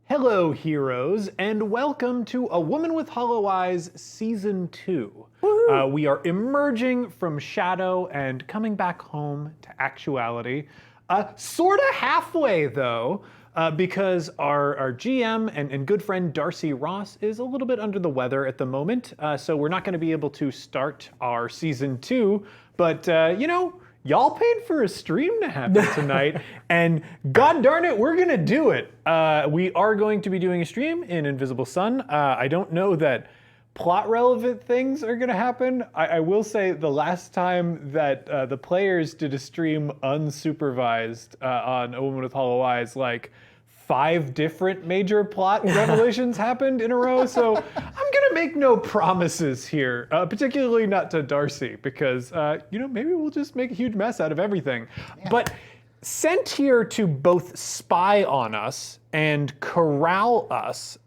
Hello, heroes, and welcome to A Woman with Hollow Eyes Season 2. We are emerging from shadow and coming back home to actuality. Sorta halfway, though, because our GM and good friend Darcy Ross is a little bit under the weather at the moment, so we're not going to be able to start our Season 2, but, y'all paid for a stream to happen tonight, and god darn it, we're gonna do it. We are going to be doing a stream in Invisible Sun. I don't know that plot-relevant things are gonna happen. I will say the last time that the players did a stream unsupervised on A Woman with Hollow Eyes, like 5 different major plot revelations happened in a row, so I'm gonna make no promises here, particularly not to Darcy, because, maybe we'll just make a huge mess out of everything. Yeah. But sent here to both spy on us and corral us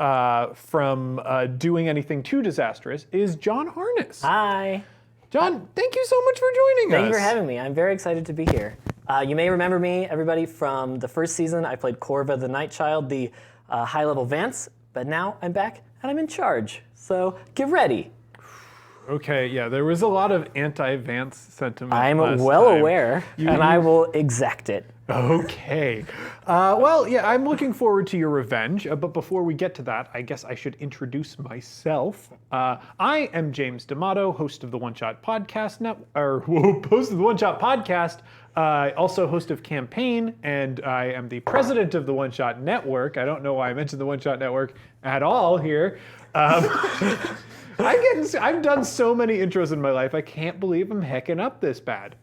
from doing anything too disastrous is John Harness. Hi. John, thank you so much for joining us. Thank you for having me. I'm very excited to be here. You may remember me, everybody, from the first season. I played Corva the Night Child, the high-level Vance, but now I'm back and I'm in charge. So get ready. Okay, yeah, there was a lot of anti-Vance sentiment. I'm well aware, and I will exact it. Okay. Well, yeah, I'm looking forward to your revenge, but before we get to that, I guess I should introduce myself. I am James D'Amato, host of the One Shot Podcast, host of the One Shot Podcast, also host of Campaign, and I am the president of the One Shot Network. I don't know why I mentioned the One Shot Network at all here. I've done so many intros in my life, I can't believe I'm hecking up this bad.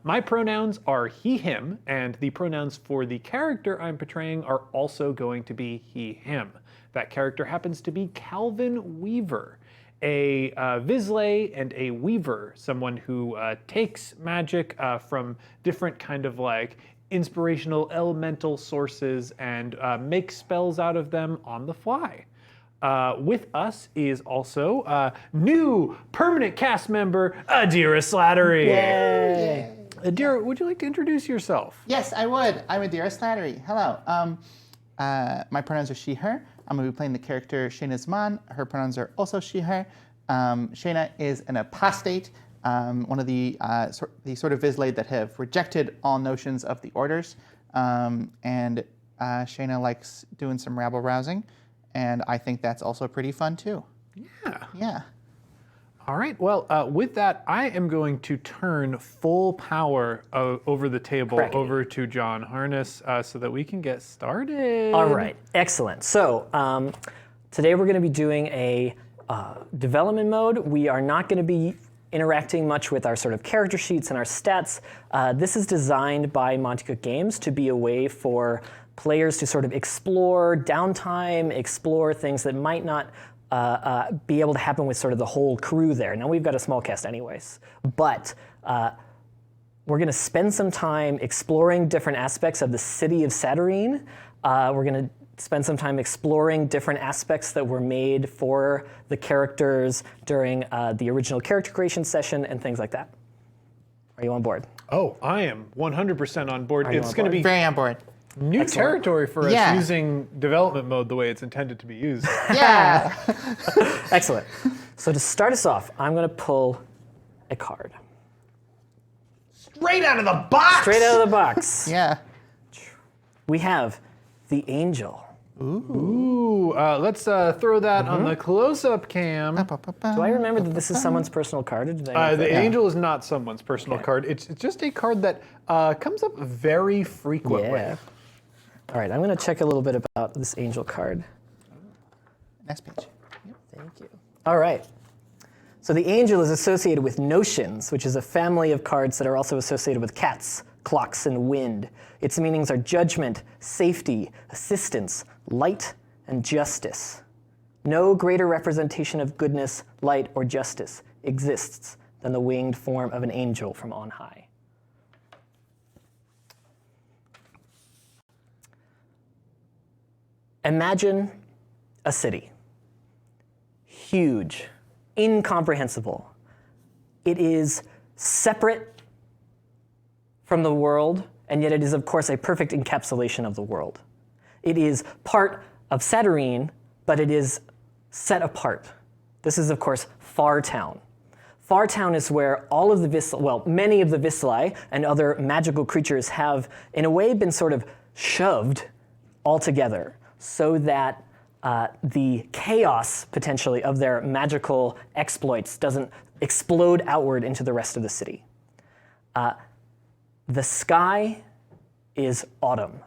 My pronouns are he, him, and the pronouns for the character I'm portraying are also going to be he, him. That character happens to be Calvin Weaver, a Vizsla and a Weaver, someone who takes magic from different kind of like inspirational elemental sources and makes spells out of them on the fly. With us is also new permanent cast member, Adira Slattery. Yay! Adira, would you like to introduce yourself? Yes, I would. I'm Adira Slattery. Hello. My pronouns are she, her. I'm going to be playing the character Shayna Zaman. Her pronouns are also she, her. Shayna is an apostate, one of the sort of Vizsla that have rejected all notions of the orders. And Shayna likes doing some rabble-rousing. And I think that's also pretty fun, too. Yeah. Yeah. All right. Well, with that, I am going to turn full power over the table over to John Harness so that we can get started. All right. Excellent. So today we're going to be doing a development mode. We are not going to be interacting much with our sort of character sheets and our stats. This is designed by Monte Cook Games to be a way for players to sort of explore downtime, explore things that might not be able to happen with sort of the whole crew there. Now, we've got a small cast anyways, but we're going to spend some time exploring different aspects of the city of Set Arene. We're going to spend some time exploring different aspects that were made for the characters during the original character creation session and things like that. Are you on board? Oh, I am 100% on board. It's going to be very on board. New territory for us using development mode the way it's intended to be used. Yeah. Excellent. So to start us off, I'm going to pull a card. Straight out of the box. Straight out of the box. Yeah. We have the Angel. Ooh. Let's throw that on the close-up cam. Do I remember that this is someone's personal card? Or did I the Angel is not someone's personal card. It's just a card that comes up very frequently. Yeah. All right, I'm going to check a little bit about this Angel card. Next page. Thank you. All right. So the Angel is associated with notions, which is a family of cards that are also associated with cats, clocks, and wind. Its meanings are judgment, safety, assistance, light, and justice. No greater representation of goodness, light, or justice exists than the winged form of an angel from on high. Imagine a city. Huge, incomprehensible. It is separate from the world, and yet it is, of course, a perfect encapsulation of the world. It is part of Set Arene, but it is set apart. This is, of course, Far Town. Far Town is where all of the many of the Viscerae and other magical creatures have, in a way, been sort of shoved all together so that the chaos, potentially, of their magical exploits doesn't explode outward into the rest of the city. The sky is autumn.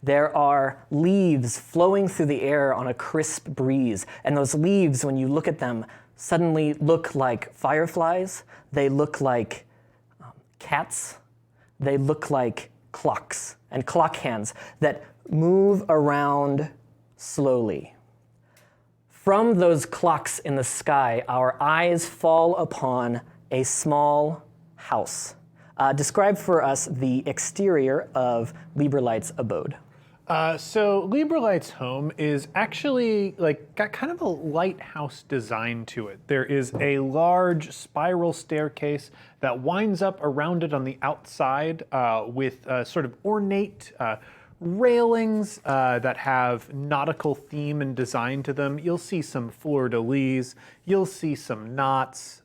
There are leaves flowing through the air on a crisp breeze, and those leaves, when you look at them, suddenly look like fireflies. They look like cats. They look like clocks and clock hands that move around slowly. From those clocks in the sky, our eyes fall upon a small house. Describe for us the exterior of Lieberlight's abode. So Lieberlight's home is actually got kind of a lighthouse design to it. There is a large spiral staircase that winds up around it on the outside with sort of ornate railings that have nautical theme and design to them. You'll see some fleur-de-lis, you'll see some knots,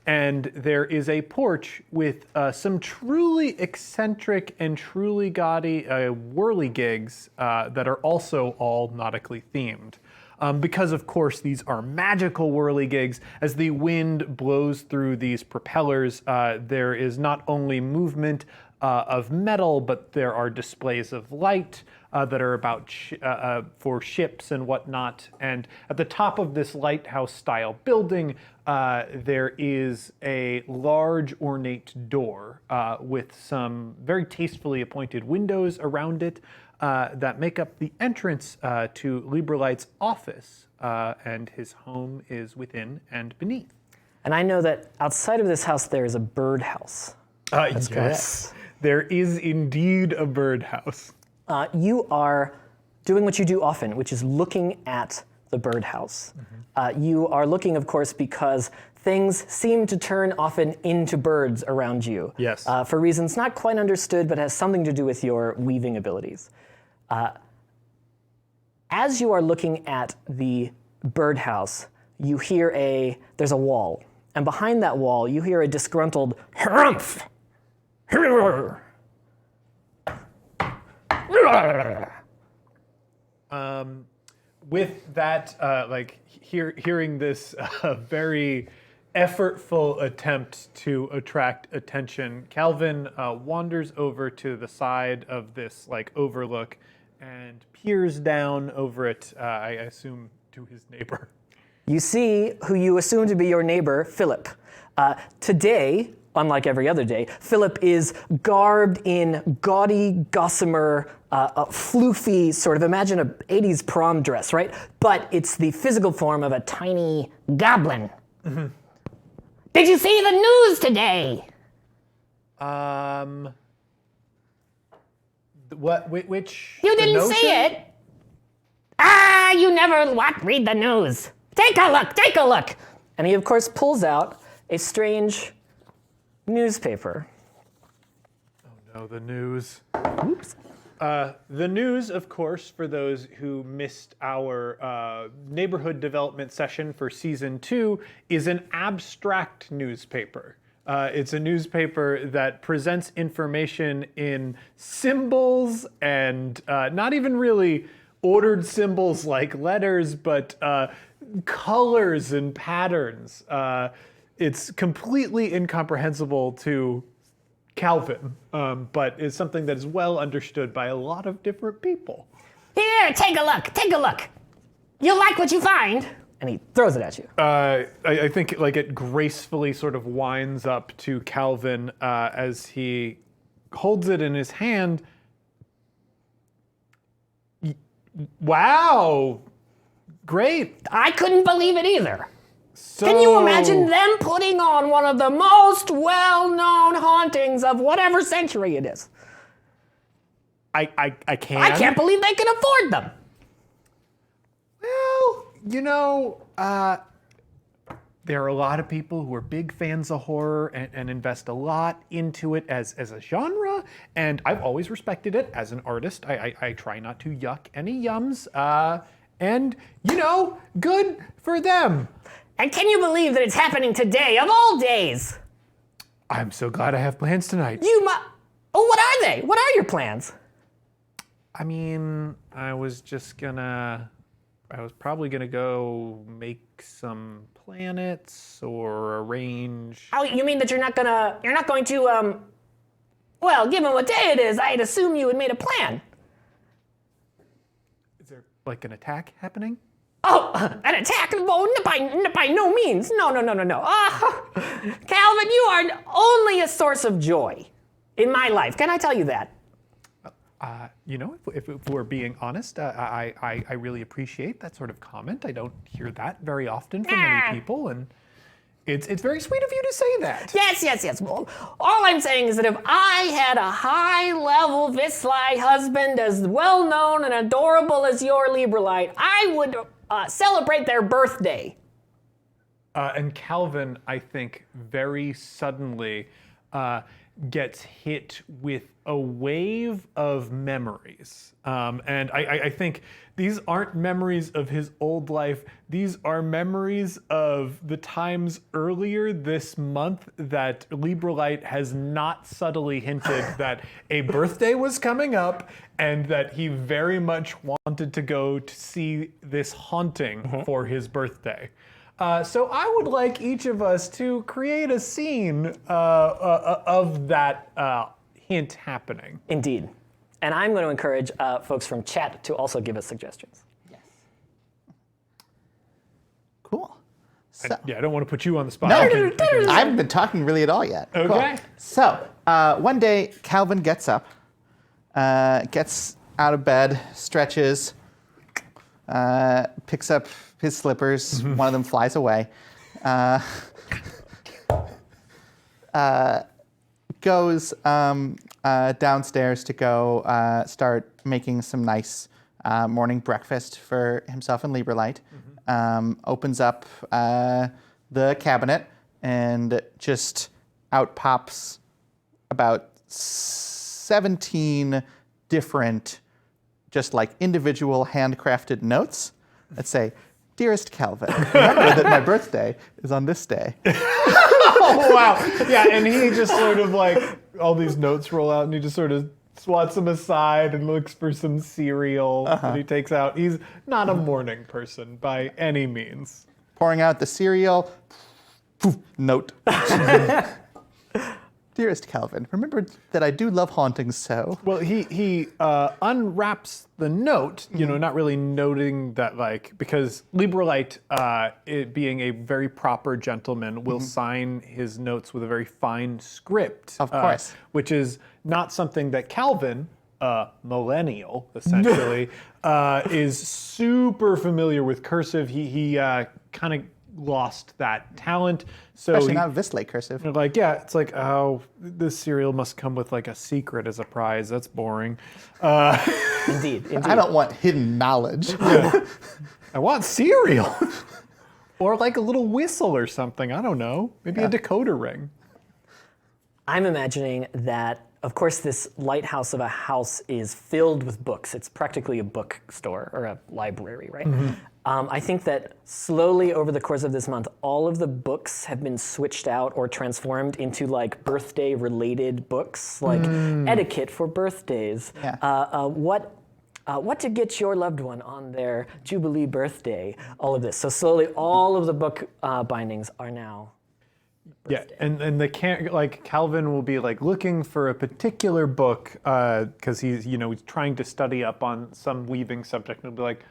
and there is a porch with some truly eccentric and truly gaudy whirligigs that are also all nautically themed. Because, of course, these are magical whirligigs. As the wind blows through these propellers, there is not only movement of metal, but there are displays of light that are about for ships and whatnot. And at the top of this lighthouse-style building, there is a large ornate door with some very tastefully appointed windows around it that make up the entrance to Lieberlight's office, and his home is within and beneath. And I know that outside of this house there is a birdhouse. Yes, there is indeed a birdhouse. You are doing what you do often, which is looking at the birdhouse. You are looking, of course, because things seem to turn often into birds around you. Yes. For reasons not quite understood, but has something to do with your weaving abilities. As you are looking at the birdhouse, you hear there's a wall. And behind that wall, you hear a disgruntled harumph. With that, hearing this very effortful attempt to attract attention, Calvin wanders over to the side of this overlook and peers down over it, I assume, to his neighbor. You see who you assume to be your neighbor, Philip. Today, unlike every other day, Philip is garbed in gaudy, gossamer, floofy, sort of, imagine an 80s prom dress, right? But it's the physical form of a tiny goblin. Mm-hmm. Did you see the news today? Which? You didn't see it? You never read the news. Take a look. And he, of course, pulls out a strange newspaper. Oh no, the news. Oops. The news, of course, for those who missed our neighborhood development session for season 2, is an abstract newspaper. It's a newspaper that presents information in symbols and not even really ordered symbols like letters, but colors and patterns. It's completely incomprehensible to Calvin, but is something that is well understood by a lot of different people. Here, take a look. You like what you find? And he throws it at you. I think it gracefully sort of winds up to Calvin as he holds it in his hand. Wow, great. I couldn't believe it either. So, can you imagine them putting on one of the most well-known hauntings of whatever century it is? I can. I can't believe they can afford them. Well, there are a lot of people who are big fans of horror and invest a lot into it as a genre, and I've always respected it as an artist. I try not to yuck any yums, and good for them. And can you believe that it's happening today, of all days? I'm so glad I have plans tonight. Oh, what are they? What are your plans? I mean, I was probably gonna go make some planets or arrange. Oh, you mean that you're not going to, well, given what day it is, I'd assume you had made a plan. Is there like an attack happening? Oh, an attack? Oh, by no means. No. Oh, Calvin, you are only a source of joy in my life. Can I tell you that? If we're being honest, I really appreciate that sort of comment. I don't hear that very often from many people, and it's very sweet of you to say that. Yes. Well, all I'm saying is that if I had a high-level Visly husband as well-known and adorable as your Librelite, I would celebrate their birthday. And Calvin, I think, very suddenly gets hit with a wave of memories. And I think these aren't memories of his old life. These are memories of the times earlier this month that Librelite has not subtly hinted that a birthday was coming up and that he very much wanted to go to see this haunting for his birthday. So I would like each of us to create a scene of that hint happening. Indeed. And I'm going to encourage folks from chat to also give us suggestions. Yes. Cool. So, I don't want to put you on the spot. no, I I haven't been talking really at all yet. Okay. Cool. So one day, Calvin gets up, gets out of bed, stretches, picks up his slippers. One of them flies away. Goes downstairs to go start making some nice morning breakfast for himself and Librelite. Opens up the cabinet and just out pops about 17 different, just like individual handcrafted notes that say, "Dearest Calvin, remember that my birthday is on this day." Oh, wow. Yeah, and he just sort of like, all these notes roll out and he just sort of swats them aside and looks for some cereal that he takes out. He's not a morning person by any means. Pouring out the cereal, poof, note. "Dearest Calvin, remember that I do love hauntings so." Well, he unwraps the note, not really noting that, like, because Librelite, it being a very proper gentleman, will sign his notes with a very fine script. Of course. Which is not something that Calvin, millennial, essentially, is super familiar with cursive. He kind of lost that talent. So Especially not Visly cursive. like, yeah, it's like, oh, this cereal must come with like a secret as a prize. That's boring. Indeed. I don't want hidden knowledge. I want cereal. Or like a little whistle or something. I don't know. Maybe a decoder ring. I'm imagining that, of course, this lighthouse of a house is filled with books. It's practically a bookstore or a library, right? I think that slowly over the course of this month, all of the books have been switched out or transformed into like birthday-related books, like etiquette for birthdays. Yeah. What to get your loved one on their Jubilee birthday, all of this. So slowly, all of the book bindings are now birthday. Yeah, and like Calvin will be like looking for a particular book because he's trying to study up on some weaving subject, and he'll be like,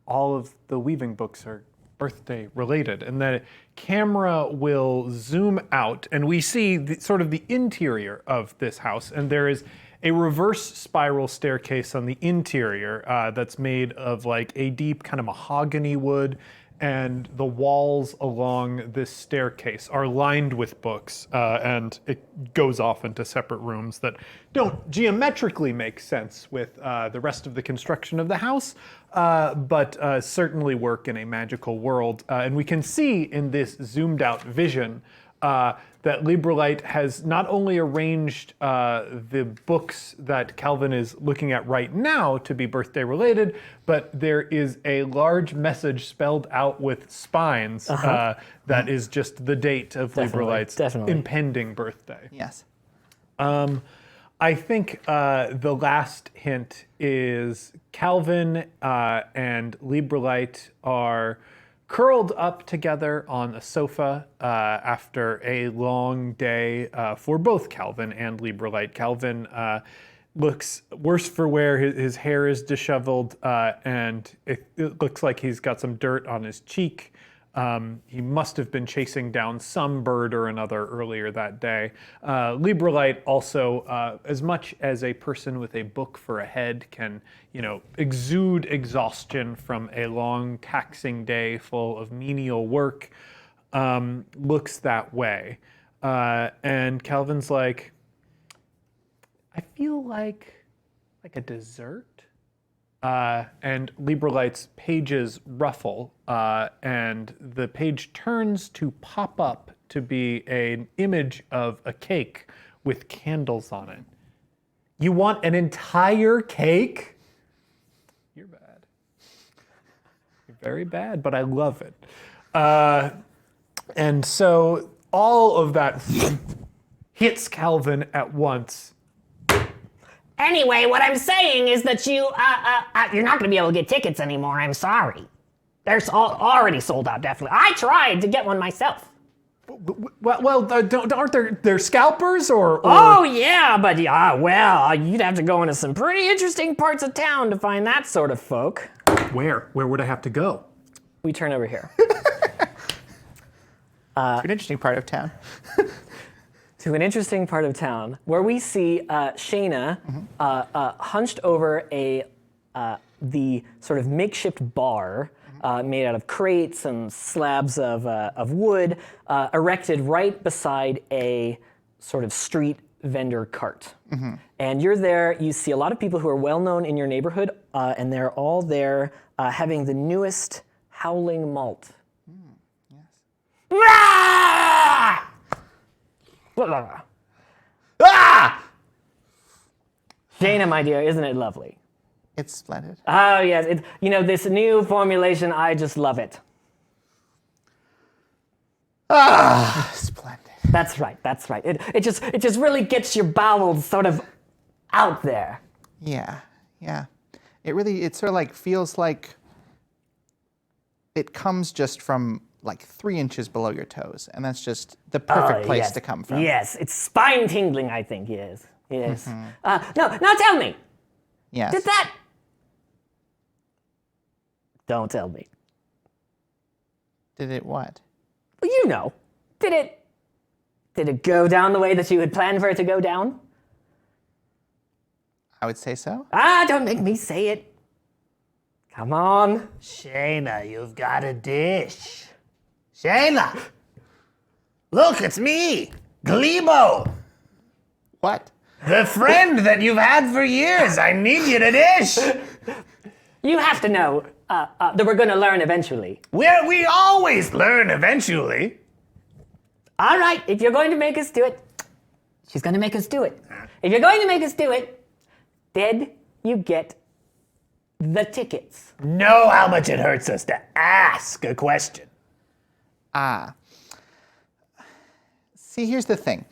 all of the weaving books are birthday related, and the camera will zoom out, and we see sort of the interior of this house, and there is a reverse spiral staircase on the interior that's made of like a deep kind of mahogany wood, and the walls along this staircase are lined with books, and it goes off into separate rooms that don't geometrically make sense with the rest of the construction of the house, but certainly work in a magical world. And we can see in this zoomed out vision that Librelite has not only arranged the books that Calvin is looking at right now to be birthday related, but there is a large message spelled out with spines that is just the date of Librelite's impending birthday. Yes. I think the last hint is Calvin and Librelite are curled up together on a sofa after a long day for both Calvin and Librelite. Calvin looks worse for wear. His hair is disheveled, and it looks like he's got some dirt on his cheek. He must have been chasing down some bird or another earlier that day. Librelite also, as much as a person with a book for a head can, exude exhaustion from a long, taxing day full of menial work, looks that way. And Calvin's like, I feel like a dessert. And Librelite's pages ruffle, and the page turns to pop up to be an image of a cake with candles on it. You want an entire cake? You're bad. You're very bad, but I love it. And so all of that hits Calvin at once. Anyway, what I'm saying is that you're not going to be able to get tickets anymore. I'm sorry. They're already sold out, definitely. I tried to get one myself. Well, aren't there scalpers or? Oh yeah, but you'd have to go into some pretty interesting parts of town to find that sort of folk. Where would I have to go? We turn over here. An interesting part of town. To an interesting part of town where we see Shayna hunched over the sort of makeshift bar made out of crates and slabs of wood, erected right beside a sort of street vendor cart. And you're there, you see a lot of people who are well known in your neighborhood, and they're all there having the newest howling malt. Ah! Shayna, my dear, isn't it lovely? It's splendid. Oh yes, this new formulation, I just love it. Splendid. That's right. It just really gets your bowels sort of out there. Yeah. It sort of like feels like it comes just from like 3 inches below your toes, and that's just the perfect place to come from. Yes, it's spine tingling, I think, yes. Now tell me. Yes. Did that... Don't tell me. Did it what? Well, you know. Did it go down the way that you had planned for it to go down? I would say so. Don't make me say it. Come on. Shayna, you've got a dish. Shayna! Look, it's me, Glebo, What? the friend that you've had for years. I need you to dish. You have to know that we're going to learn eventually. We always learn eventually. All right, if you're going to make us do it, she's going to make us do it. If you're going to make us do it, Then you get the tickets. Know how much it hurts us to ask a question. See, here's the thing.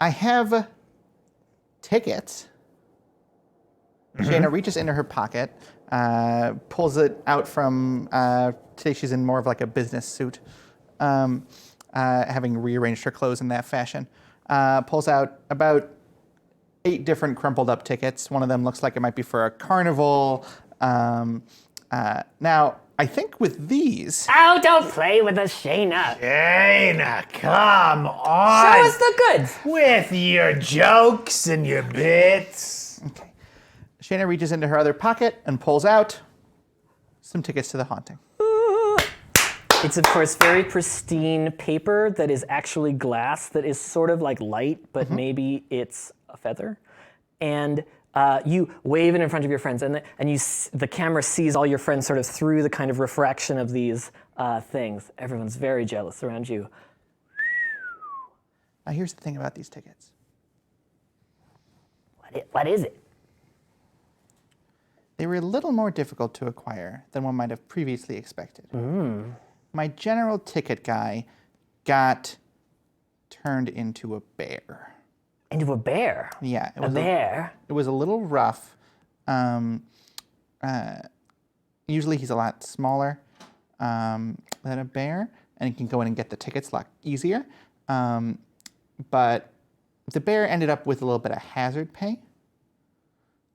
I have tickets. Shayna reaches into her pocket, pulls it out from, today she's in more of like a business suit, having rearranged her clothes in that fashion. Pulls out about 8 different crumpled up tickets. One of them looks like it might be for a carnival. Now, I think with these... oh, don't play with us, Shayna. Shayna, come on. Show us the goods. With your jokes and your bits. Okay. Shayna reaches into her other pocket and pulls out some tickets to the haunting. It's, of course, very pristine paper that is actually glass that is sort of like light, but maybe it's a feather. And you wave it in front of your friends, and the camera sees all your friends sort of through the kind of refraction of these things. Everyone's very jealous around you. Now here's the thing about these tickets. What is it? They were a little more difficult to acquire than one might have previously expected. My general ticket guy got turned into a bear. Into a bear? Yeah. A bear? It was a little rough. Usually he's a lot smaller than a bear, and he can go in and get the tickets a lot easier. But the bear ended up with a little bit of hazard pay.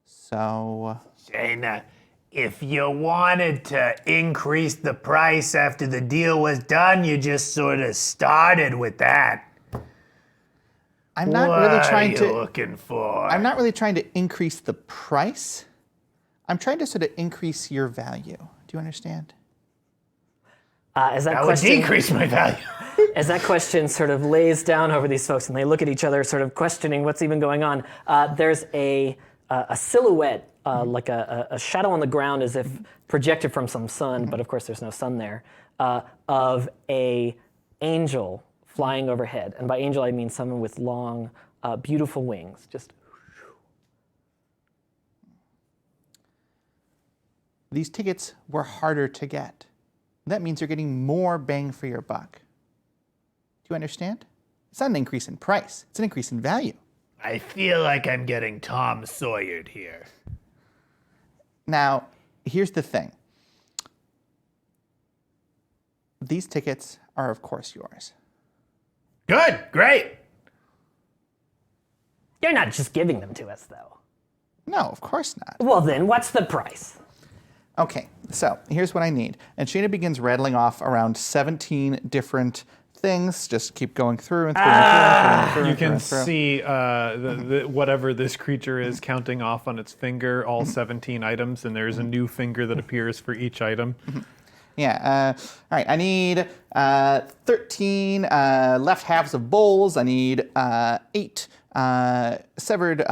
So... Shayna, if you wanted to increase the price after the deal was done, you just sort of started with that. I'm not really trying What are you to... looking for? I'm not really trying to increase the price. I'm trying to sort of increase your value. Do you understand? As that That would question, decrease my value. as that question sort of lays down over these folks, and they look at each other, sort of questioning what's even going on, there's a silhouette, like a shadow on the ground, as if projected from some sun, but of course there's no sun there, of a angel flying overhead. And by angel, I mean someone with long, beautiful wings. Just. These tickets were harder to get. That means you're getting more bang for your buck. Do you understand? It's not an increase in price. It's an increase in value. I feel like I'm getting Tom Sawyered here. Now, here's the thing. These tickets are, of course, yours. Good, great. You're not just giving them to us, though. No, of course not. Well, then, what's the price? Okay, so here's what I need. And Shayna begins rattling off around 17 different things. Just keep going through and through and through and through. You can see whatever this creature is counting off on its finger, all 17 items, and there's a new finger that appears for each item. Yeah, all right, I need 13 left halves of bowls. I need 8 severed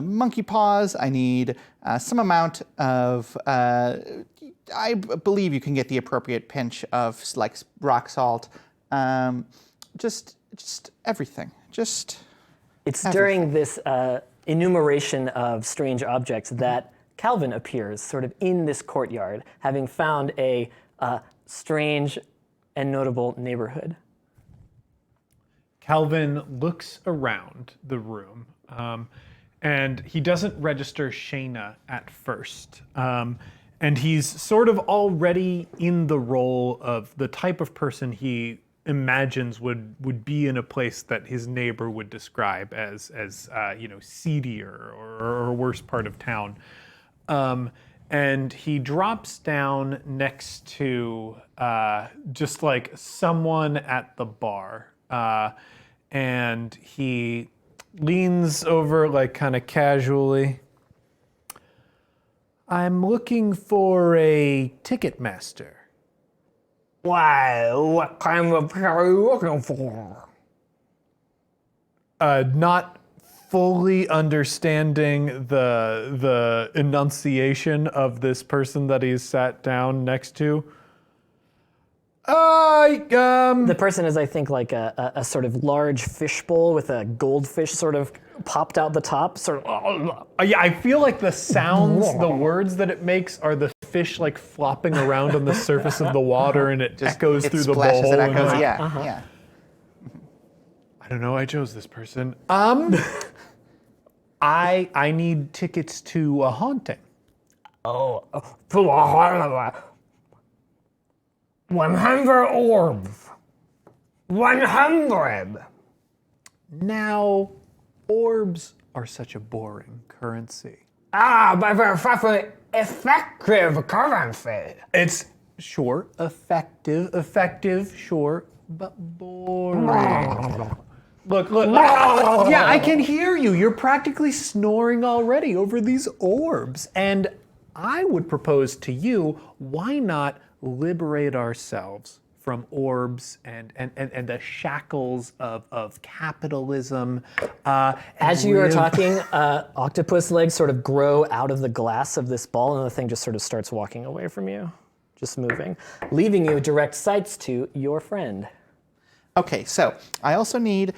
monkey paws. I need some amount of, I believe you can get the appropriate pinch of like rock salt. Just everything. Just It's everything. during this enumeration of strange objects that Calvin appears sort of in this courtyard, having found a strange and notable neighborhood. Calvin looks around the room, and he doesn't register Shayna at first. And he's sort of already in the role of the type of person he imagines would be in a place that his neighbor would describe as seedier or worse part of town. And he drops down next to just like someone at the bar. And he leans over like kind of casually. I'm looking for a ticket master. Why, what kind of are you looking for? Not fully understanding the enunciation of this person that he's sat down next to. The person is, I think, like a sort of large fishbowl with a goldfish sort of popped out the top. Sort of. Yeah, I feel like the sounds, the words that it makes are the fish like flopping around on the surface of the water, and it echoes it through the splashes bowl. and and echoes. like, Yeah, yeah. I don't know. I chose this person. I need tickets to a haunting. Oh, to a 100 orbs. 100. Now, orbs are such a boring currency. But they're such an effective currency. It's sure effective, sure, but boring. Look. Yeah, I can hear you. You're practically snoring already over these orbs. And I would propose to you, why not liberate ourselves from orbs and the shackles of capitalism. As you are talking, octopus legs sort of grow out of the glass of this ball, and the thing just sort of starts walking away from you, just moving, leaving you direct sights to your friend. Okay, so I also need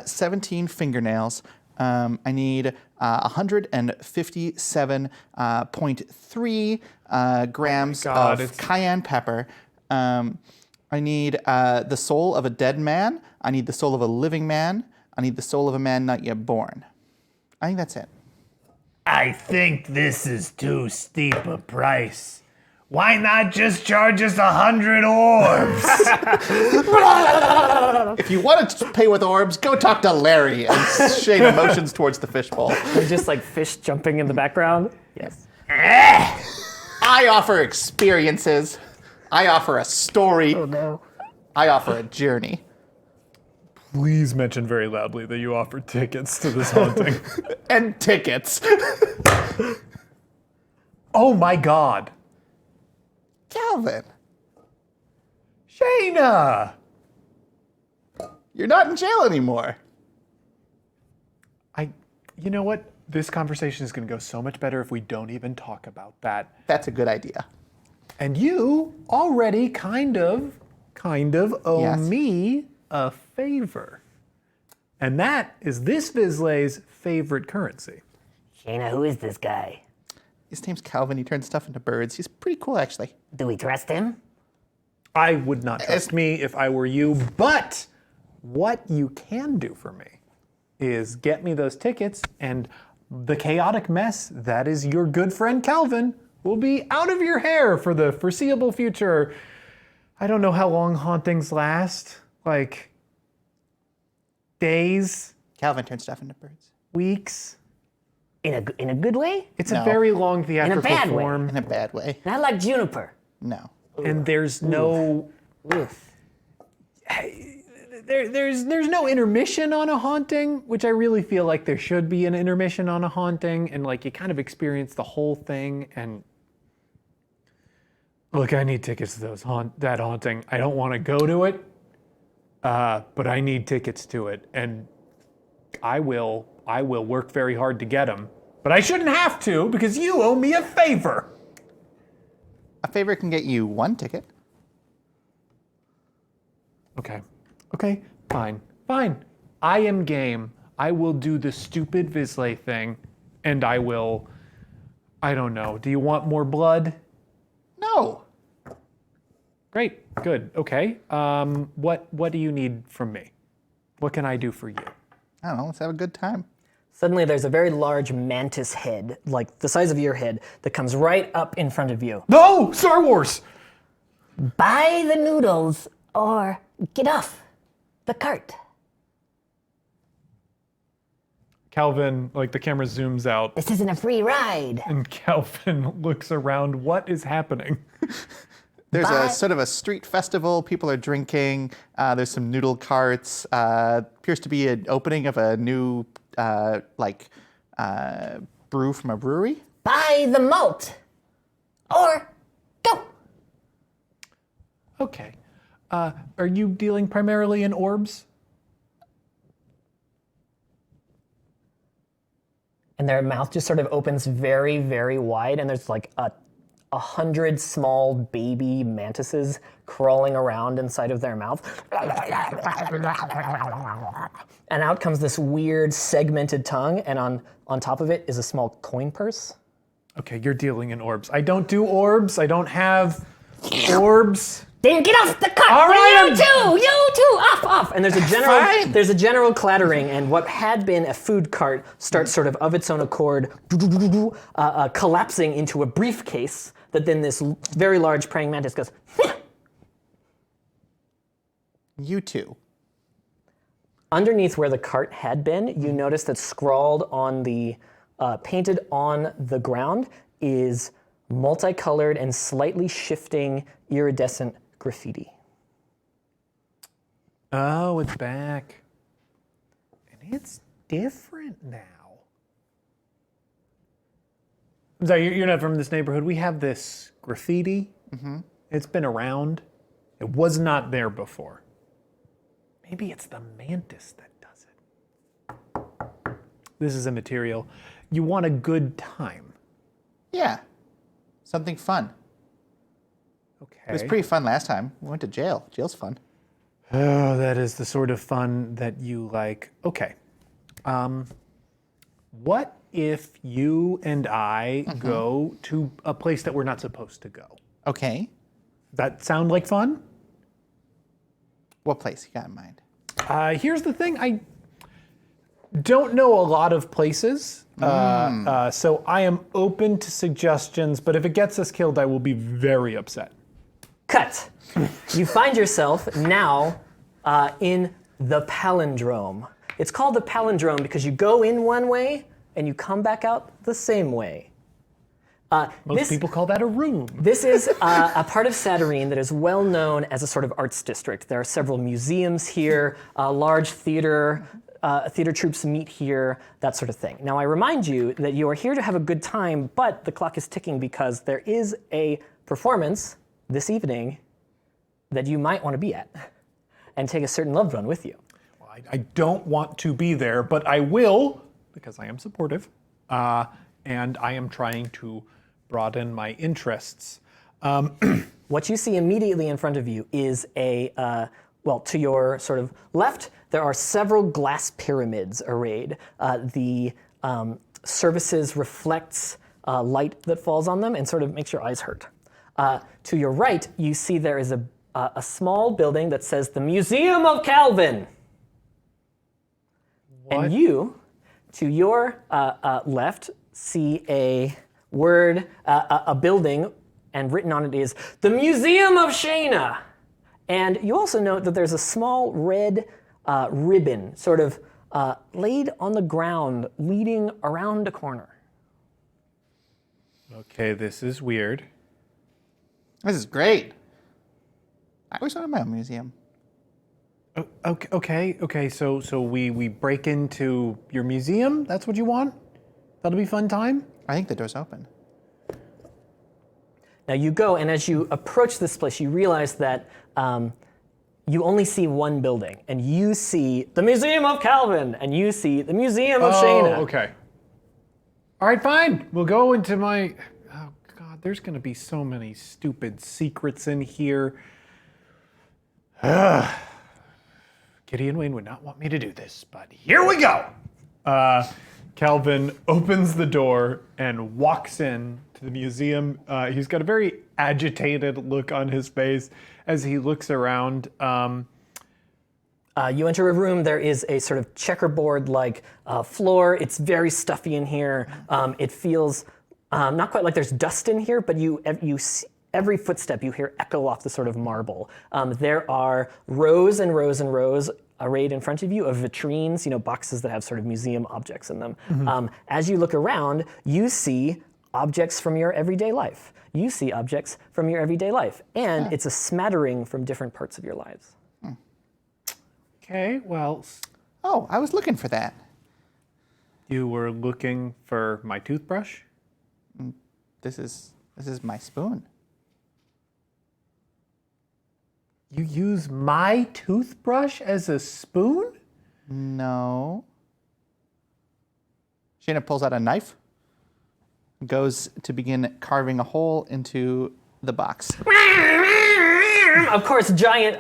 17 fingernails. I need 157.3 grams God, of cayenne pepper. I need the soul of a dead man. I need the soul of a living man. I need the soul of a man not yet born. I think that's it. I think this is too steep a price. Why not just charge us 100 orbs? If you want to pay with orbs, go talk to Larry. And Shayna motions towards the fishbowl. There's just like fish jumping in the background. Yes. I offer experiences. I offer a story. Oh no. I offer a journey. Please mention very loudly that you offered tickets to this haunting. And tickets. Oh my God. Calvin, Shayna! you're not in jail anymore. You know what? This conversation is going to go so much better if we don't even talk about that. That's a good idea. And you already kind of owe Yes. me a favor. And that is this Vizslay's favorite currency. Shayna, who is this guy? His name's Calvin. He turns stuff into birds. He's pretty cool, actually. Do we trust him? I would not trust me if I were you, but what you can do for me is get me those tickets, and the chaotic mess that is your good friend Calvin will be out of your hair for the foreseeable future. I don't know how long hauntings last, like days, Calvin turns stuff into birds. weeks. In a good way? It's No. a very long theatrical bad way. form, In a bad way. Not like Juniper. No. and there's no Oof. there's no intermission on a haunting, which I really feel like there should be an intermission on a haunting, and like you kind of experience the whole thing. And look, I need tickets to that haunting. I don't want to go to it, but I need tickets to it, and I will work very hard to get them. But I shouldn't have to because you owe me a favor. A favor can get you one ticket. Okay, fine. I am game. I will do the stupid Vizslay thing, and I don't know. Do you want more blood? No. Great, good, okay. What do you need from me? What can I do for you? I don't know. Let's have a good time. Suddenly there's a very large mantis head, like the size of your head, that comes right up in front of you. No, Star Wars! Buy the noodles or get off the cart. Calvin, like the camera zooms out, This isn't a free ride. and Calvin looks around. What is happening? There's Bye. a sort of a street festival. People are drinking. There's some noodle carts. Appears to be an opening of a new brew from a brewery. Buy the malt or go. Okay. Are you dealing primarily in orbs? And their mouth just sort of opens very, very wide, and there's like 100 small baby mantises crawling around inside of their mouth. And out comes this weird segmented tongue, and on top of it is a small coin purse. Okay, you're dealing in orbs. I don't do orbs. I don't have orbs. Then get off the cart. All right, You too. Off. And there's a general clattering, and what had been a food cart starts sort of its own accord collapsing into a briefcase that then this very large praying mantis goes, You too. Underneath where the cart had been, you notice that scrawled on the, painted on the ground is multicolored and slightly shifting iridescent graffiti. Oh, it's back. And it's different now. I'm sorry, you're not from this neighborhood. We have this graffiti. It's been around. It was not there before. Maybe it's the mantis that does it. This is a material. You want a good time. Yeah. Something fun. Okay. It was pretty fun last time. We went to jail. Jail's fun. Oh, that is the sort of fun that you like. Okay. What if you and I go to a place that we're not supposed to go? Okay. That sound like fun? What place you got in mind? Here's the thing. I don't know a lot of places, so I am open to suggestions, but if it gets us killed, I will be very upset. Cut. You find yourself now in the palindrome. It's called the palindrome because you go in one way and you come back out the same way. Most people call that a room. This is a part of Set Arene that is well known as a sort of arts district. There are several museums here, large theater troops meet here, that sort of thing. Now I remind you that you are here to have a good time, but the clock is ticking because there is a performance this evening that you might want to be at and take a certain loved one with you. Well, I don't want to be there, but I will because I am supportive and I am trying to broaden my interests. What you see immediately in front of you is well, to your sort of left, there are several glass pyramids arrayed. The surfaces reflects light that falls on them and sort of makes your eyes hurt. To your right, you see there is a small building that says the Museum of Calvin. What? And you, to your left, see a word, a building, and written on it is the Museum of Shayna. And you also note that there's a small red ribbon sort of laid on the ground leading around a corner. Okay, this is weird. This is great. I always wanted my own museum. Okay. So we break into your museum. That's what you want? That'll be fun time. I think the door's open. Now you go, and as you approach this place, you realize that you only see one building, and you see the Museum of Calvin, and you see the Museum of Shayna. Oh, okay. All right, fine. We'll go into my. Oh God, there's gonna be so many stupid secrets in here. Gideon Wayne would not want me to do this, but here we go. Calvin opens the door and walks in to the museum. He's got a very agitated look on his face as he looks around. You enter a room, there is a sort of checkerboard-like floor. It's very stuffy in here. It feels not quite like there's dust in here, but you see, every footstep you hear echo off the sort of marble. There are rows and rows and rows arrayed in front of you of vitrines, boxes that have sort of museum objects in them. Mm-hmm. As you look around, you see objects from your everyday life. You see objects from your everyday life. And it's a smattering from different parts of your lives. Okay, well, Oh, I was looking for that. you were looking for my toothbrush? This is my spoon. You use my toothbrush as a spoon? No. Shayna pulls out a knife, goes to begin carving a hole into the box. Of course, giant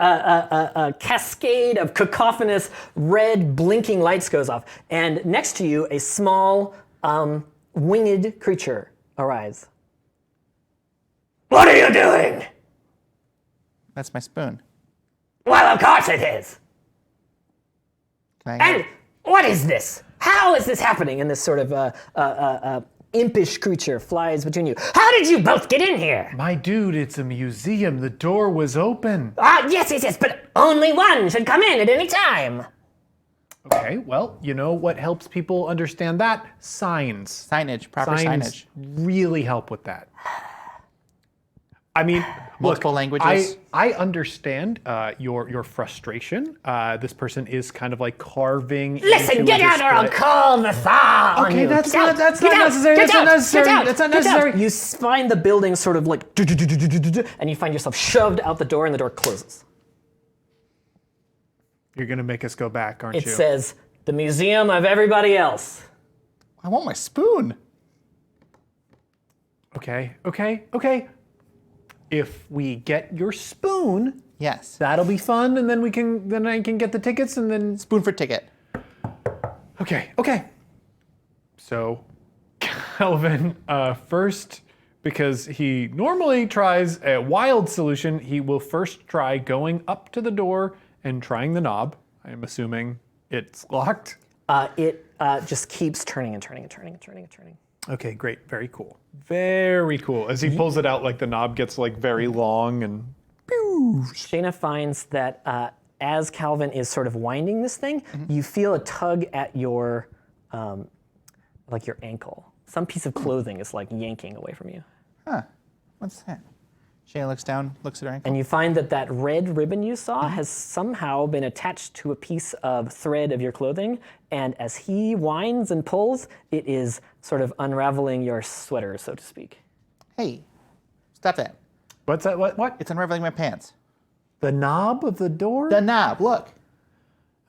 cascade of cacophonous red blinking lights goes off. And next to you, a small winged creature arrives. What are you doing? That's my spoon. Well, of course it is. Can I And what is this? How is this happening? And this sort of impish creature flies between you. How did you both get in here? My dude, it's a museum. The door was open. Yes, but only one should come in at any time. Okay, well, you know what helps people understand that? Signs. Signage, proper Signs signage. really help with that. I mean, Multiple look, languages. I understand your frustration. This person is kind of like carving. Listen, into get a out or I'll display. call the thaw on Okay, you. that's Get not out, that's get not out, necessary. get That's not out, necessary. get out, That's not get out. necessary. You find the building sort of like, and you find yourself shoved out the door, and the door closes. You're gonna make us go back, aren't It you? says, "The museum of everybody else." I want my spoon. Okay. If we get your spoon, Yes. that'll be fun, and then I can get the tickets, and then Spoon for ticket. Okay. So, Calvin, first, because he normally tries a wild solution, he will first try going up to the door and trying the knob. I'm assuming it's locked. It just keeps turning and turning and turning and turning and turning. Okay, great. Very cool. Very cool. As he pulls it out, like the knob gets like very long and Shayna finds that as Calvin is sort of winding this thing, you feel a tug at your, like your ankle. Some piece of clothing is like yanking away from you. Huh. What's that? Shayna looks down, looks at her ankle. And you find that that red ribbon you saw has somehow been attached to a piece of thread of your clothing. And as he winds and pulls, it is sort of unraveling your sweater, so to speak. Hey, stop that. what's that? What? It's unraveling my pants. The knob of the door? The knob, look.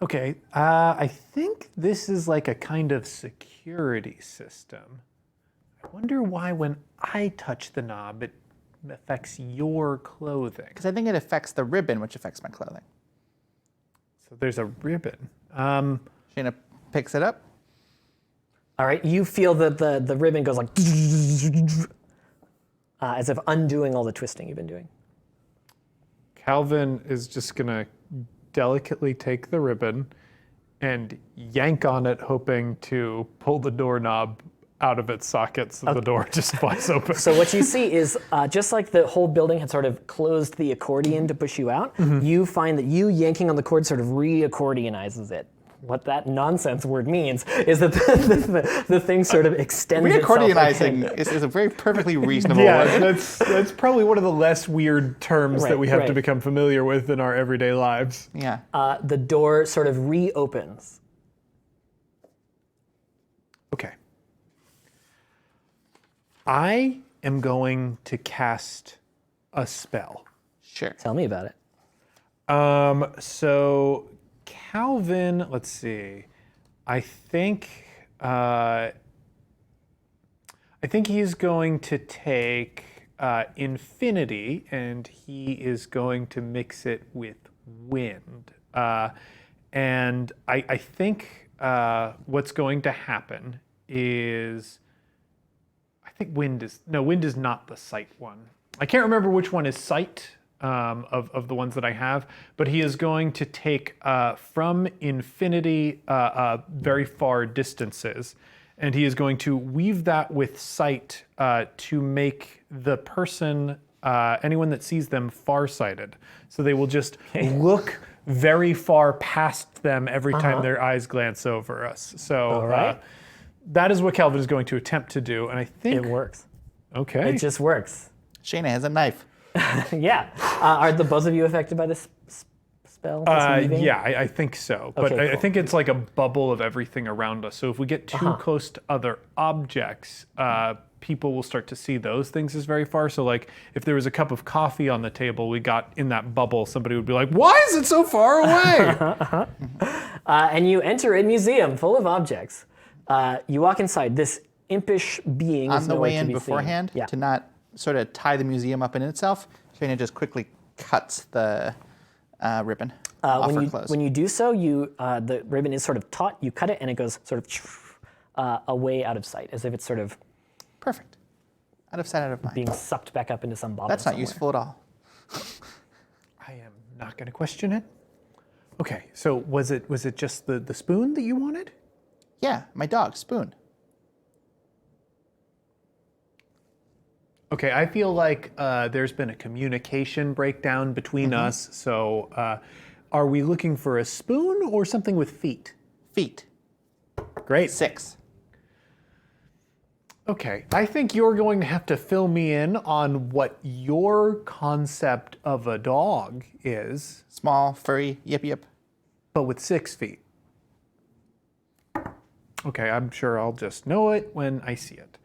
Okay, I think this is like a kind of security system. I wonder why when I touch the knob, it affects your clothing. Because I think it affects the ribbon, which affects my clothing. So there's a ribbon. Shayna picks it up. All right, you feel that the ribbon goes like as if undoing all the twisting you've been doing. Calvin is just gonna delicately take the ribbon and yank on it, hoping to pull the doorknob out of its socket so the door just flies open. So what you see is, just like the whole building had sort of closed the accordion to push you out, you find that you yanking on the cord sort of re-accordionizes it. What that nonsense word means is that the thing sort of extends itself. Reaccordionizing is a very perfectly reasonable Yeah, word. that's probably one of the less weird terms that Right, we have to right. become familiar with in our everyday lives. Yeah. The door sort of reopens. Okay. I am going to cast a spell. Sure. Tell me about it. So Calvin, let's see. I think he's going to take infinity, and he is going to mix it with wind. And I think what's going to happen is, I think wind is not the sight one. I can't remember which one is sight of the ones that I have, but he is going to take from infinity very far distances, and he is going to weave that with sight to make the person, anyone that sees them, farsighted. So they will just look very far past them every time their eyes glance over us. So All right. that is what Calvin is going to attempt to do, and I think It works. Okay. It just works. Shayna has a knife. Yeah. Are the both of you affected by this spell? This weaving? Yeah, I think so. But Okay, I cool. think it's like a bubble of everything around us. So if we get too close to other objects, people will start to see those things as very far. So like if there was a cup of coffee on the table we got in that bubble, somebody would be like, why is it so far away? And you enter a museum full of objects. You walk inside. This impish being On is the nowhere way to in be seen. beforehand, Yeah. to not sort of tie the museum up in itself, Shayna just quickly cuts the ribbon off her clothes. When you do so, the ribbon is sort of taut. You cut it, and it goes sort of away out of sight, as if it's sort of Perfect. Out of sight, out of mind. being sucked back up into some bottle. That's not somewhere. useful at all. I am not going to question it. Okay, so was it just the spoon that you wanted? Yeah, my dog, Spoon. Okay, I feel like there's been a communication breakdown between us. So are we looking for a spoon or something with feet? Feet. Great. 6. Okay, I think you're going to have to fill me in on what your concept of a dog is, Small, furry, yip. but with 6 feet. Okay, I'm sure I'll just know it when I see it.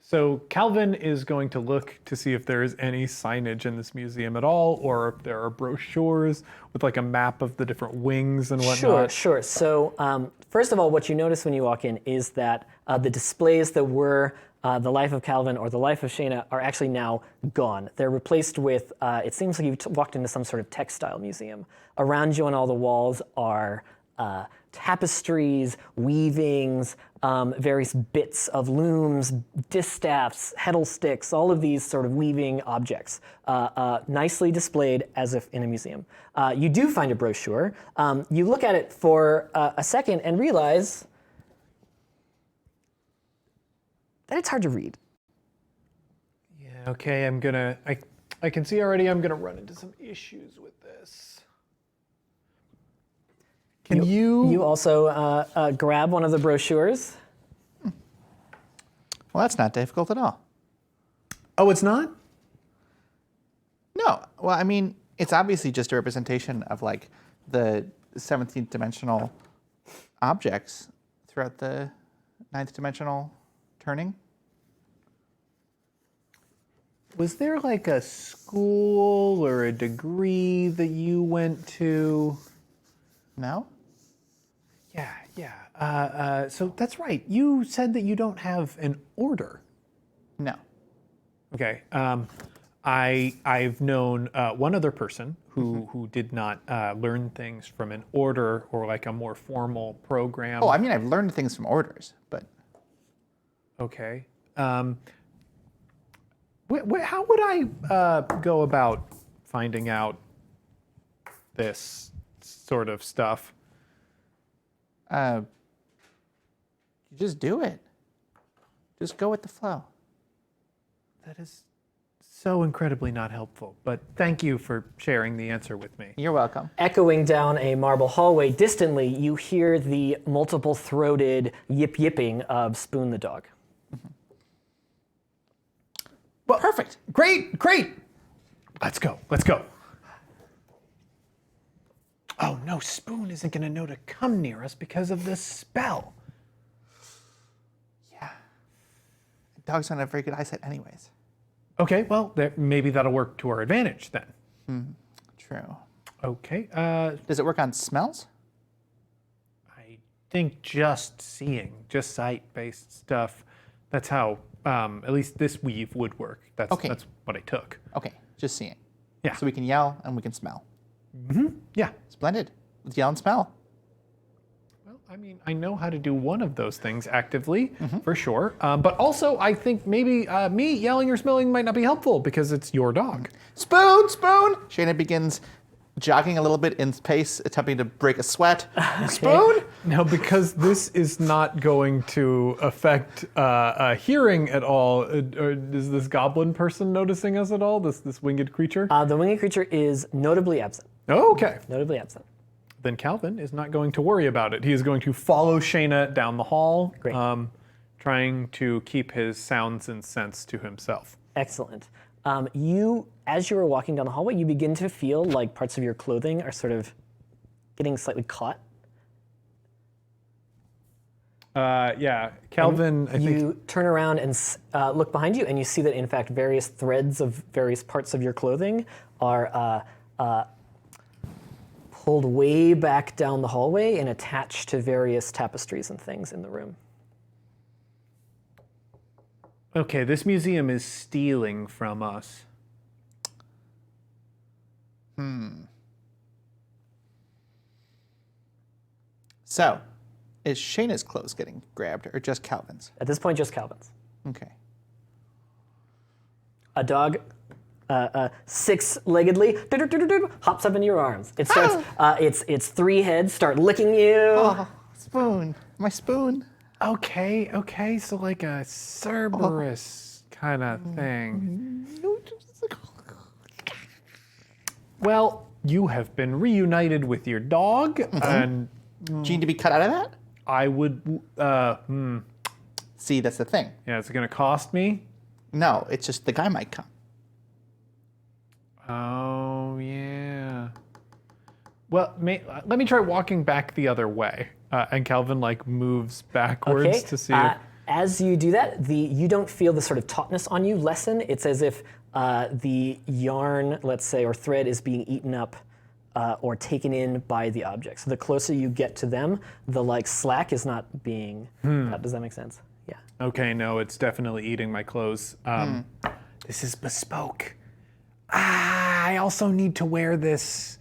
So Calvin is going to look to see if there is any signage in this museum at all, or if there are brochures with like a map of the different wings and whatnot. Sure. So first of all, what you notice when you walk in is that the displays that were the life of Calvin or the life of Shayna are actually now gone. They're replaced with, it seems like you walked into some sort of textile museum. Around you on all the walls are tapestries, weavings, various bits of looms, distaffs, heddle sticks, all of these sort of weaving objects, nicely displayed as if in a museum. You do find a brochure. You look at it for a second and realize that it's hard to read. Yeah, okay, I can see already I'm gonna run into some issues with this. Can You also grab one of the brochures. Well, that's not difficult at all. Oh, it's not? No. Well, I mean, it's obviously just a representation of like the 17th dimensional objects throughout the 9th dimensional turning. Was there like a school or a degree that you went to? No? Yeah. So that's right. You said that you don't have an order. No. Okay. I've known one other person who did not learn things from an order or like a more formal program. Oh, I mean, I've learned things from orders, but Okay. How would I go about finding out this sort of stuff? you just do it. Just go with the flow. That is so incredibly not helpful, but thank you for sharing the answer with me. You're welcome. Echoing down a marble hallway distantly, you hear the multiple-throated yip-yipping of Spoon the dog. Well, Perfect. Great. Let's go. Oh no, Spoon isn't going to know to come near us because of the spell. Yeah. Dogs don't have very good eyesight anyways. Okay, well, maybe that'll work to our advantage then. True. Okay, Does it work on smells? I think just sight-based stuff. That's how, at least this weave would work. That's what I took. Okay, just seeing. Yeah. So we can yell and we can smell. Yeah. Splendid. Let's yell and smell. Well, I mean, I know how to do one of those things actively, for sure. But also, I think maybe me yelling or smelling might not be helpful because it's your dog. Spoon! Shayna begins jogging a little bit in pace, attempting to break a sweat. Spoon! Now, because this is not going to affect hearing at all, is this goblin person noticing us at all? This winged creature? The winged creature is notably absent. Oh, okay. Notably absent. Then Calvin is not going to worry about it. He is going to follow Shayna down the hall, Great. trying to keep his sounds and sense to himself. Excellent. As you are walking down the hallway, you begin to feel like parts of your clothing are sort of getting slightly caught. Yeah, Calvin, I think. You turn around and look behind you, and you see that, in fact, various threads of various parts of your clothing are pulled way back down the hallway and attached to various tapestries and things in the room. Okay, this museum is stealing from us. So, is Shayna's clothes getting grabbed or just Calvin's? At this point, just Calvin's. Okay. A dog, six-leggedly, hops up into your arms. It starts. Its three heads start licking you. Oh, Spoon. My spoon. Okay, so like a Cerberus kind of thing. Well, you have been reunited with your dog, and Do you need to be cut out of that? I would. See, that's the thing. Yeah, it's going to cost me. No, it's just the guy might come. Oh yeah. Well, let me try walking back the other way. And Calvin like moves backwards to see. As you do that, you don't feel the sort of tautness on you lessen. It's as if the yarn, let's say, or thread is being eaten up or taken in by the object. So the closer you get to them, the like slack is not being. Does that make sense? Yeah. Okay, no, it's definitely eating my clothes. This is bespoke. I also need to wear this.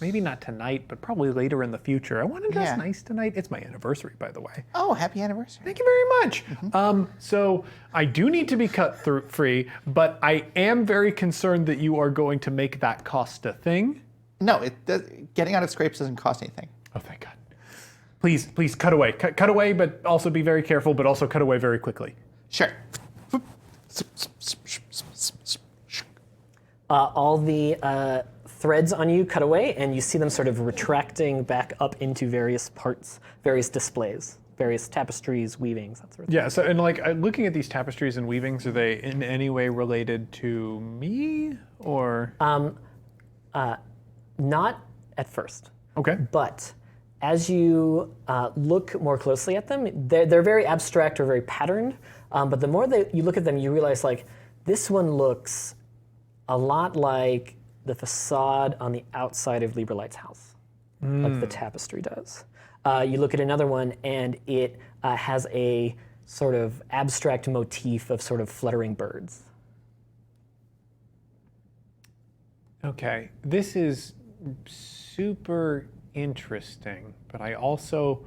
Maybe not tonight, but probably later in the future. I want to dress nice tonight. It's my anniversary, by the way. Oh, happy anniversary. Thank you very much. So I do need to be cut through free, but I am very concerned that you are going to make that cost a thing. No, getting out of scrapes doesn't cost anything. Oh, thank God. Please cut away. Cut away, but also be very careful, but also cut away very quickly. Sure. All the threads on you cut away, and you see them sort of retracting back up into various parts, various displays, various tapestries, weavings, that sort of thing. Yeah, so and like looking at these tapestries and weavings, are they in any way related to me or? Not at first. Okay. But as you look more closely at them, they're very abstract or very patterned. But the more that you look at them, you realize like this one looks a lot like the facade on the outside of Lieberlight's house, like the tapestry does. You look at another one, and it has a sort of abstract motif of sort of fluttering birds. Okay, this is super interesting, but I also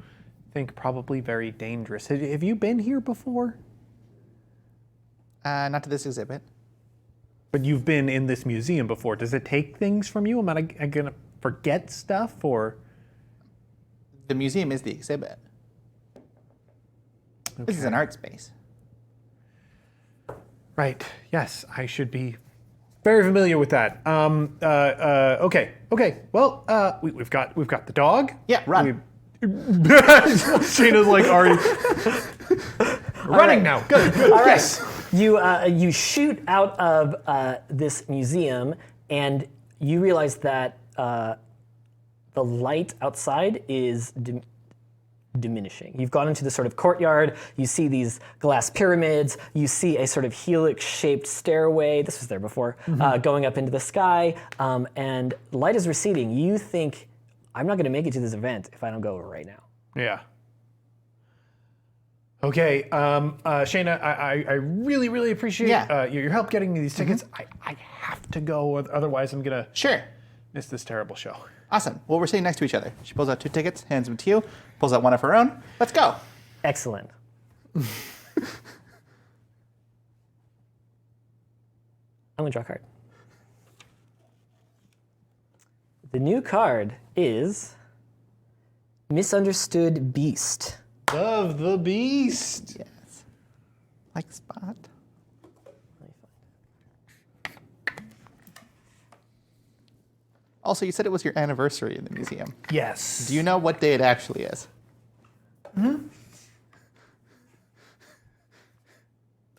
think probably very dangerous. Have you been here before? Not to this exhibit. But you've been in this museum before. Does it take things from you? Am I going to forget stuff or? The museum is the exhibit. Okay. This is an art space. Right. Yes, I should be very familiar with that. Okay. Well, we've got the dog. Yeah, run. Shayna's like already running now. Good. All right. Yes. You shoot out of this museum, and you realize that the light outside is diminishing. You've gone into the sort of courtyard. You see these glass pyramids. You see a sort of helix-shaped stairway. This was there before, going up into the sky, and the light is receding. You think, I'm not going to make it to this event if I don't go right now. Yeah. Okay, Shayna, I really, really appreciate your help getting me these tickets. I have to go, otherwise I'm gonna miss this terrible show. Awesome. Well, we're sitting next to each other. She pulls out 2 tickets, hands them to you, pulls out one of her own. Let's go. Excellent. I'm gonna draw a card. The new card is Misunderstood Beast. Love the beast. Yes. Like Spot. Also, you said it was your anniversary in the museum. Yes. Do you know what day it actually is?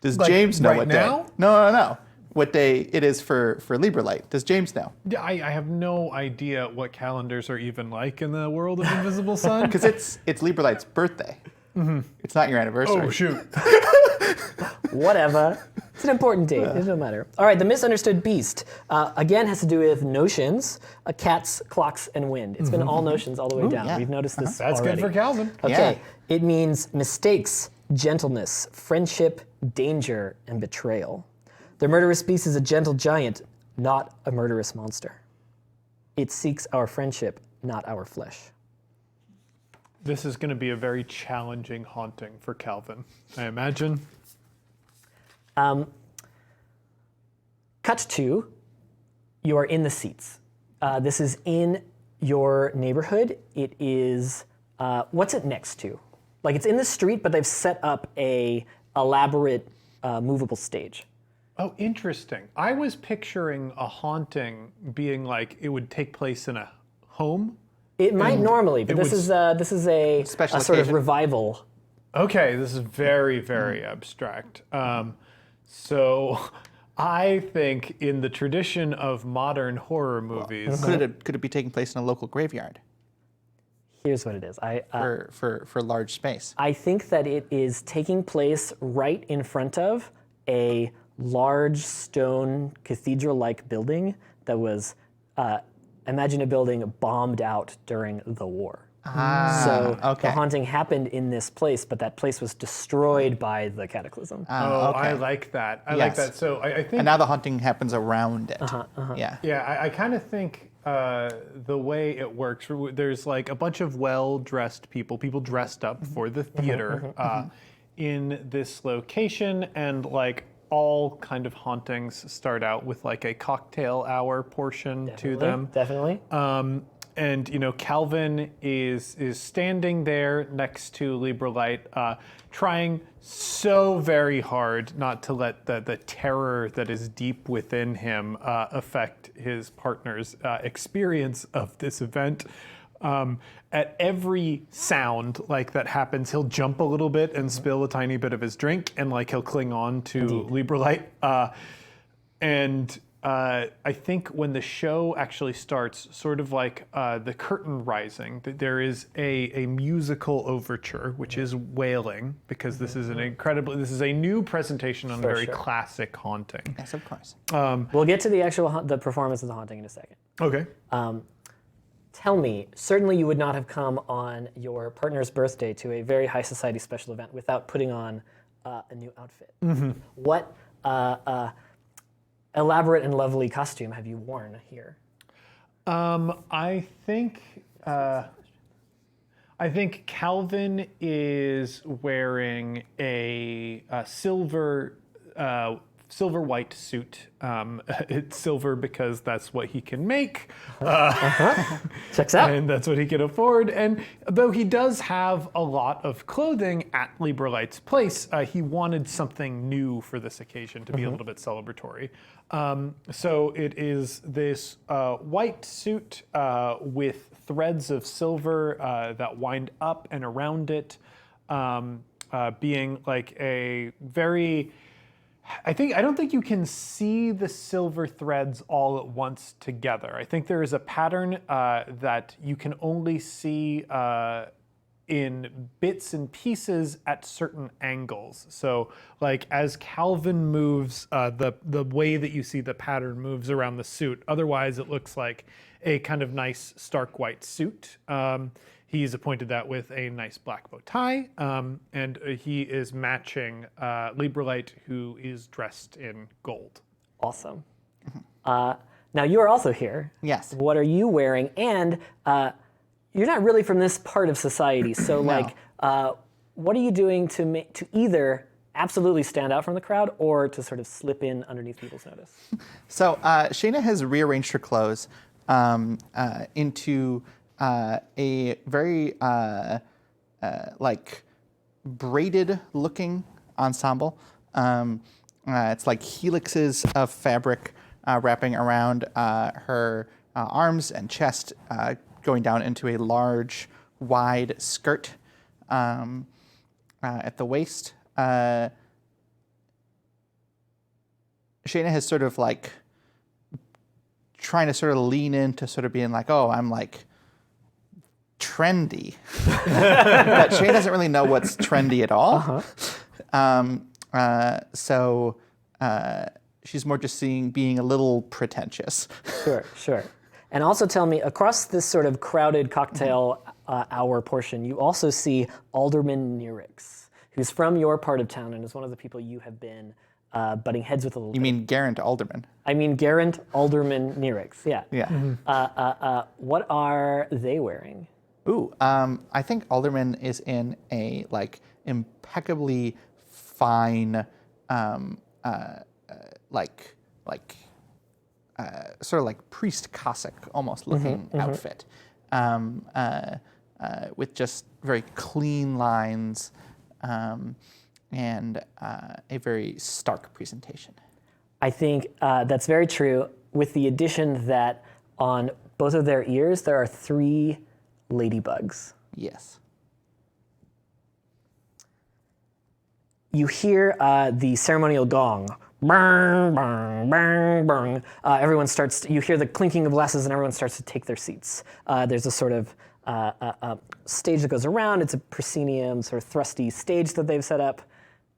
Does James know right what now? day? No. What day it is for Lieberlight? Does James know? I have no idea what calendars are even like in the world of Invisible Sun. Because it's Lieberlight's birthday. It's not your anniversary. Oh, shoot. Whatever. It's an important date. It doesn't matter. All right, the Misunderstood Beast. Again, has to do with notions, cats, clocks, and wind. It's been all notions all the way down. yeah. We've noticed this That's already. good for Calvin. Okay, Yeah. it means mistakes, gentleness, friendship, danger, and betrayal. The murderous beast is a gentle giant, not a murderous monster. It seeks our friendship, not our flesh. This is going to be a very challenging haunting for Calvin, I imagine. Cut to, you are in the seats. This is in your neighborhood. It is, what's it next to? Like it's in the street, but they've set up a elaborate movable stage. Oh, interesting. I was picturing a haunting being like it would take place in a home It might normally, but it this is a Special sort of occasion. revival. Okay, this is very, very abstract. So I think in the tradition of modern horror movies, Could it be taking place in a local graveyard Here's what it is. for large space? I think that it is taking place right in front of a large stone cathedral-like building that was, imagine a building bombed out during the war. So okay. the haunting happened in this place, but that place was destroyed by the cataclysm. oh, okay. I like that. I like Yes. that. So I think And now the haunting happens around it. Yeah. Yeah, I kind of think the way it works, there's like a bunch of well-dressed people dressed up for the theater in this location, and like all kind of hauntings start out with like a cocktail hour portion to them. Definitely. And you know, Calvin is standing there next to Librelight, trying so very hard not to let the terror that is deep within him affect his partner's experience of this event. At every sound like that happens, he'll jump a little bit and spill a tiny bit of his drink, and like he'll cling on to Librelight. I think when the show actually starts, sort of like the curtain rising, there is a musical overture, which is wailing, because this is this is a new presentation on a very classic haunting. Yes, of course. We'll get to the actual the performance of the haunting in a second. Okay. Tell me, certainly you would not have come on your partner's birthday to a very high society special event without putting on a new outfit. What elaborate and lovely costume have you worn here? I think Calvin is wearing a silver white suit. It's silver because that's what he can make. Checks out. And that's what he can afford. And though he does have a lot of clothing at Libralight's place, he wanted something new for this occasion to be a little bit celebratory. So it is this white suit with threads of silver that wind up and around it, being like a very... I don't think you can see the silver threads all at once together. I think there is a pattern that you can only see in bits and pieces at certain angles. So like as Calvin moves, the way that you see the pattern moves around the suit. Otherwise it looks like a kind of nice stark white suit. He's appointed that with a nice black bow tie, and he is matching Librelight, who is dressed in gold. Awesome. Now you are also here. Yes. What are you wearing? And you're not really from this part of society, so like, what are you doing to either absolutely stand out from the crowd or to sort of slip in underneath people's notice? So Shayna has rearranged her clothes into a very like braided looking ensemble. It's like helixes of fabric wrapping around her arms and chest, going down into a large, wide skirt at the waist. Shayna has sort of like trying to sort of lean into sort of being like, oh, I'm like trendy. But Shayna doesn't really know what's trendy at all. So she's more just being a little pretentious. Sure. And also tell me, across this sort of crowded cocktail hour portion, you also see Alderman Neerix, who's from your part of town and is one of the people you have been butting heads with a little bit. You mean Garant Alderman? I mean Garant Alderman Neerix, yeah. Yeah. What are they wearing? Ooh, I think Alderman is in a like impeccably fine, sort of like priest Cossack almost looking outfit, with just very clean lines and a very stark presentation. I think that's very true, with the addition that on both of their ears there are 3 ladybugs. Yes. You hear the ceremonial gong. Bang, bang, bang, bang. You hear the clinking of glasses and everyone starts to take their seats. There's a sort of stage that goes around. It's a proscenium, sort of thrusty stage that they've set up.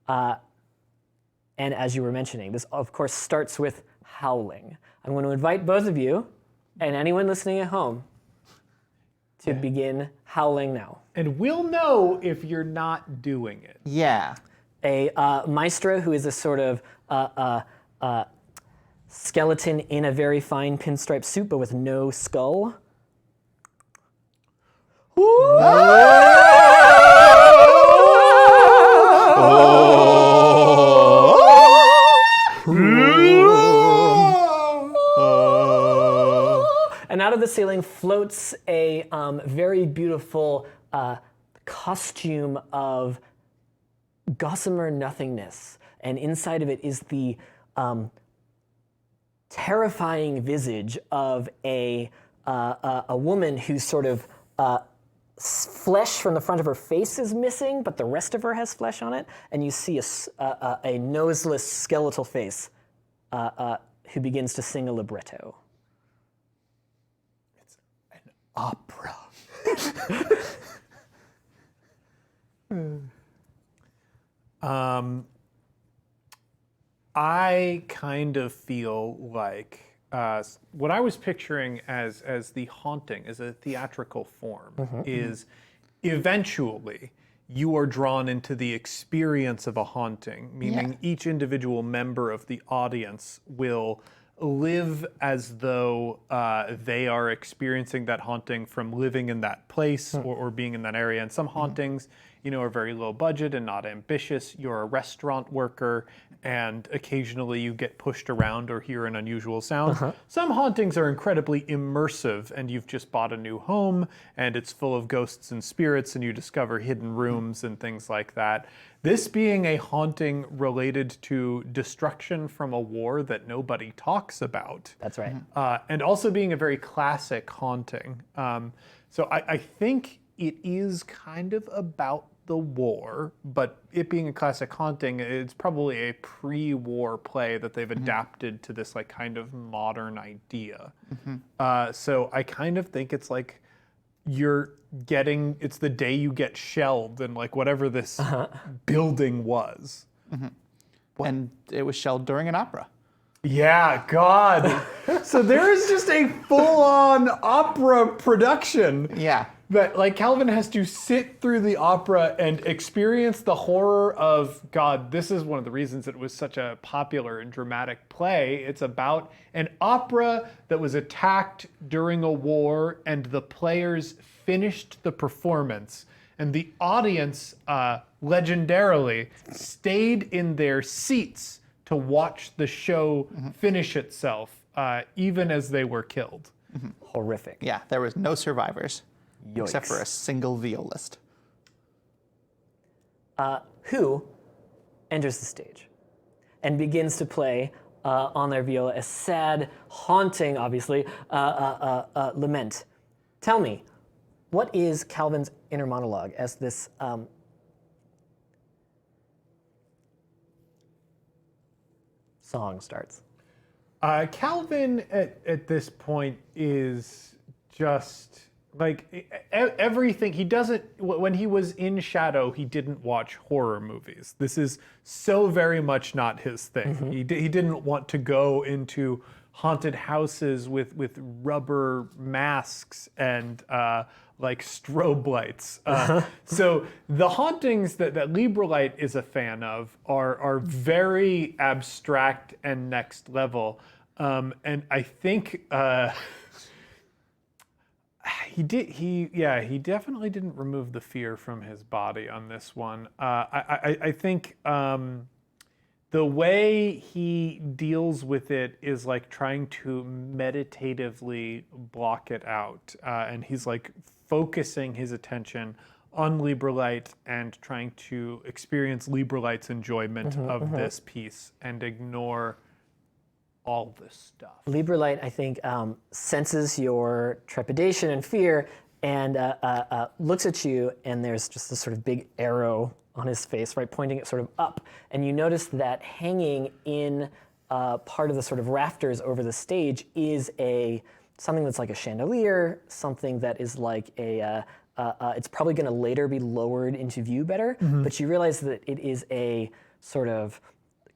And as you were mentioning, this of course starts with howling. I'm going to invite both of you and anyone listening at home to begin howling now. And we'll know if you're not doing it. Yeah. A maestra, who is a sort of skeleton in a very fine pinstripe suit, but with no skull. And out of the ceiling floats a very beautiful costume of gossamer nothingness, and inside of it is the terrifying visage of a woman whose sort of flesh from the front of her face is missing, but the rest of her has flesh on it, and you see a noseless skeletal face who begins to sing a libretto. It's an opera. I kind of feel like what I was picturing as the haunting, as a theatrical form, is eventually you are drawn into the experience of a haunting, meaning each individual member of the audience will live as though they are experiencing that haunting from living in that place or being in that area. And some hauntings, are very low budget and not ambitious. You're a restaurant worker and occasionally you get pushed around or hear an unusual sound. Some hauntings are incredibly immersive and you've just bought a new home and it's full of ghosts and spirits and you discover hidden rooms and things like that. This being a haunting related to destruction from a war that nobody talks about. That's right. And also being a very classic haunting. So I think it is kind of about the war, but it being a classic haunting, it's probably a pre-war play that they've adapted to this like kind of modern idea. So I kind of think it's like it's the day you get shelled and like whatever this building was. And it was shelled during an opera. Yeah, God. So there is just a full-on opera production. Yeah. That like Calvin has to sit through the opera and experience the horror of, God, this is one of the reasons it was such a popular and dramatic play. It's about an opera that was attacked during a war and the players finished the performance. And the audience, legendarily, stayed in their seats to watch the show finish itself, even as they were killed. Horrific. Yeah, there was no survivors. Yikes. Except for a single violist. Who enters the stage and begins to play on their viola a sad, haunting, obviously, lament. Tell me, what is Calvin's inner monologue as this song starts? Calvin at this point is just like everything. He doesn't, when he was in Shadow, he didn't watch horror movies. This is so very much not his thing. He didn't want to go into haunted houses with rubber masks and like strobe lights. So the hauntings that Librelite is a fan of are very abstract and next level. And I think he definitely didn't remove the fear from his body on this one. I think the way he deals with it is like trying to meditatively block it out. And he's like focusing his attention on Librelite and trying to experience Librelite's enjoyment of this piece and ignore all this stuff. Librelite, I think, senses your trepidation and fear and looks at you, and there's just this sort of big arrow on his face, right, pointing it sort of up. And you notice that hanging in part of the sort of rafters over the stage is something that's like a chandelier, something that is like it's probably going to later be lowered into view better, but you realize that it is a sort of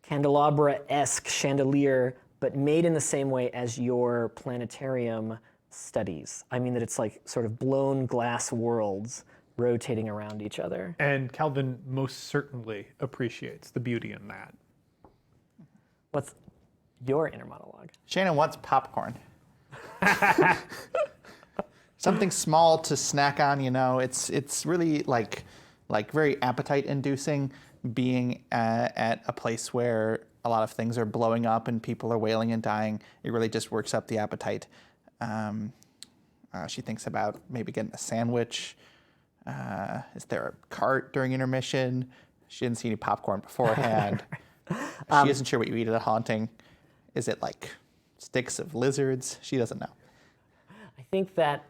candelabra-esque chandelier, but made in the same way as your planetarium studies. I mean that it's like sort of blown glass worlds rotating around each other. And Calvin most certainly appreciates the beauty in that. What's your inner monologue? Shayna wants popcorn. Something small to snack on, It's really like very appetite-inducing being at a place where a lot of things are blowing up and people are wailing and dying. It really just works up the appetite. She thinks about maybe getting a sandwich. Is there a cart during intermission? She didn't see any popcorn beforehand. She isn't sure what you eat at a haunting. Is it like sticks of lizards? She doesn't know. I think that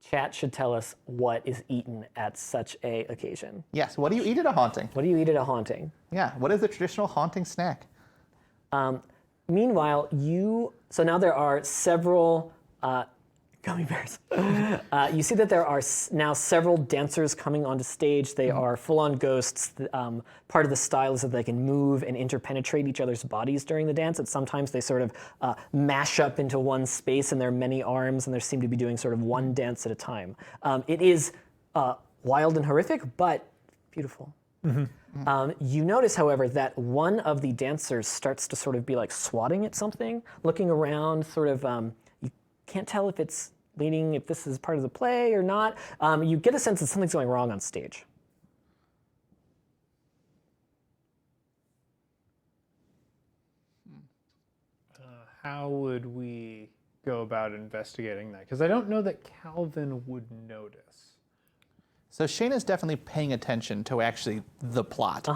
chat should tell us what is eaten at such a occasion. Yes, what do you eat at a haunting? What do you eat at a haunting? Yeah, what is the traditional haunting snack? Meanwhile, so now there are several gummy bears. You see that there are now several dancers coming onto stage. They are full-on ghosts. Part of the style is that they can move and interpenetrate each other's bodies during the dance. And sometimes they sort of mash up into one space, and there are many arms, and they seem to be doing sort of one dance at a time. It is wild and horrific, but beautiful. You notice, however, that one of the dancers starts to sort of be like swatting at something, looking around, sort of, you can't tell if it's leading, if this is part of the play or not. You get a sense that something's going wrong on stage. How would we go about investigating that? Because I don't know that Calvin would notice. So Shayna's definitely paying attention to actually the plot.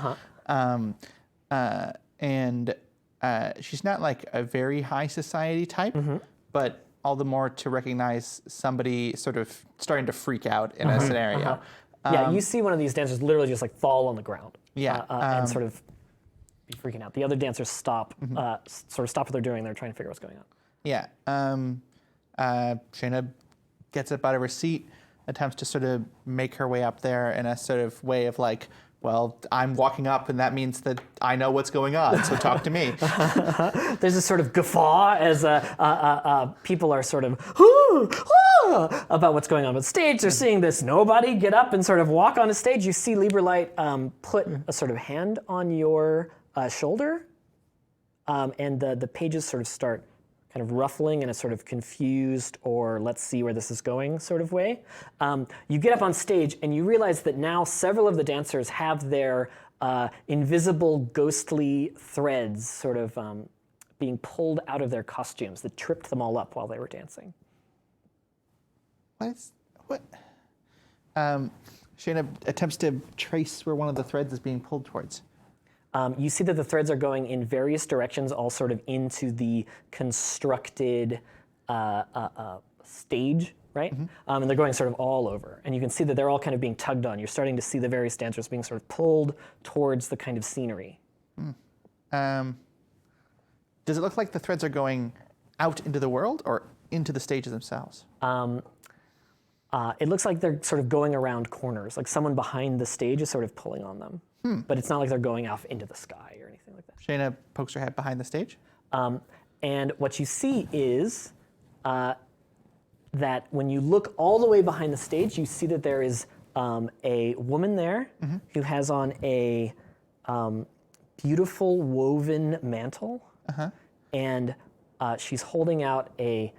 And she's not like a very high society type, but all the more to recognize somebody sort of starting to freak out in a scenario. Yeah, you see one of these dancers literally just like fall on the ground. Yeah, and sort of be freaking out. The other dancers stop, sort of stop what they're doing. They're trying to figure out what's going on. Yeah. Shayna gets up out of her seat, attempts to sort of make her way up there in a sort of way of like, well, I'm walking up, and that means that I know what's going on, so talk to me. There's this sort of guffaw as people are sort of about what's going on with stage. They're seeing this nobody get up and sort of walk on a stage. You see Lieberlight put a sort of hand on your shoulder, and the pages sort of start kind of ruffling in a sort of confused or let's see where this is going sort of way. You get up on stage and you realize that now several of the dancers have their invisible ghostly threads sort of being pulled out of their costumes that tripped them all up while they were dancing. What? Shayna attempts to trace where one of the threads is being pulled towards. You see that the threads are going in various directions, all sort of into the constructed stage, right? And they're going sort of all over. And you can see that they're all kind of being tugged on. You're starting to see the various dancers being sort of pulled towards the kind of scenery. Does it look like the threads are going out into the world or into the stages themselves? It looks like they're sort of going around corners, like someone behind the stage is sort of pulling on them. But it's not like they're going off into the sky or anything like that. Shayna pokes her head behind the stage. And what you see is that when you look all the way behind the stage, you see that there is a woman there who has on a beautiful woven mantle. And she's holding out a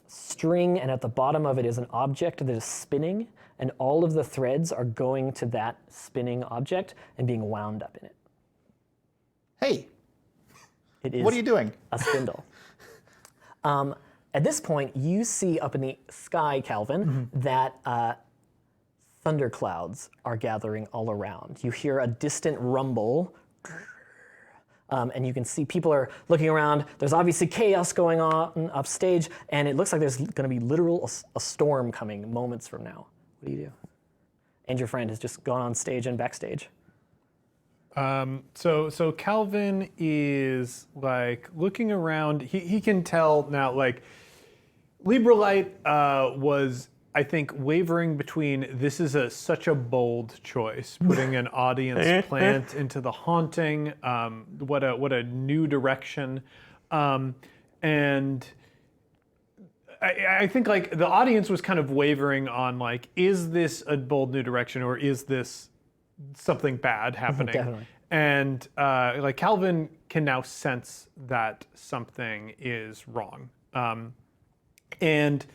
string, and at the bottom of it is an object that is spinning, and all of the threads are going to that spinning object and being wound up in it. Hey, It is what are you doing? a spindle. At this point, you see up in the sky, Calvin, that thunderclouds are gathering all around. You hear a distant rumble And you can see people are looking around. There's obviously chaos going on upstage, and it looks like there's going to be a storm coming moments from now. What do you do? And your friend has just gone on stage and backstage. So Calvin is like looking around. He can tell now, like, Librelite was, I think, wavering between this is such a bold choice, putting an audience plant into the haunting. What a new direction, and I think like the audience was kind of wavering on like, is this a bold new direction or is this something bad happening? Definitely. And like Calvin can now sense that something is wrong. And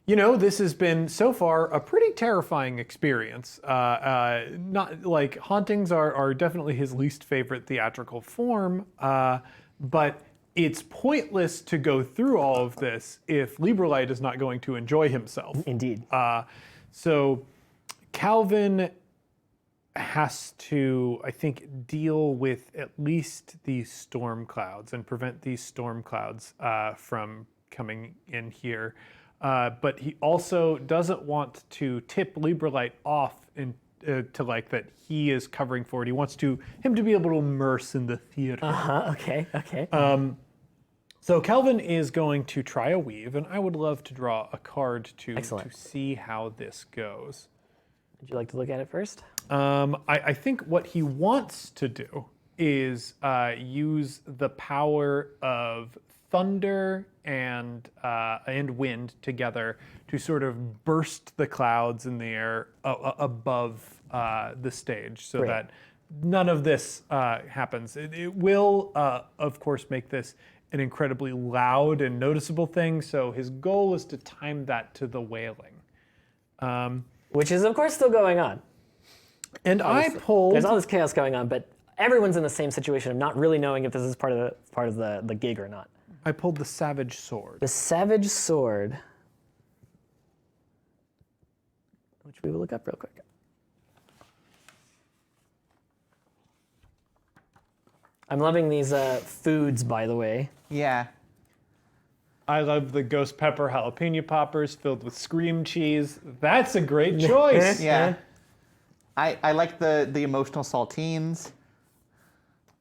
you know, this has been so far a pretty terrifying experience. Not like hauntings are definitely his least favorite theatrical form, but it's pointless to go through all of this if Librelite is not going to enjoy himself. Indeed. So Calvin has to, I think, deal with at least these storm clouds and prevent these storm clouds from coming in here. But he also doesn't want to tip Librelite off to like that he is covering for it. He wants him to be able to immerse in the theater. Okay. So Calvin is going to try a weave, and I would love to draw a card to see how this goes. Would you like to look at it first? I think what he wants to do is use the power of thunder and wind together to sort of burst the clouds in the air above the stage, so Great. that none of this happens. It will, of course, make this an incredibly loud and noticeable thing. So his goal is to time that to the wailing, Which is, of course, still going on. And I pulled. There's all this chaos going on, but everyone's in the same situation of not really knowing if this is part of the gig or not. I pulled the Savage Sword. The Savage Sword, which we will look up real quick. I'm loving these foods, by the way. Yeah. I love the ghost pepper jalapeno poppers filled with scream cheese. That's a great choice. Yeah. I like the emotional saltines.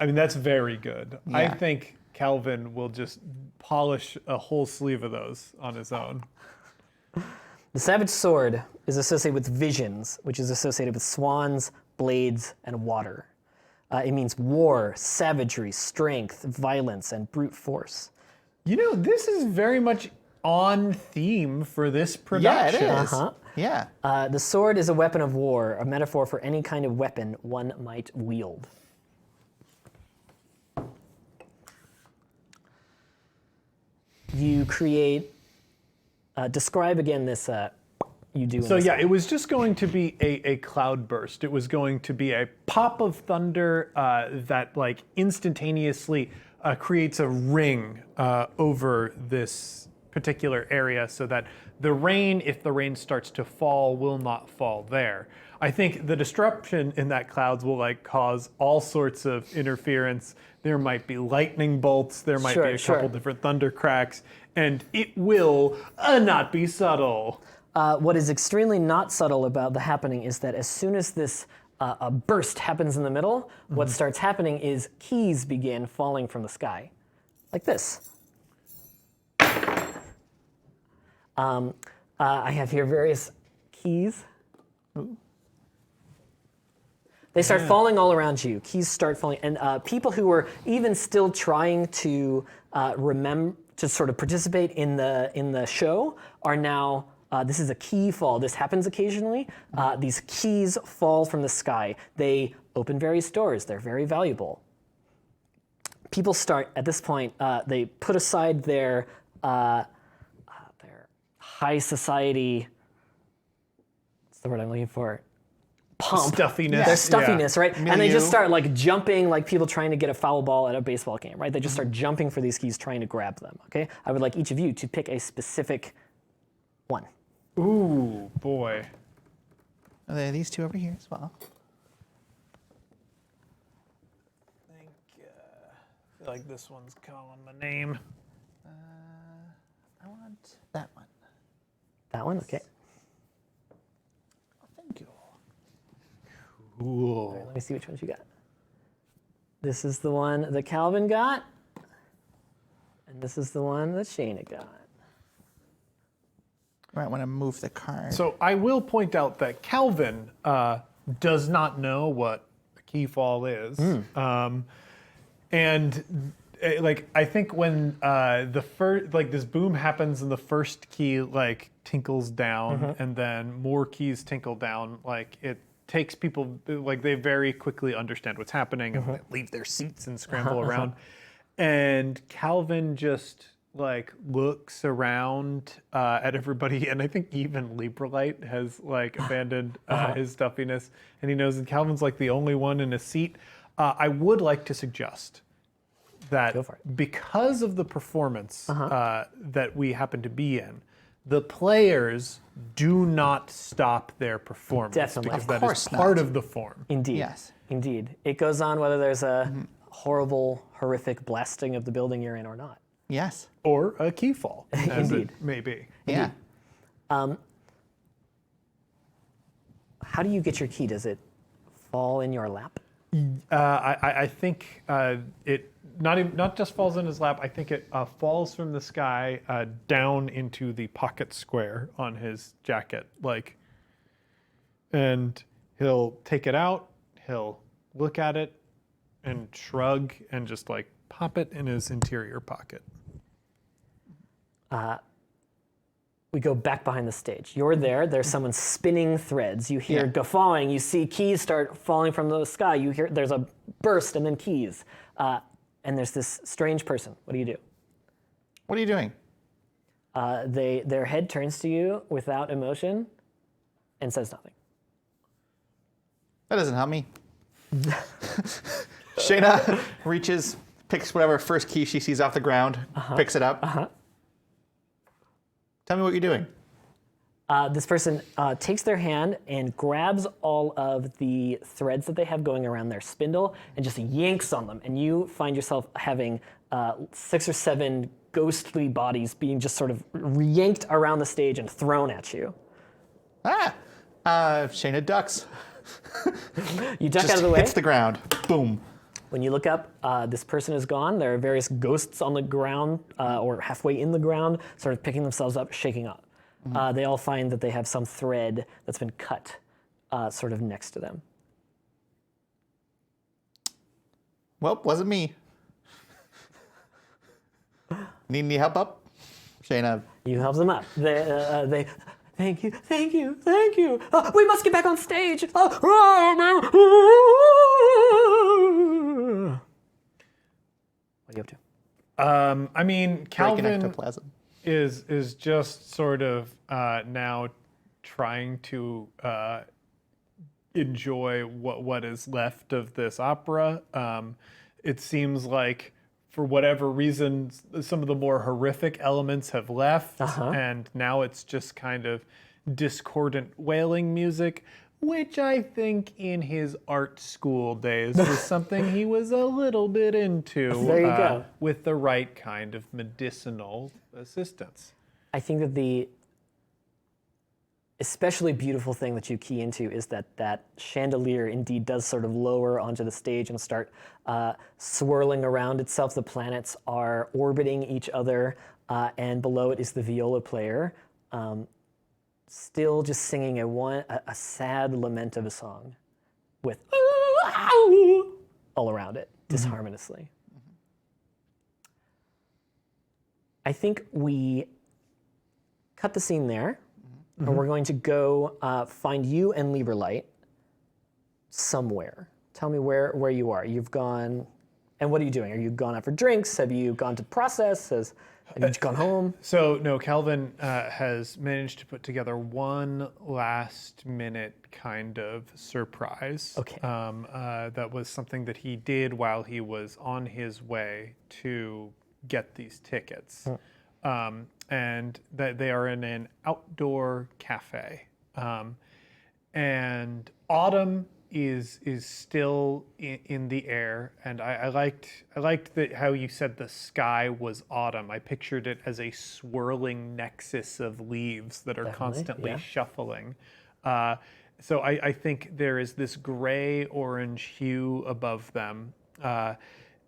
I mean, that's very good. I Yeah. think Calvin will just polish a whole sleeve of those on his own. The Savage Sword is associated with visions, which is associated with swans, blades, and water. It means war, savagery, strength, violence, and brute force. You know, this is very much on theme for this Yeah, production. it is. Yeah. The sword is a weapon of war, a metaphor for any kind of weapon one might wield. You create, describe again this, you do. So yeah, it was just going to be a cloud burst. It was going to be a pop of thunder that like instantaneously creates a ring over this particular area so that the rain, if the rain starts to fall, will not fall there. I think the disruption in that clouds will like cause all sorts of interference. There might be lightning bolts, there might be a couple different thunder cracks, and it will not be subtle. What is extremely not subtle about the happening is that as soon as this a burst happens in the middle, what starts happening is keys begin falling from the sky, like this. I have here various keys. They start falling all around you. Keys start falling, and people who are even still trying to remember to sort of participate in the show are now. This is a key fall. This happens occasionally. These keys fall from the sky. They open various doors. They're very valuable. People start, at this point, they put aside their high society, what's the word I'm looking for? Pump. Stuffiness. Their stuffiness, right? And they just Milieu. start like jumping like people trying to get a foul ball at a baseball game, right? They just start jumping for these keys, trying to grab them, okay? I would like each of you to pick a specific one. Ooh, boy. Oh, there are these two over here as well. like this one's calling my name. I want that one. That one? Okay. Thank you. Cool. Let me see which ones you got. This is the one that Calvin got. And this is the one that Shayna got. You might want to move the card. So I will point out that Calvin does not know what a key fall is. And like I think when the first like this boom happens and the first key like tinkles down and then more keys tinkle down, like it takes people like they very quickly understand what's happening and they leave their seats and scramble around. And Calvin just like looks around at everybody, and I think even Librelite has like abandoned his stuffiness, and he knows that Calvin's like the only one in a seat. I would like to suggest that Go for it. because of the performance that we happen to be in, the players do not stop their performance Definitely. because Of that is course part not. of the form. Indeed. Yes. Indeed. It goes on whether there's a horrible, horrific blasting of the building you're in or not. Yes. Or a key fall, as Indeed. it may be. Yeah. How do you get your key? Does it fall in your lap? I think it not just falls in his lap. I think it falls from the sky down into the pocket square on his jacket, like, and he'll take it out. He'll look at it and shrug and just like pop it in his interior pocket. We go back behind the stage. You're there. There's someone spinning threads. You hear Yeah. guffawing. You see keys start falling from the sky. You hear there's a burst and then keys. And there's this strange person. What do you do? What are you doing? Their head turns to you without emotion and says nothing. That doesn't help me. Shayna reaches, picks whatever first key she sees off the ground, picks it up. Tell me what you're doing. This person takes their hand and grabs all of the threads that they have going around their spindle and just yanks on them. And you find yourself having 6 or 7 ghostly bodies being just sort of yanked around the stage and thrown at you. Shayna ducks. You duck Just out of the way. hits the ground. Boom. When you look up, this person is gone. There are various ghosts on the ground or halfway in the ground, sort of picking themselves up, shaking up. They all find that they have some thread that's been cut sort of next to them. Well, wasn't me. Need any help up? Shayna. You help them up. They thank you, thank you, thank you. We must get back on stage. What are you up to? I mean, Breaking Calvin ectoplasm. is just sort of now trying to enjoy what is left of this opera. It seems like for whatever reason, some of the more horrific elements have left, and now it's just kind of discordant wailing music, which I think in his art school days was something he was a little bit into. There you go. With the right kind of medicinal assistance. I think that the especially beautiful thing that you key into is that chandelier indeed does sort of lower onto the stage and start swirling around itself. The planets are orbiting each other, and below it is the viola player, still just singing a sad lament of a song with all around it, disharmoniously. I think we cut the scene there. And we're going to go find you and Librelite somewhere. Tell me where you are. You've gone, and what are you doing? Are you gone out for drinks? Have you gone to process? Have you gone home? So no, Calvin has managed to put together one last minute kind of surprise. Okay. That was something that he did while he was on his way to get these tickets. And that they are in an outdoor cafe. And Autumn is still in the air, and I liked that how you said the sky was autumn. I pictured it as a swirling nexus of leaves that are constantly shuffling. So I think there is this gray orange hue above them,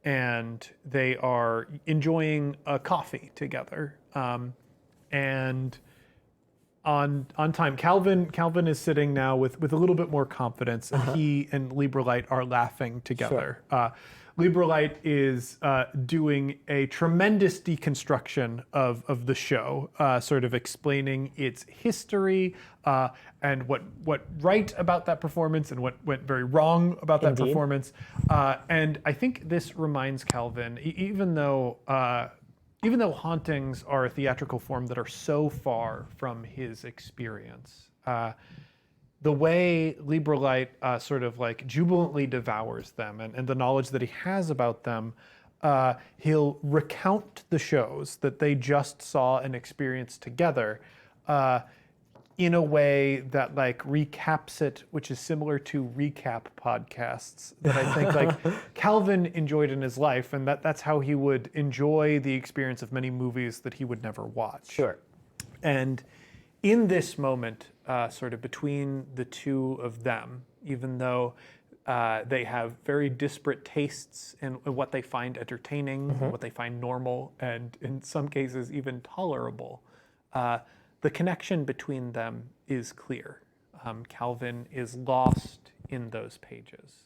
and they are enjoying a coffee together. And on time, Calvin is sitting now with a little bit more confidence, and he and Librelite are laughing together. Librelite is doing a tremendous deconstruction of the show, sort of explaining its history and what right about that performance and what went very wrong about that performance. And I think this reminds Calvin, even though hauntings are a theatrical form that are so far from his experience, the way Librelite sort of like jubilantly devours them and the knowledge that he has about them, he'll recount the shows that they just saw and experienced together in a way that like recaps it, which is similar to recap podcasts that I think like Calvin enjoyed in his life, and that's how he would enjoy the experience of many movies that he would never watch. Sure. And in this moment, sort of between the two of them, even though they have very disparate tastes in what they find entertaining, what they find normal, and in some cases even tolerable, the connection between them is clear. Calvin is lost in those pages.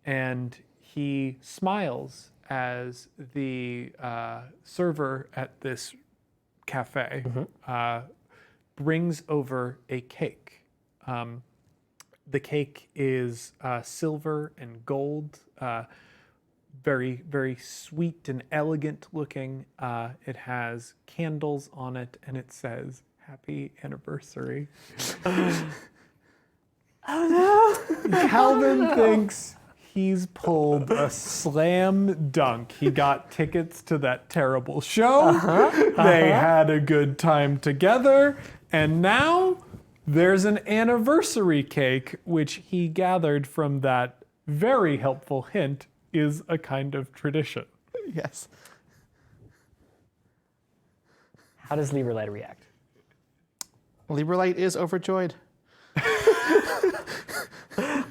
And he smiles as the server at this cafe brings over a cake. The cake is silver and gold, very, very sweet and elegant looking. It has candles on it, and it says, "Happy Anniversary." Oh no! Calvin thinks he's pulled a slam dunk. He got tickets to that terrible show. They had a good time together, and now there's an anniversary cake, which he gathered from that very helpful hint is a kind of tradition. Yes. How does Librelite react? Librelite is overjoyed.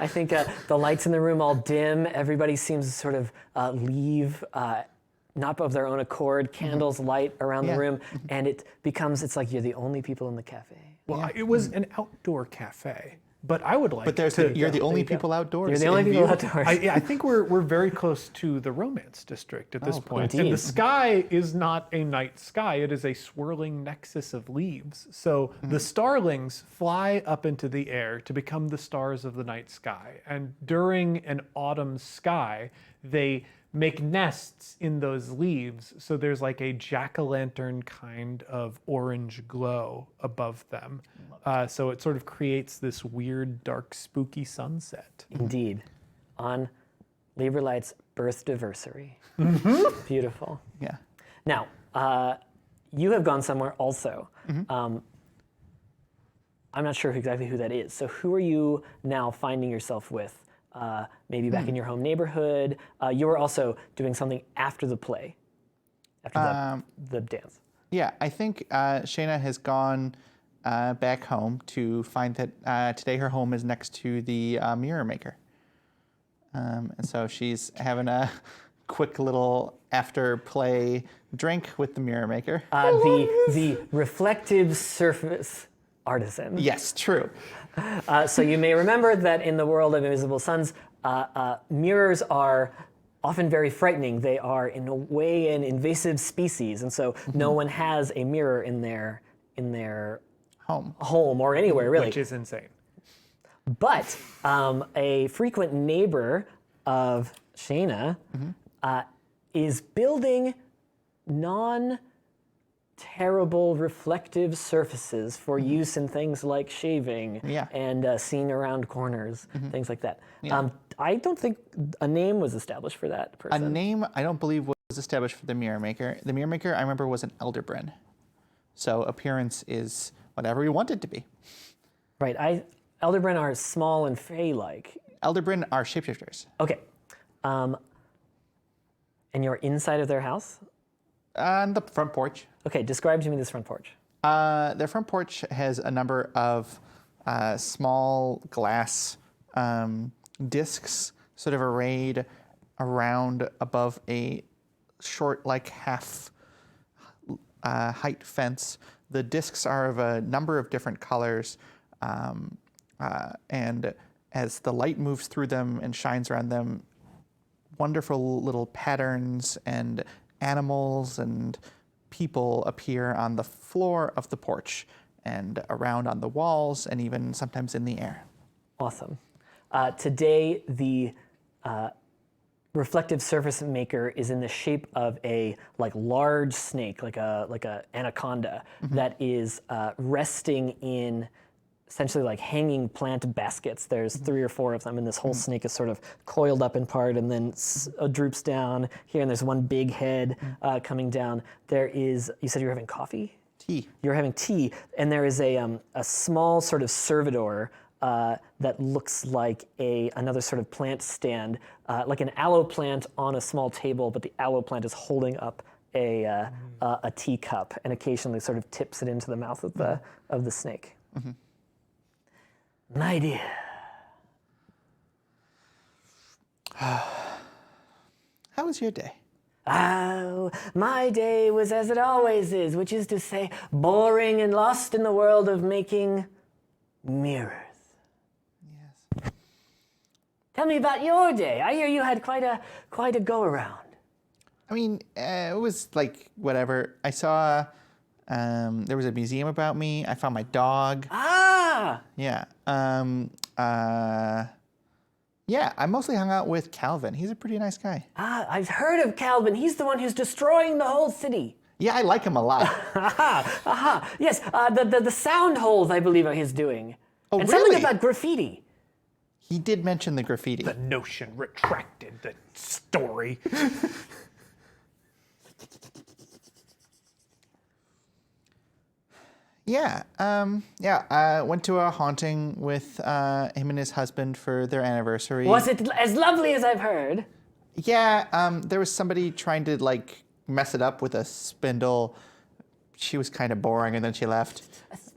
I think the lights in the room all dim. Everybody seems to sort of leave, not of their own accord. Candles light around the room, and it's like you're the only people in the cafe. Well, it was an outdoor cafe, but I would like you're the only people outdoors. You're the only people outdoors. I think we're very close to the Romance District at this point. indeed. And the sky is not a night sky, it is a swirling nexus of leaves. So the starlings fly up into the air to become the stars of the night sky. And during an autumn sky, they make nests in those leaves, so there's like a jack-o'-lantern kind of orange glow above them. So it sort of creates this weird, dark, spooky sunset. Indeed. On Librelite's birthdiversary. Beautiful. Yeah. Now, you have gone somewhere also. I'm not sure exactly who that is. So who are you now finding yourself with? Maybe back in your home neighborhood. You were also doing something after the play, after the dance. Yeah, I think Shayna has gone back home to find that today her home is next to the Mirror Maker. And so she's having a quick little after play drink with the Mirror Maker. The reflective surface artisan. Yes, true. So you may remember that in the world of Invisible Suns, mirrors are often very frightening. They are, in a way, an invasive species, and so no one has a mirror in their home or anywhere, really. Which is insane. But a frequent neighbor of Shayna is building terrible reflective surfaces for use in things like shaving and seeing around corners, things like that. Yeah. I don't think a name was established for that person. A name, I don't believe, was established for the Mirror Maker. The Mirror Maker, I remember, was an Elderbryn. So appearance is whatever we want it to be. Right. Elderbrand are small and fey-like. Elderbrand are shapeshifters. Okay. And you're inside of their house? On the front porch. Okay, describe to me this front porch. Their front porch has a number of small glass discs sort of arrayed around above a short, like half height fence. The discs are of a number of different colors, and as the light moves through them and shines around them, wonderful little patterns and animals and people appear on the floor of the porch and around on the walls and even sometimes in the air. Awesome. Today, the reflective surface maker is in the shape of a large snake, like a anaconda, that is resting in essentially like hanging plant baskets. There's 3 or 4 of them, and this whole snake is sort of coiled up in part and then droops down here, and there's one big head coming down. There is, you said you were having coffee? Tea. You're having tea, and there is a small sort of servitor that looks like another sort of plant stand, like an aloe plant on a small table, but the aloe plant is holding up a teacup and occasionally sort of tips it into the mouth of the snake. My dear. How was your day? Oh, my day was as it always is, which is to say, boring and lost in the world of making mirrors. Yes. Tell me about your day. I hear you had quite a go-around. I mean, it was like whatever. I saw there was a museum about me. I found my dog. Ah! Yeah. Yeah, I mostly hung out with Calvin. He's a pretty nice guy. Ah, I've heard of Calvin. He's the one who's destroying the whole city. Yeah, I like him a lot. Aha. Yes, the sound holes, I believe, are his doing. Oh, and really? something about graffiti. He did mention the graffiti. The notion retracted, the story. Yeah, I went to a haunting with him and his husband for their anniversary. Was it as lovely as I've heard? Yeah, there was somebody trying to like mess it up with a spindle. She was kind of boring, and then she left.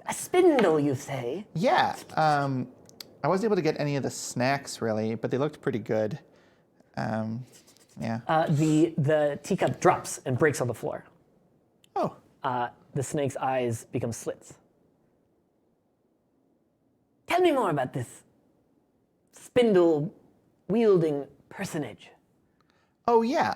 A spindle, you say? Yeah, I wasn't able to get any of the snacks really, but they looked pretty good. Yeah. The teacup drops and breaks on the floor. Oh. The snake's eyes become slits. Tell me more about this spindle-wielding personage. Oh yeah.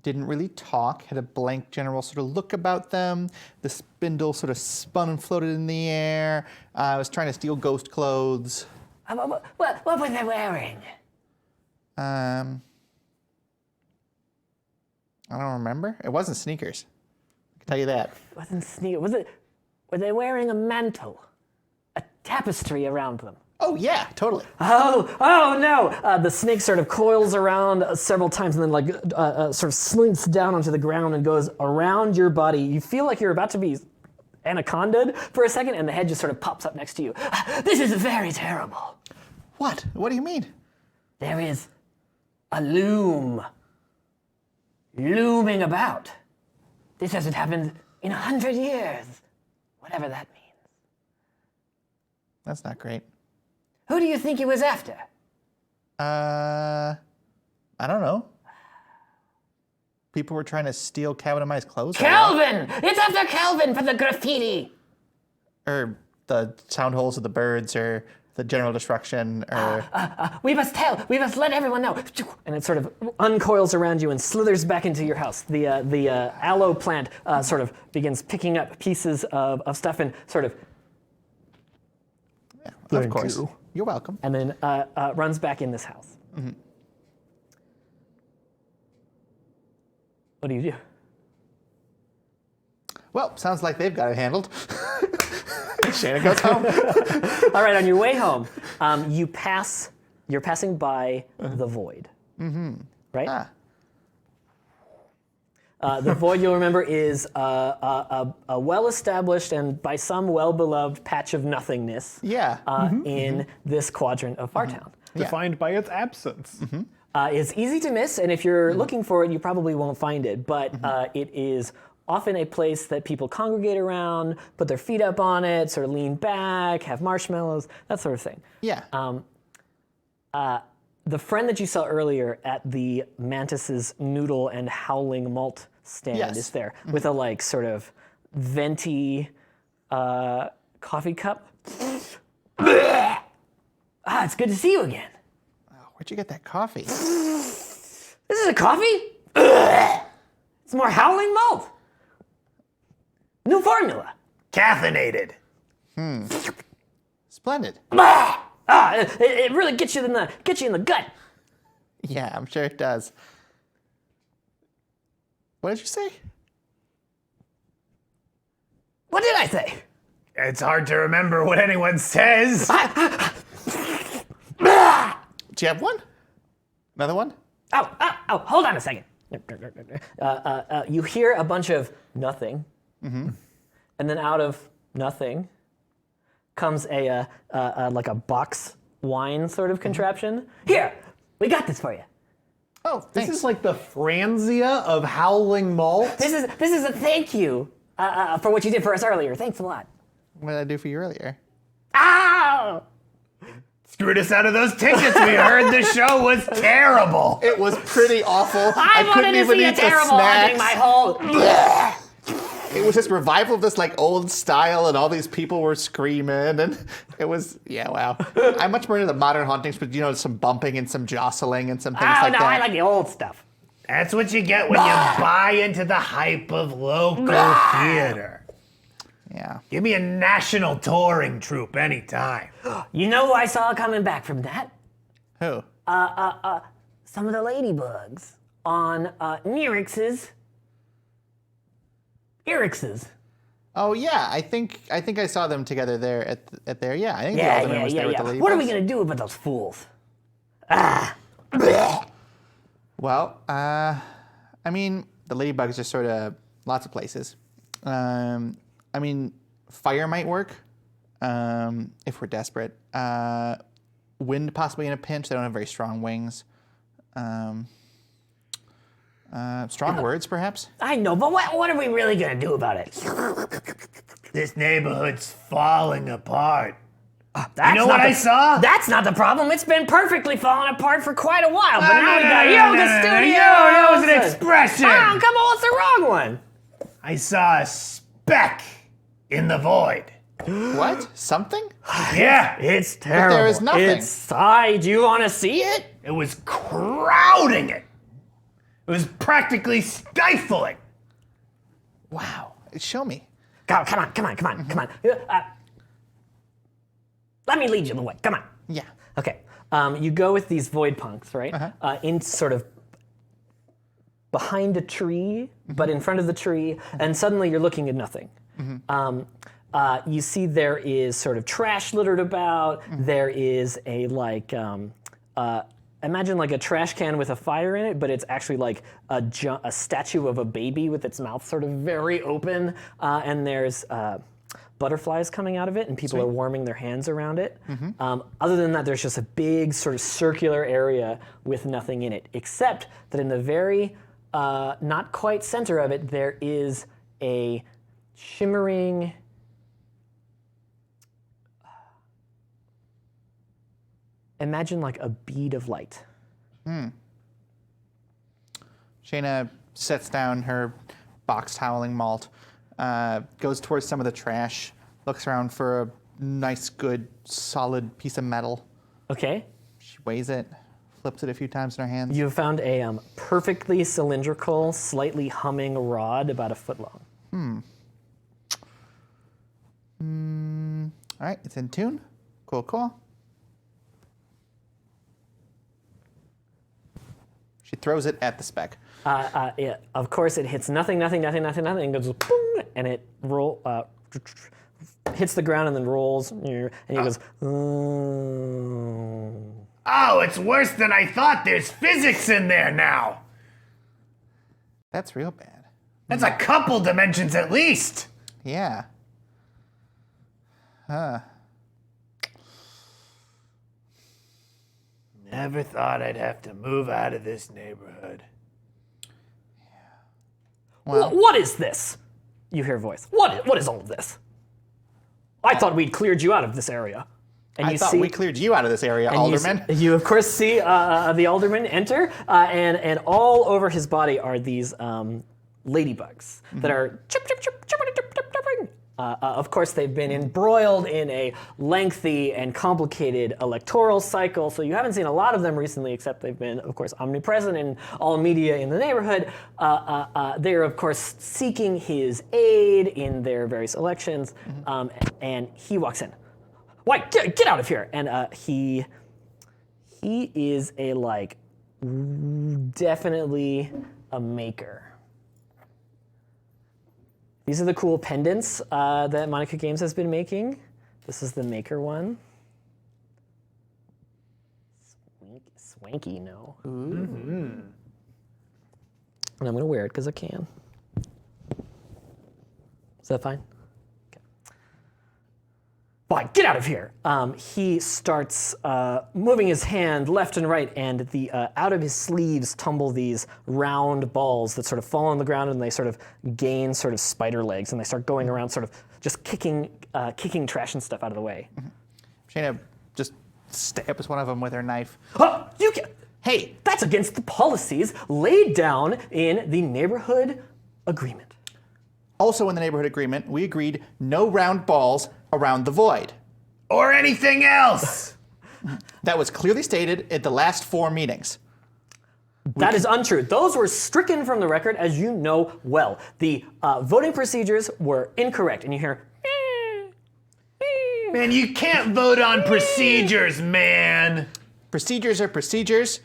Didn't really talk. Had a blank general sort of look about them. The spindle sort of spun and floated in the air. I was trying to steal ghost clothes. What were they wearing? I don't remember. It wasn't sneakers. I can tell you that. Wasn't sneaker. Were they wearing a mantle, a tapestry around them? Oh yeah, totally. Oh no! The snake sort of coils around several times and then sort of slinks down onto the ground and goes around your body. You feel like you're about to be anacondaed for a second, and the head just sort of pops up next to you. This is very terrible. What? What do you mean? There is a loom looming about. This hasn't happened in 100 years, whatever that means. That's not great. Who do you think he was after? I don't know. People were trying to steal Calvin and my clothes. Calvin! It's after Calvin for the graffiti! Or the sound holes of the birds, or the general destruction, or... We must let everyone know. And it sort of uncoils around you and slithers back into your house. The aloe plant sort of begins picking up pieces of stuff and sort of... Yeah, of course. You're welcome. And then runs back in this house. Mm-hmm. What do you do? Well, sounds like they've got it handled. Shana goes home. All right, on your way home, you're passing by the void, right? Ah. The void, you'll remember, is a well-established and by some well-beloved patch of nothingness Yeah. in this quadrant of Fartown. Defined by its absence. It's easy to miss, and if you're looking for it, you probably won't find it, but it is often a place that people congregate around, put their feet up on it, sort of lean back, have marshmallows, that sort of thing. Yeah. The friend that you saw earlier at the Mantis's noodle and howling malt stand Yes. is there with a like sort of venti coffee cup. It's good to see you again. Where'd you get that coffee? This is a coffee? It's more howling malt. New formula. Caffeinated. Splendid. It really gets you in the gut. Yeah, I'm sure it does. What did you say? What did I say? It's hard to remember what anyone says. Do you have one? Another one? Oh, hold on a second. You hear a bunch of nothing, and then out of nothing comes a like a box wine sort of contraption. Here, we got this for you. Oh, thanks. This is like the Franzia of howling malt. This is a thank you for what you did for us earlier. Thanks a lot. What did I do for you earlier? Ow! Screwed us out of those tickets. We heard the show was terrible. It was pretty awful. I wanted to see a terrible ending my whole. It was this revival of this like old style, and all these people were screaming, and it was wow. I'm much more into the modern hauntings, but some bumping and some jostling and some things Oh like no, that. I like the old stuff. That's what you get when you buy into the hype of local theater. Yeah. Give me a national touring troupe anytime. You know who I saw coming back from that? Who? Some of the ladybugs on Nirix's. Oh yeah, I think I saw them together there at there. Yeah, I think the Alderman was there with the ladybugs. What are we gonna do about those fools? Well, I mean, the ladybugs are sort of lots of places. I mean, fire might work if we're desperate. Wind possibly in a pinch. They don't have very strong wings. Strong words, perhaps. I know, but what are we really gonna do about it? This neighborhood's falling apart. That's You know not what the- I saw? That's not the problem. It's been perfectly falling apart for quite a while. But now we got No, yoga studios. that was an expression. Oh, come on, what's the wrong one? I saw a speck in the void. What? Something? Yeah, it's terrible. There is nothing. Inside, you want to see it? It was crowding it. It was practically stifling. Wow. Show me. Come on. Let me lead you the way. Come on. Yeah. Okay, you go with these void punks, right? In sort of behind a tree, but in front of the tree, and suddenly you're looking at nothing. You see there is sort of trash littered about. There is a like, imagine like a trash can with a fire in it, but it's actually like a statue of a baby with its mouth sort of very open, and there's butterflies coming out of it, and people are warming their hands around it. Other than that, there's just a big sort of circular area with nothing in it, except that in the very not quite center of it, there is a shimmering, imagine like a bead of light. Shayna sets down her boxed howling malt, goes towards some of the trash, looks around for a nice, good, solid piece of metal. Okay. She weighs it, flips it a few times in her hands. You have found a perfectly cylindrical, slightly humming rod about a foot long. All right, it's in tune. Cool. She throws it at the speck. Yeah, of course, it hits nothing, and goes boom, and it hits the ground and then rolls, and it goes. Oh, it's worse than I thought. There's physics in there now. That's real bad. That's a couple dimensions at least. Yeah. Never thought I'd have to move out of this neighborhood. Well, What is this? You hear a voice. What is all of this? I thought we'd cleared you out of this area. And I thought we cleared you out of this area, Alderman. You of course see the alderman enter, and all over his body are these ladybugs that are chip chip chip chip chip chip chip. Of course, they've been embroiled in a lengthy and complicated electoral cycle, so you haven't seen a lot of them recently, except they've been, of course, omnipresent in all media in the neighborhood. They are, of course, seeking his aid in their various elections, and he walks in. Why, get out of here! And he is a, like, definitely a maker. These are the cool pendants that Monica Games has been making. This is the maker one. Swanky, no. And I'm gonna wear it because I can. Is that fine? Okay. Fine, get out of here. He starts moving his hand left and right, and the out of his sleeves tumble these round balls that sort of fall on the ground, and they sort of gain sort of spider legs, and they start going around, sort of just kicking trash and stuff out of the way. Shayna just stabs one of them with her knife. Oh, you can. Hey, That's against the policies laid down in the neighborhood agreement. also in the neighborhood agreement, we agreed no round balls around the void. Or anything else. That was clearly stated at the last 4 meetings. That is untrue. Those were stricken from the record, as you know well. The voting procedures were incorrect, and you hear. Man, you can't vote on procedures, man. Procedures are procedures.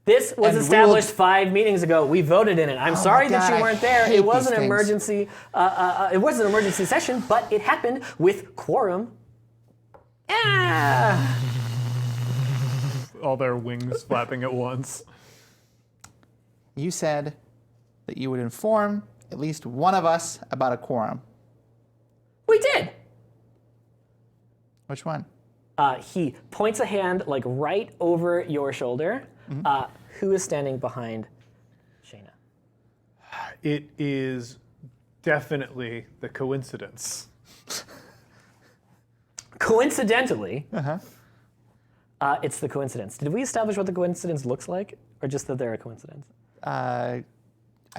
This was And established 5 meetings ago. We voted in it. I'm sorry that God, you I weren't there. hate It was these an things. emergency. It was an emergency session, but it happened with quorum. Ah. All their wings flapping at once. You said that you would inform at least one of us about a quorum. We did. Which one? He points a hand like right over your shoulder. Who is standing behind Shayna? It is definitely the coincidence. Coincidentally, it's the coincidence. Did we establish what the coincidence looks like, or just that they're a coincidence? I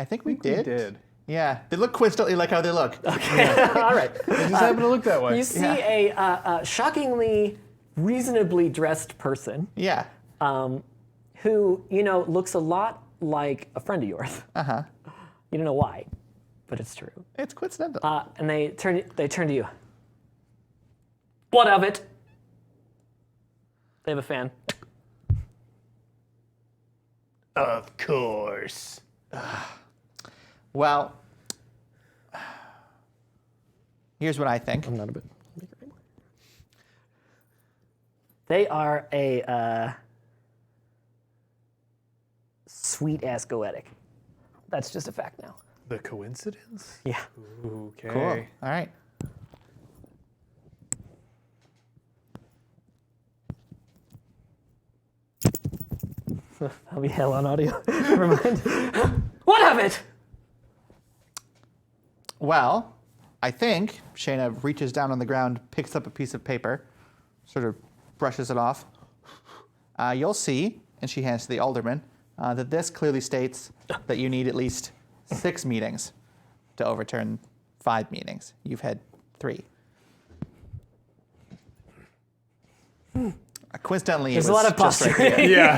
think we We did. did. Yeah, they look coincidentally like how they look. All right. They just happen to look that way. You see a shockingly reasonably dressed person Yeah. who, looks a lot like a friend of yours. You don't know why, but it's true. It's coincidental. And they turn to you. What of it? They have a fan. Of course. Well, here's what I think. I'm not a bit. They are a sweet ass goetic. That's just a fact now. The coincidence? Yeah. Okay. Cool. All right. That'll be hell on audio. Never mind. What of it? Well, I think Shayna reaches down on the ground, picks up a piece of paper, sort of brushes it off. You'll see, and she hands to the alderman, that this clearly states that you need at least 6 meetings to overturn 5 meetings. You've had 3. Coincidentally, There's it a was lot of just right posturing. here. Yeah.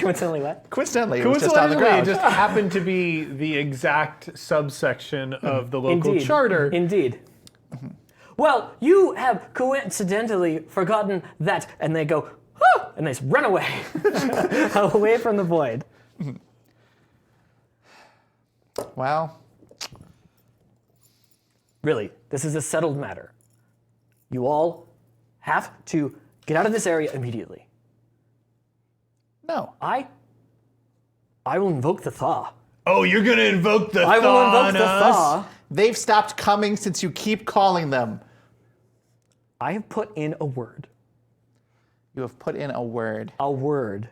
Coincidentally, what? Coincidentally, it was just on the Coincidentally, it ground. just happened to be the exact subsection of the local Indeed. charter. Indeed. Well, you have coincidentally forgotten that, and they go, "Ah!" and they just run away, away from the void. Well, Really, this is a settled matter. You all have to get out of this area immediately. no. I will invoke the thaw. Oh, you're gonna invoke the I will thaw invoke on the us? thaw. They've stopped coming since you keep calling them. I have put in a word. You have put in a word. A word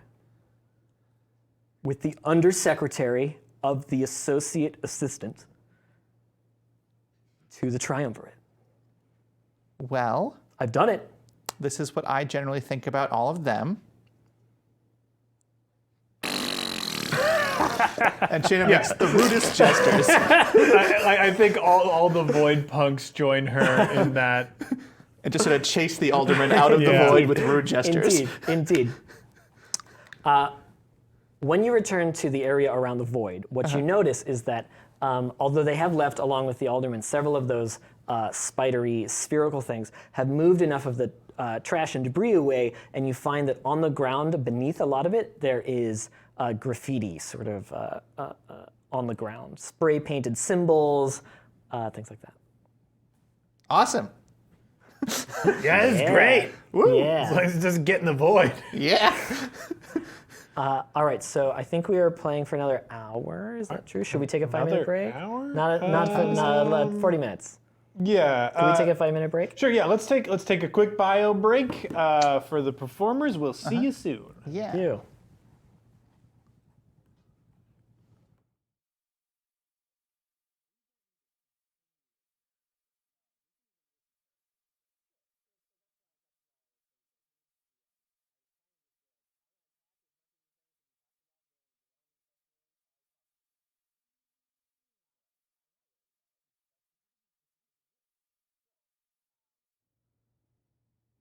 with the undersecretary of the associate assistant to the triumvirate. Well, I've done it. this is what I generally think about all of them. And Shayna makes the rudest gestures. I think all the void punks join her in that. And just sort of chase the alderman out of the Yeah. void with rude gestures. Indeed. When you return to the area around the void, what you notice is that although they have left along with the alderman, several of those spidery spherical things have moved enough of the trash and debris away, and you find that on the ground beneath a lot of it, there is graffiti sort of on the ground. Spray painted symbols, things like that. Awesome. Yeah, this is great. Yeah. As long as it doesn't get in the void. Yeah. All right, so I think we are playing for another hour. Is that true? Should we take a 5-minute Another break? hour? Not 40 minutes. Yeah. Can we take a 5-minute break? Sure. Yeah. Let's take a quick bio break for the performers. We'll see you soon. Yeah. You.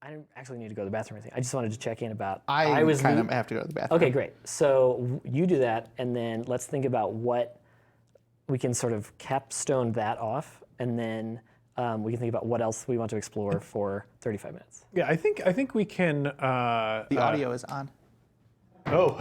I didn't actually need to go to the bathroom or anything. I just wanted to check in about. I was kind le- of have to go to the bathroom. Okay, great. So you do that, and then let's think about what we can sort of capstone that off, and then we can think about what else we want to explore for 35 minutes. Yeah. I think we can. The audio is on. Oh.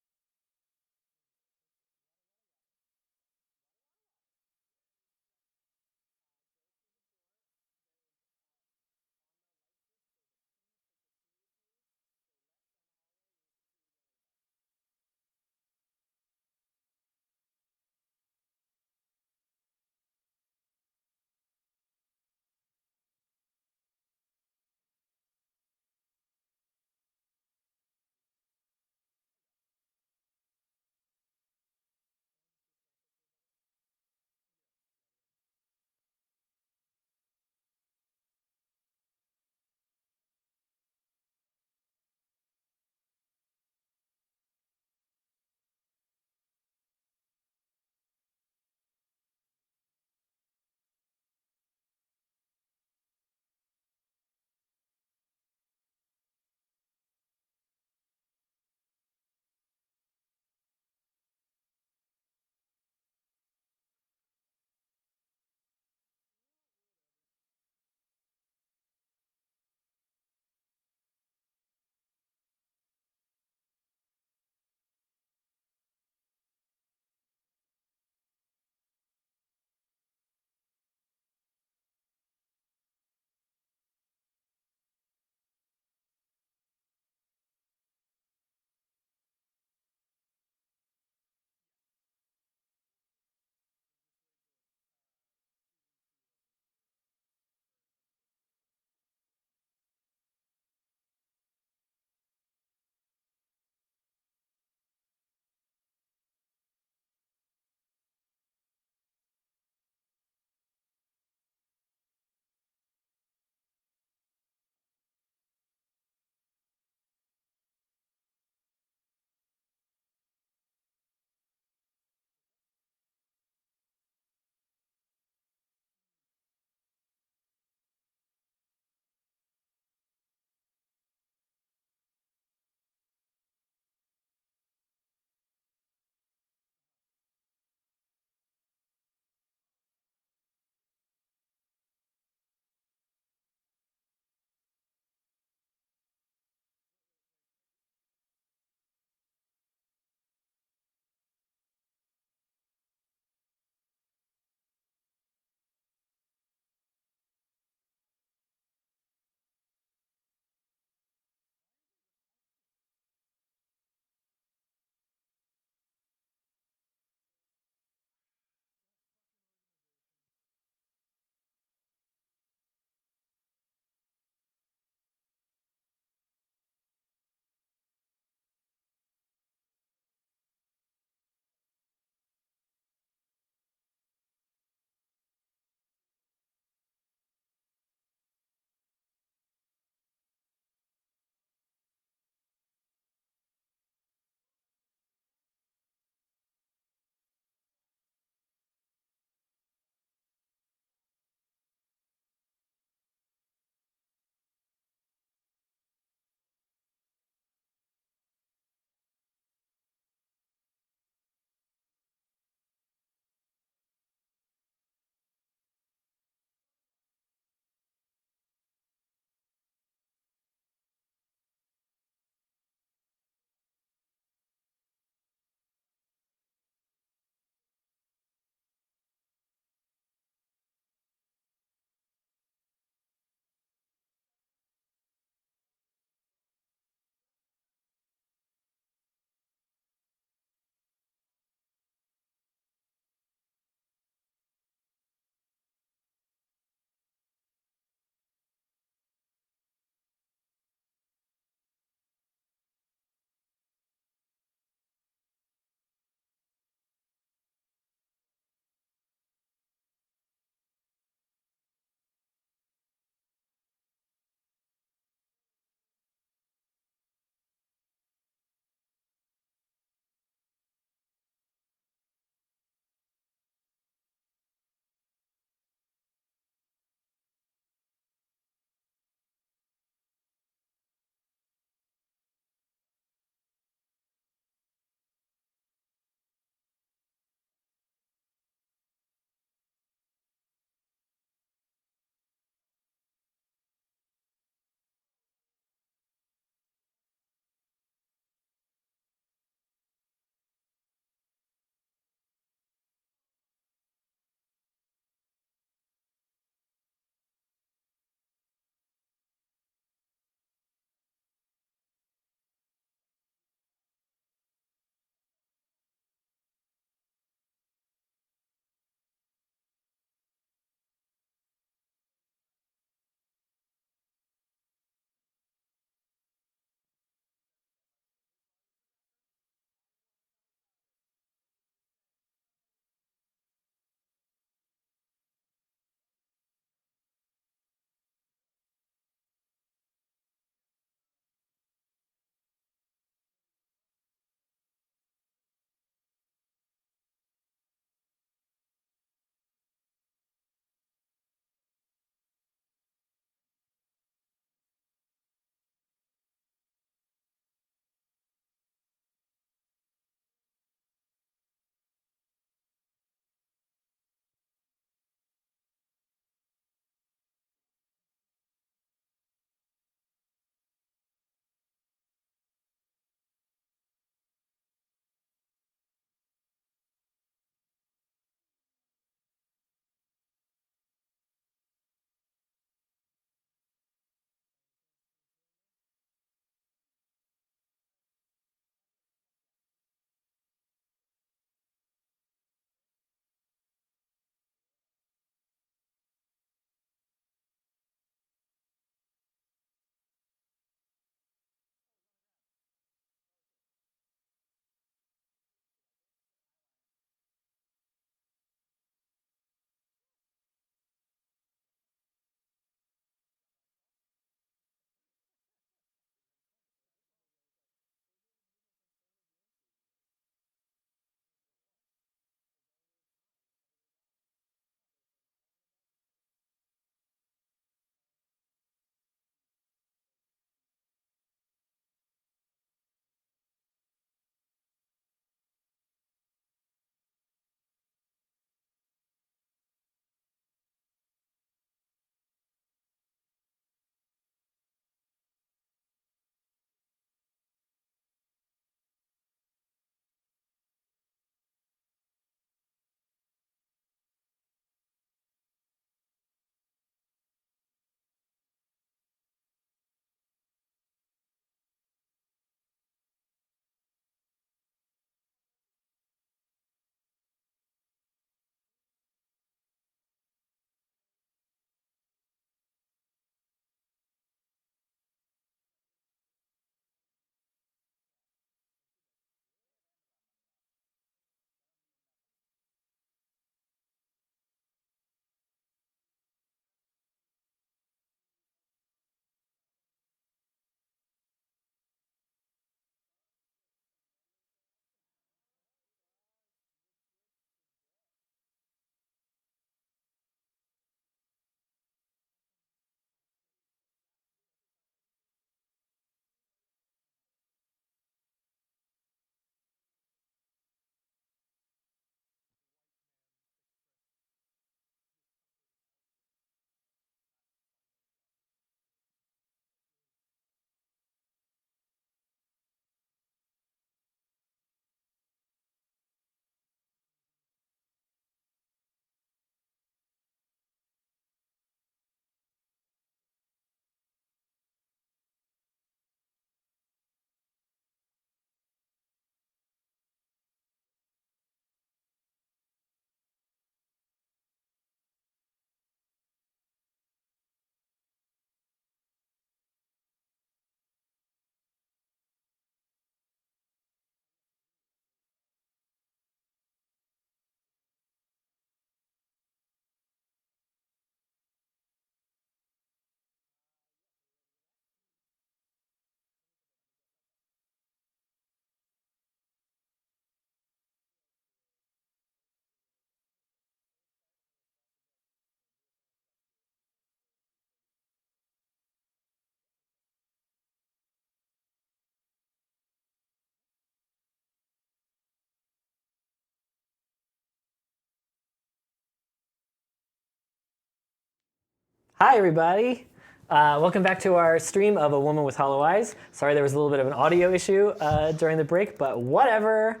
Hi, everybody. Welcome back to our stream of A Woman with Hollow Eyes. Sorry there was a little bit of an audio issue during the break, but whatever.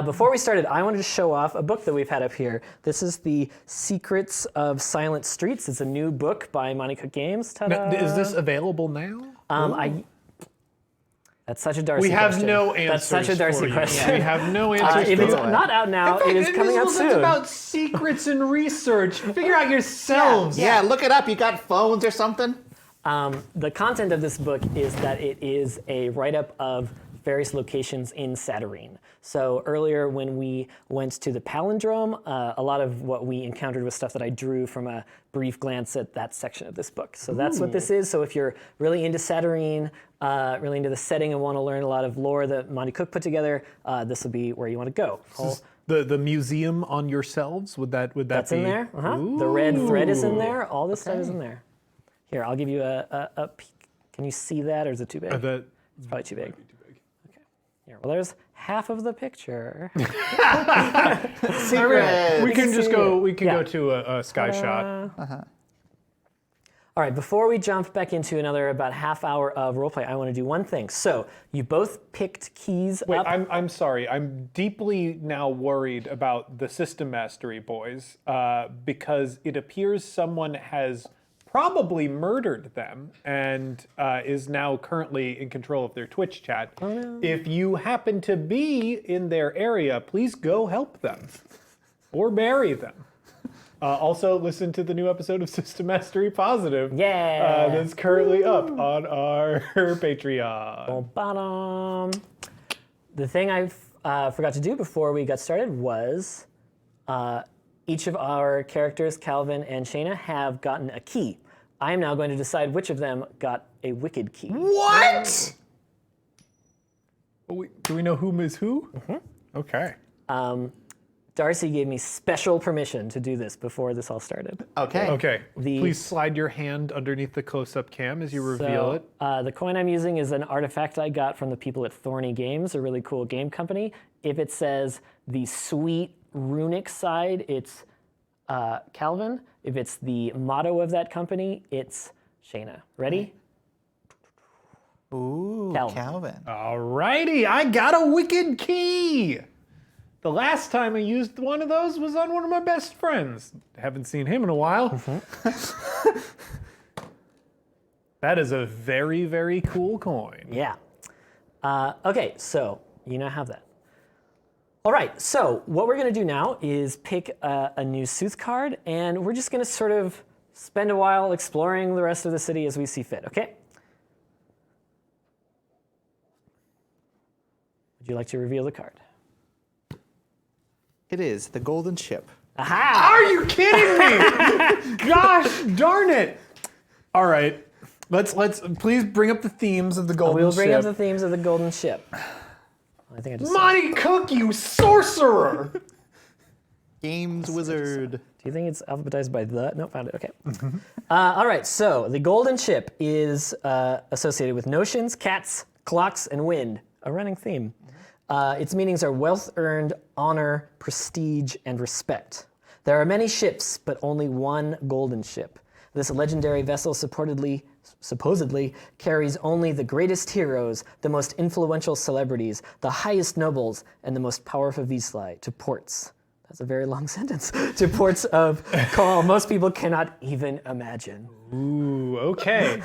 Before we started, I wanted to show off a book that we've had up here. This is The Secrets of Silent Streets. It's a new book by Monty Cook Games. Ta-da! Is this available now? That's such a Darcy We have question. no answers. That's such a Darcy for you. question. We have no answers. If for it's you. not out now, it is coming out It's soon. about secrets and research. Figure out yourselves. Yeah, look it up. You got phones or something? The content of this book is that it is a write-up of various locations in Set Arene. So earlier when we went to the palindrome, a lot of what we encountered was stuff that I drew from a brief glance at that section of this book. So that's what this is. So if you're really into Set Arene, really into the setting and want to learn a lot of lore that Monty Cook put together, this will be where you want to go. The museum on yourselves, would that That's be? in there. The red thread is in there. All this stuff is in there. Here, I'll give you a peek. Can you see that, or is it too big? It's probably too big. Okay. Here, well, there's half of the picture. Secret. We can just go. We can Yeah. go to a sky shot. All right, before we jump back into another about half hour of roleplay, I want to do one thing. So you both picked keys Wait, up. I'm sorry. I'm deeply now worried about the system mastery boys because it appears someone has probably murdered them and is now currently in control of their Twitch chat. Oh, no. If you happen to be in their area, please go help them or bury them. Also, listen to the new episode of System Mastery Positive. Yeah. That's currently up on our Patreon. Bottom. The thing I forgot to do before we got started was each of our characters, Calvin and Shayna, have gotten a key. I am now going to decide which of them got a wicked key. What? Do we know whom is who? Okay. Darcy gave me special permission to do this before this all started. Okay. Okay. The- Please slide your hand underneath the close-up cam as you reveal it. The coin I'm using is an artifact I got from the people at Thorny Games, a really cool game company. If it says the sweet runic side, it's Calvin. If it's the motto of that company, it's Shayna. Ready? Ooh, Calvin. Alrighty, I got a wicked key. The last time I used one of those was on one of my best friends. Haven't seen him in a while. That is a very, very cool coin. Yeah. Okay, so you now have that. All right, so what we're going to do now is pick a new Sooth card, and we're just going to sort of spend a while exploring the rest of the city as we see fit, okay? Would you like to reveal the card? It is the golden ship. Aha! Are you kidding me? Gosh darn it! All right, let's please bring up the themes of the golden We'll bring ship. up the themes of the golden ship. I think I just. Monty Cook, you sorcerer! Games wizard. Do you think it's alphabetized by the? No, found it. Okay. All right. So the golden ship is associated with notions, cats, clocks, and wind. A running theme. Its meanings are wealth earned, honor, prestige, and respect. There are many ships, but only one golden ship. This legendary vessel supposedly carries only the greatest heroes, the most influential celebrities, the highest nobles, and the most powerful Vislai to ports. That's a very long sentence. To ports of call most people cannot even imagine. Ooh, okay.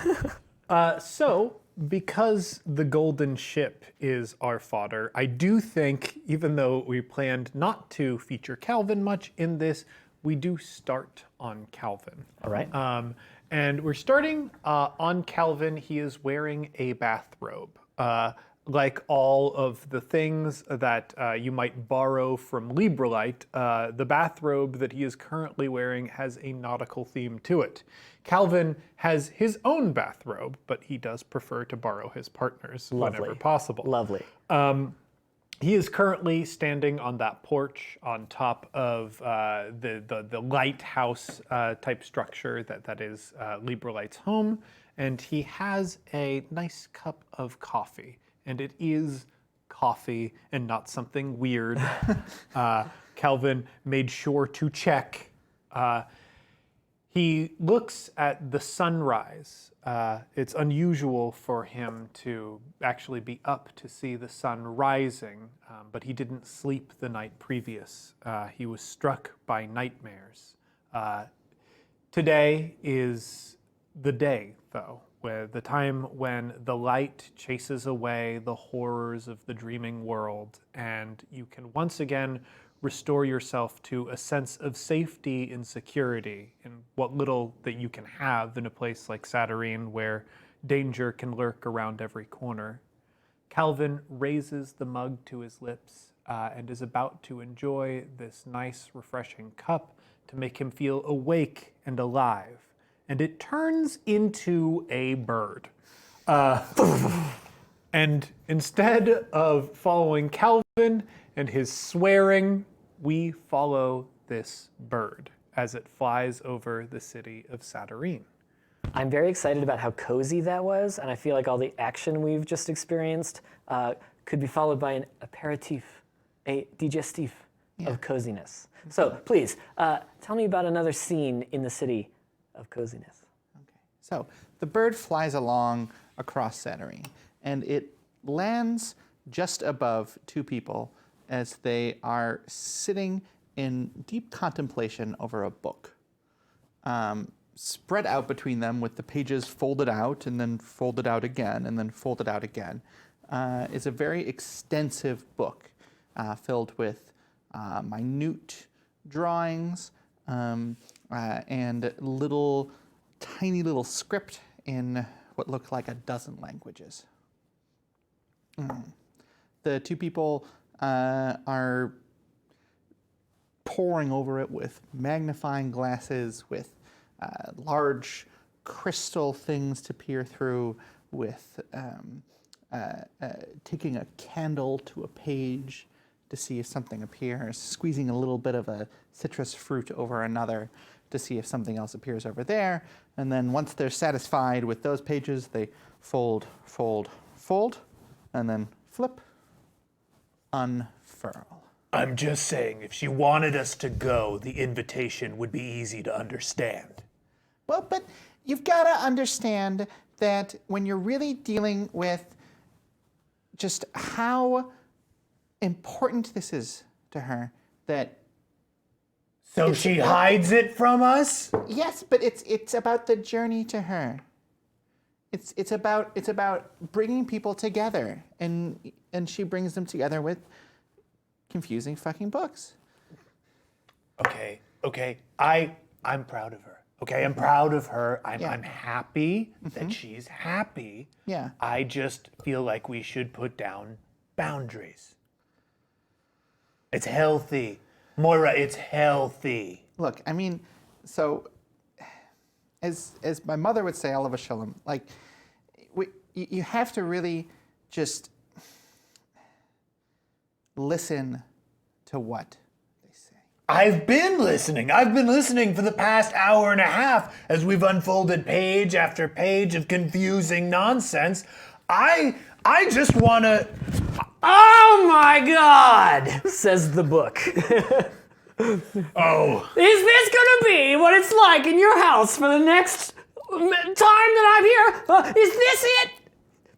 So, because the golden ship is our fodder, I do think, even though we planned not to feature Calvin much in this, we do start on Calvin. All right. And we're starting on Calvin. He is wearing a bathrobe. Like all of the things that you might borrow from Librelite, the bathrobe that he is currently wearing has a nautical theme to it. Calvin has his own bathrobe, but he does prefer to borrow his partner's whenever possible. Lovely. He is currently standing on that porch on top of the lighthouse type structure that is Librelite's home, and he has a nice cup of coffee. And it is coffee and not something weird. Calvin made sure to check. He looks at the sunrise. It's unusual for him to actually be up to see the sun rising, but he didn't sleep the night previous. He was struck by nightmares. Today is the day, though, where the time when the light chases away the horrors of the dreaming world, and you can once again restore yourself to a sense of safety and security in what little that you can have in a place like Set Arene, where danger can lurk around every corner. Calvin raises the mug to his lips and is about to enjoy this nice, refreshing cup to make him feel awake and alive. And it turns into a bird. And instead of following Calvin and his swearing, we follow this bird as it flies over the city of Set Arene. I'm very excited about how cozy that was, and I feel like all the action we've just experienced could be followed by an aperitif, a digestif of coziness. So please, tell me about another scene in the city of coziness. Okay. So the bird flies along across Set Arene, and it lands just above two people as they are sitting in deep contemplation over a book. Spread out between them with the pages folded out and then folded out again and then folded out again is a very extensive book filled with minute drawings and tiny little script in what look like a dozen languages. The two people are poring over it with magnifying glasses, with large crystal things to peer through, with taking a candle to a page to see if something appears, squeezing a little bit of a citrus fruit over another to see if something else appears over there. And then once they're satisfied with those pages, they fold, fold, fold, and then flip, unfurl. I'm just saying, if she wanted us to go, the invitation would be easy to understand. Well, but you've got to understand that when you're really dealing with just how important this is to her, that So she hides it from us? yes, but it's about the journey to her. It's about bringing people together, and she brings them together with confusing fucking books. Okay. I'm proud of her. Okay, I'm proud of her. Yeah. I'm happy that she's happy. Yeah. I just feel like we should put down boundaries. It's healthy. Moira, it's healthy. Look, I mean, so as my mother would say, Oliver Shalom, like you have to really just listen to what they say. I've been listening for the past hour and a half as we've unfolded page after page of confusing nonsense. I just want to... Oh my God! Says the book. Oh. Is this gonna be what it's like in your house for the next time that I'm here? Is this it?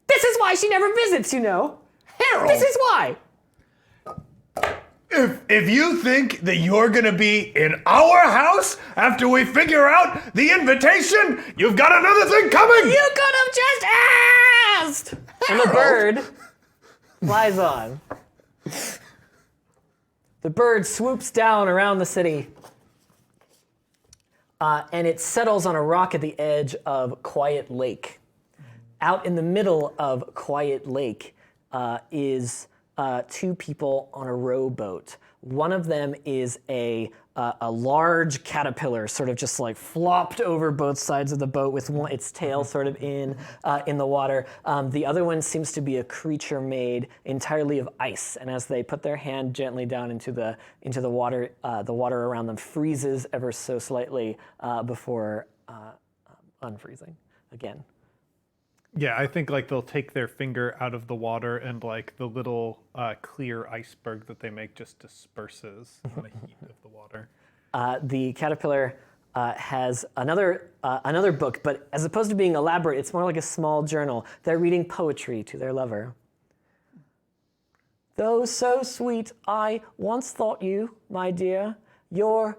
This is why she never visits, you know. Harold! This is why. If you think that you're gonna be in our house after we figure out the invitation, you've got another thing coming! You could have just asked! And the bird flies on. The bird swoops down around the city, and it settles on a rock at the edge of Quiet Lake. Out in the middle of Quiet Lake is two people on a rowboat. One of them is a large caterpillar, sort of just like flopped over both sides of the boat with its tail sort of in the water. The other one seems to be a creature made entirely of ice, and as they put their hand gently down into the water around them freezes ever so slightly before unfreezing again. Yeah, I think like they'll take their finger out of the water and like the little clear iceberg that they make just disperses in the heat of the water. The caterpillar has another book, but as opposed to being elaborate, it's more like a small journal. They're reading poetry to their lover. Though so sweet, I once thought you, my dear, your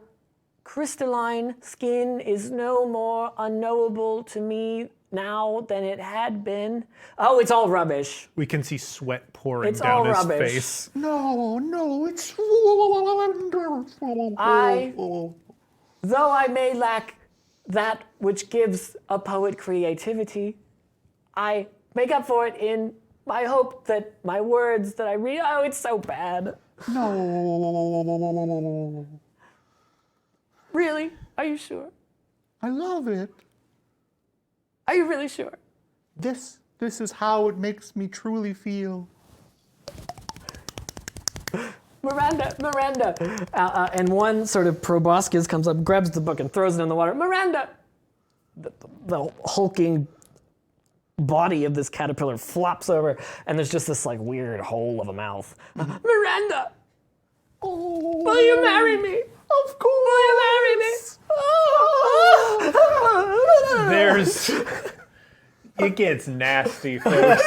crystalline skin is no more unknowable to me now than it had been. Oh, it's all rubbish. We can see sweat pouring It's down all his rubbish. face. No, it's wonderful. Though I may lack that which gives a poet creativity, I make up for it in my hope that my words that I read, oh, it's so bad. No. Really? Are you sure? I love it. Are you really sure? This is how it makes me truly feel. Miranda. And one sort of proboscis comes up, grabs the book, and throws it in the water. Miranda! The hulking body of this caterpillar flops over, and there's just this like weird hole of a mouth. Miranda! Oh, Will you marry me? of course. Will you marry me? There's. It gets nasty, folks.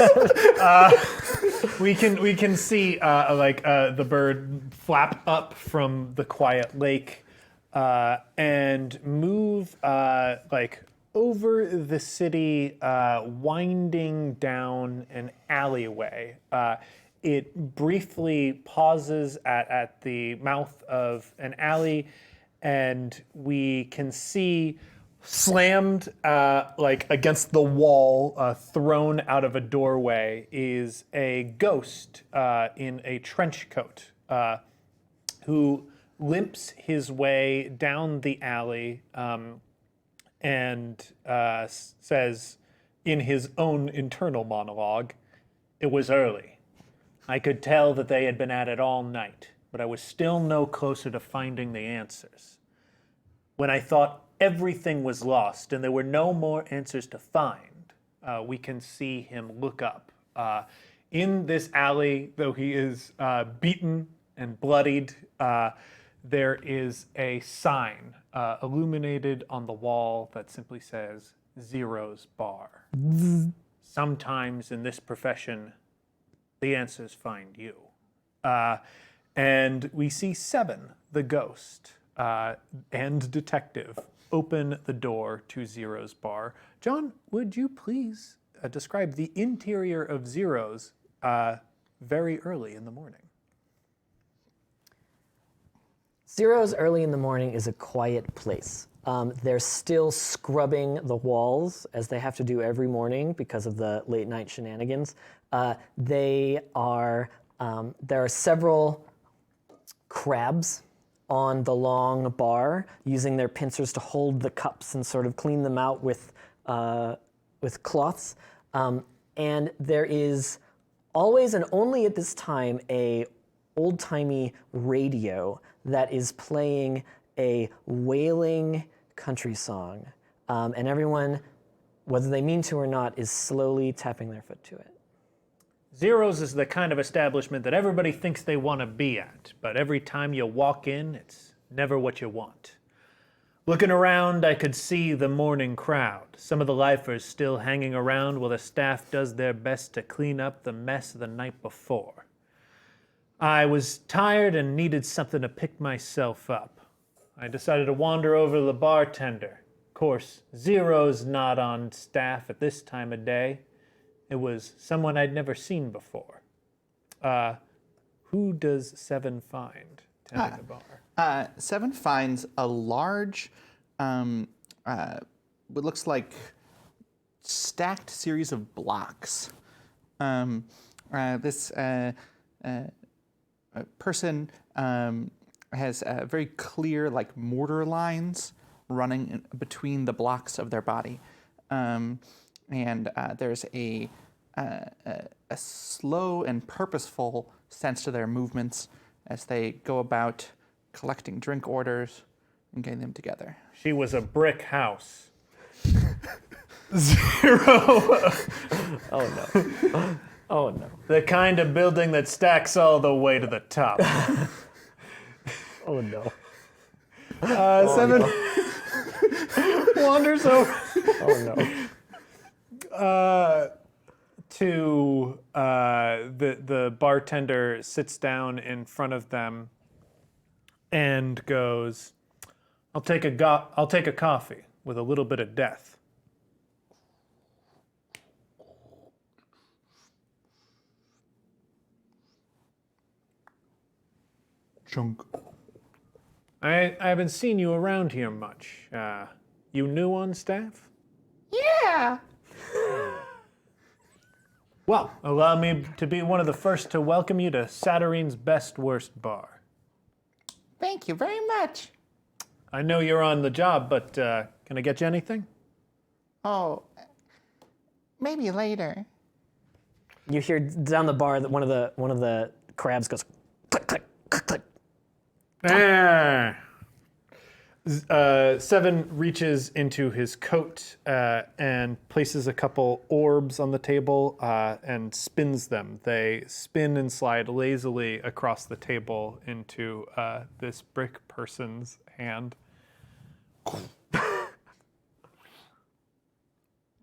We can see the bird flap up from the quiet lake and move over the city, winding down an alleyway. It briefly pauses at the mouth of an alley, and we can see slammed against the wall, thrown out of a doorway, is a ghost in a trench coat who limps his way down the alley and says in his own internal monologue, "It was early. I could tell that they had been at it all night, but I was still no closer to finding the answers. When I thought everything was lost and there were no more answers to find," we can see him look up. In this alley, though he is beaten and bloodied, there is a sign illuminated on the wall that simply says, "Zero's Bar." Sometimes in this profession, the answers find you. And we see Seven, the ghost, and detective, open the door to Zero's Bar. John, would you please describe the interior of Zero's very early in the morning? Zero's early in the morning is a quiet place. They're still scrubbing the walls, as they have to do every morning because of the late night shenanigans. There are several crabs on the long bar using their pincers to hold the cups and sort of clean them out with cloths. And there is always and only at this time a old-timey radio that is playing a wailing country song. And everyone, whether they mean to or not, is slowly tapping their foot to it. Zero's is the kind of establishment that everybody thinks they want to be at, but every time you walk in, it's never what you want. Looking around, I could see the morning crowd, some of the lifers still hanging around while the staff does their best to clean up the mess of the night before. I was tired and needed something to pick myself up. I decided to wander over to the bartender. Of course, Zero's not on staff at this time of day. It was someone I'd never seen before. Who does Seven find tending the bar? Seven finds a large, what looks like stacked series of blocks. This person has very clear, like mortar lines running between the blocks of their body, and there's a slow and purposeful sense to their movements as they go about collecting drink orders and getting them together. She was a brick house. Zero. Oh no. Oh no. The kind of building that stacks all the way to the top. Oh no. Seven. wanders over Oh no. to the bartender sits down in front of them and goes, I'll take a coffee with a little bit of death. Chunk. I haven't seen you around here much. You new on staff? Yeah. Well, allow me to be one of the first to welcome you to Set Arene's Best Worst Bar. Thank you very much. I know you're on the job, but can I get you anything? Oh, maybe later. You hear down the bar that one of the crabs goes click click click click. Seven reaches into his coat and places a couple orbs on the table and spins them. They spin and slide lazily across the table into this brick person's hand.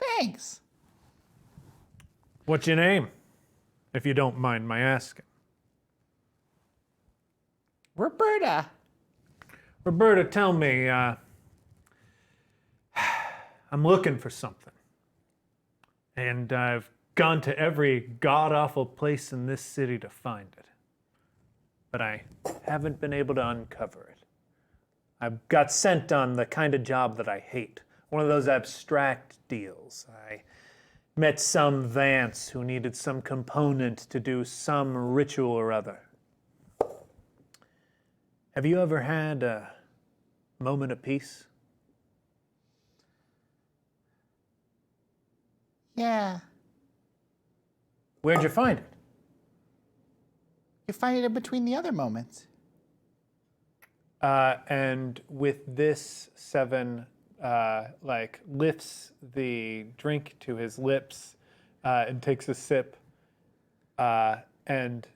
Thanks. What's your name, if you don't mind my asking? Roberta. Roberta, tell me, I'm looking for something. And I've gone to every god-awful place in this city to find it. But I haven't been able to uncover it. I got sent on the kind of job that I hate. One of those abstract deals. I met some Vance who needed some component to do some ritual or other. Have you ever had a moment of peace? Yeah. Where'd you find it? You find it in between the other moments. And with this, Seven lifts the drink to his lips and takes a sip and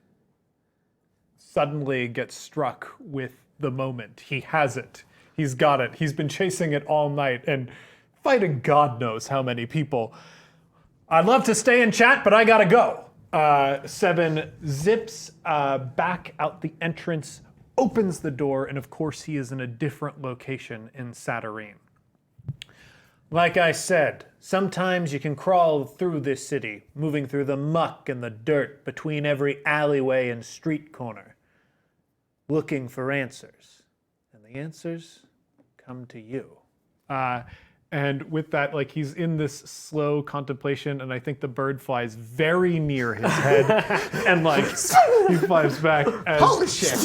suddenly gets struck with the moment. He has it. He's got it. He's been chasing it all night and fighting God knows how many people. I'd love to stay and chat, but I gotta go. Seven zips back out the entrance, opens the door, and of course he is in a different location in Set Arene. Like I said, sometimes you can crawl through this city, moving through the muck and the dirt between every alleyway and street corner, looking for answers. And the answers come to you. And with that, he's in this slow contemplation, and I think the bird flies very near his head, and he flies back as Holy shit!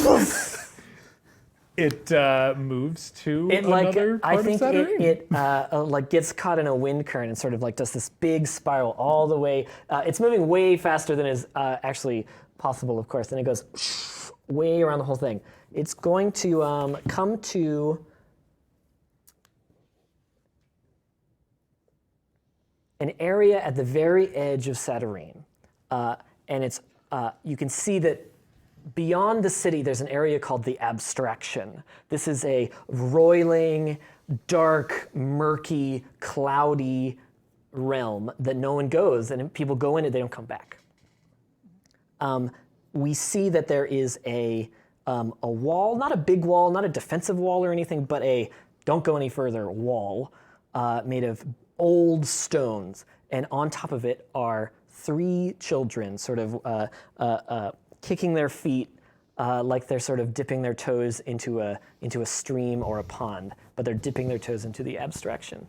it moves to another part of Set Arene. It gets caught in a wind current and sort of does this big spiral all the way. It's moving way faster than is actually possible, of course, and it goes way around the whole thing. It's going to come to an area at the very edge of Set Arene. And it's you can see that beyond the city, there's an area called the Abstraction. This is a roiling, dark, murky, cloudy realm that no one goes, and people go in and they don't come back. We see that there is a wall, not a big wall, not a defensive wall or anything, but a don't go any further wall made of old stones. And on top of it are 3 children sort of kicking their feet like they're sort of dipping their toes into a stream or a pond, but they're dipping their toes into the abstraction.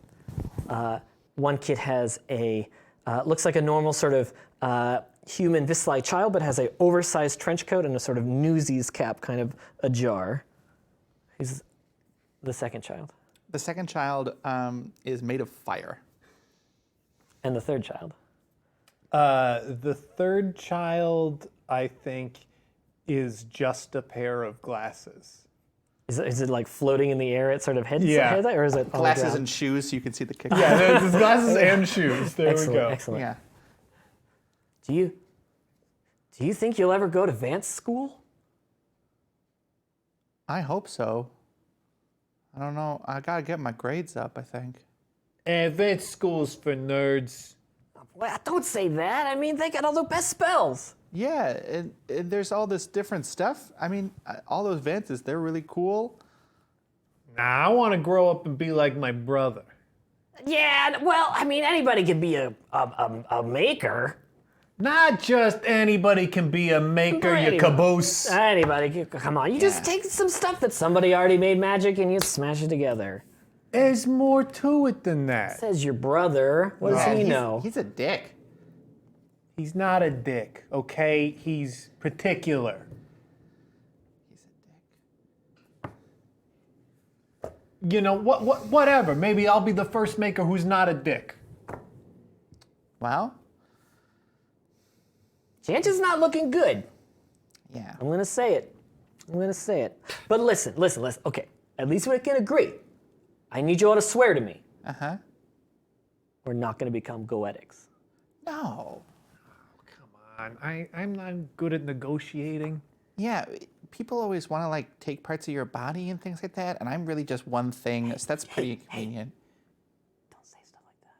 One kid has looks like a normal sort of human Vislai child, but has an oversized trench coat and a sort of Newsies cap, kind of ajar. He's the second child. The second child is made of fire. And the third child? The third child, I think, is just a pair of glasses. Is it floating in the air at sort of head, or is it on the Glasses ground? and shoes so you can see the kick. Yeah, there's glasses and shoes. There Excellent, we go. excellent. Yeah. Do you think you'll ever go to Vance school? I hope so. I don't know. I gotta get my grades up, I think. Advanced school's for nerds. Well, don't say that. I mean, they got all the best spells. Yeah, and there's all this different stuff. I mean, all those advances, they're really cool. Nah, I want to grow up and be like my brother. Yeah, well, I mean, anybody could be a maker. Not just anybody can be a maker, you Anybody. caboose. Anybody, come on. You just take some stuff that somebody already made magic and you smash it together. There's more to it than that. Says your brother. What does he know? He's a dick. He's not a dick, okay? He's particular. He's a dick. You know, whatever. Maybe I'll be the first maker who's not a dick. Well, Chances not looking good. yeah. I'm gonna say it. But listen. Okay, at least we can agree. I need you all to swear to me. Uh-huh. We're not gonna become goetics. No. I'm not good at negotiating. Yeah, people always want to like take parts of your body and things like that, and I'm really just one thing, so that's pretty convenient. Don't say stuff like that.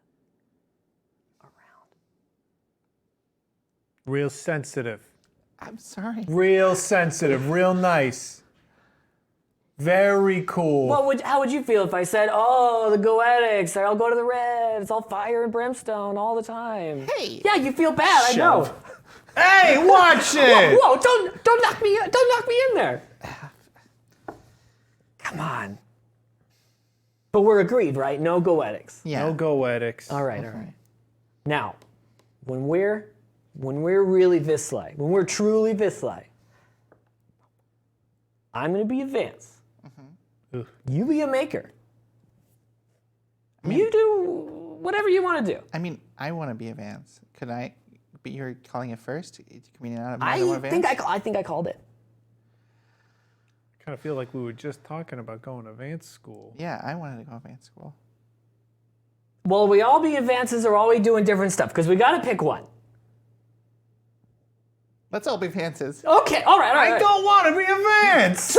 Around. Real sensitive. I'm sorry. Real sensitive. Real nice. Very cool. How would you feel if I said, "Oh, the goetics, they'll go to the red. It's all fire and brimstone all the time." Hey. Yeah, you feel bad. I know. Hey, watch it! Whoa! Don't knock me in there. Come on. But we're agreed, right? No goetics. Yeah. No goetics. All right. Now, when we're really Vislai, when we're truly Vislai, I'm gonna be advanced. Ugh. You be a maker. You do whatever you want to do. I mean, I want to be advanced. Could I? But you're calling it first. Can we not I think I called it. I kind of feel like we were just talking about going to advanced school. Yeah, I wanted to go advanced school. Well, we all be advances or all we doing different stuff because we got to pick one. Let's all be advances. Okay. All right. I don't want to be advanced!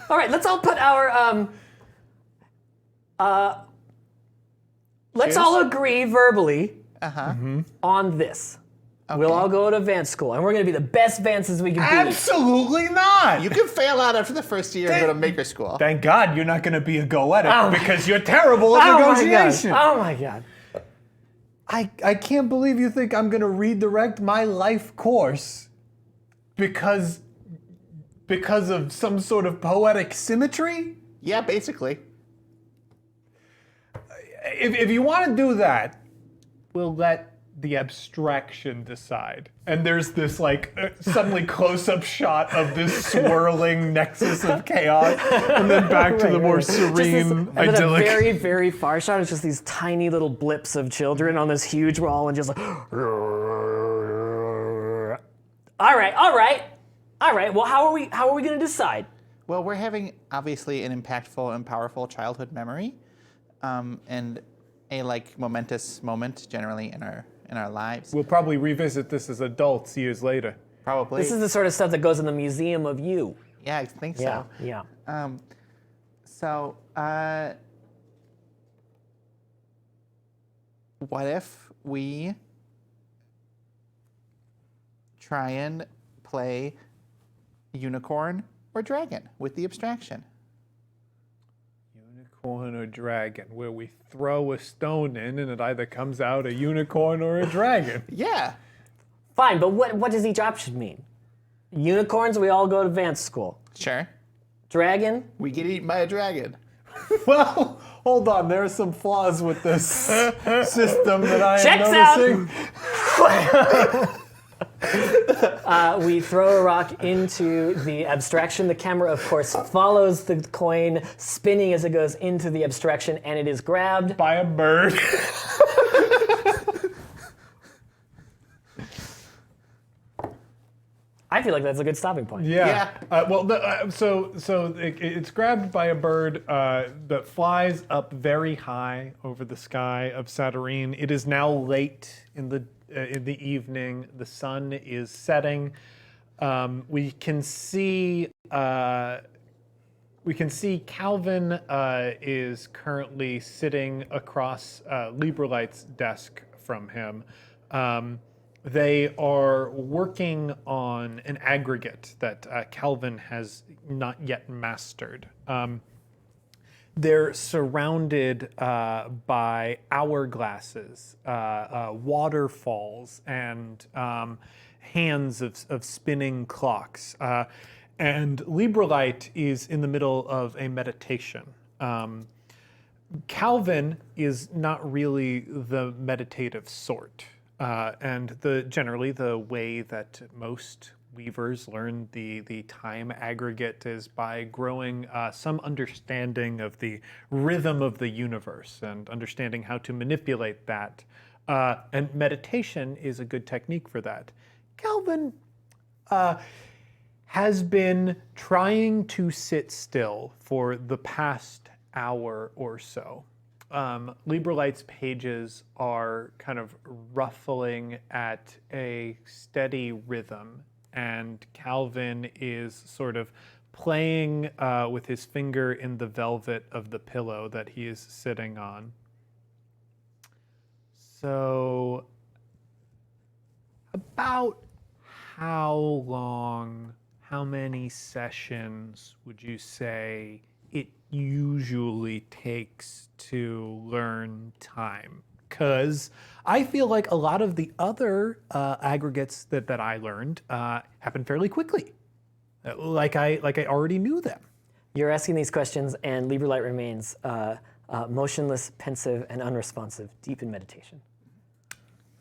All right. Let's all put our let's all agree verbally on this. We'll all go to advanced school, and we're going to be the best advances we can be. Absolutely not! You can fail out after the first year and go to maker school. Thank God you're not going to be a goetic because you're terrible at negotiation. Oh my god. I can't believe you think I'm going to redirect my life course because of some sort of poetic symmetry? Yeah, basically. If you want to do that, we'll let the abstraction decide. And there's this like suddenly close-up shot of this swirling nexus of chaos, and then back to the more serene, And then a idyllic. very, very far shot is just these tiny little blips of children on this huge wall and just like. All right. Well, how are we going to decide? Well, we're having obviously an impactful and powerful childhood memory, and a like momentous moment generally in our lives. We'll probably revisit this as adults years later. Probably. This is the sort of stuff that goes in the museum of you. Yeah, I think so. Yeah. So, what if we try and play unicorn or dragon with the abstraction? Unicorn or dragon, where we throw a stone in and it either comes out a unicorn or a dragon. Yeah. Fine, but what does each option mean? Unicorns, we all go to advanced school. Sure. Dragon, We get eaten by a dragon. Well, hold on, there are some flaws with this system that I Checks am noticing. we throw a rock into the abstraction. The camera, of course, follows the coin, spinning as it goes into the abstraction, and it is grabbed. By a bird. I feel like that's a good stopping point. Yeah. It's grabbed by a bird that flies up very high over the sky of Set Arene. It is now late in the evening. The sun is setting. We can see We can see Calvin is currently sitting across Librelite's desk from him. They are working on an aggregate that Calvin has not yet mastered. They're surrounded by hourglasses, waterfalls, and hands of spinning clocks. And Librelite is in the middle of a meditation. Calvin is not really the meditative sort. And generally the way that most weavers learn the time aggregate is by growing some understanding of the rhythm of the universe and understanding how to manipulate that. And meditation is a good technique for that. Calvin has been trying to sit still for the past hour or so. Librelite's pages are kind of ruffling at a steady rhythm, and Calvin is sort of playing with his finger in the velvet of the pillow that he is sitting on. So, about how long, how many sessions would you say it usually takes to learn time? Because I feel like a lot of the other aggregates that I learned happened fairly quickly. Like I already knew them. You're asking these questions, and Librelite remains motionless, pensive, and unresponsive, deep in meditation.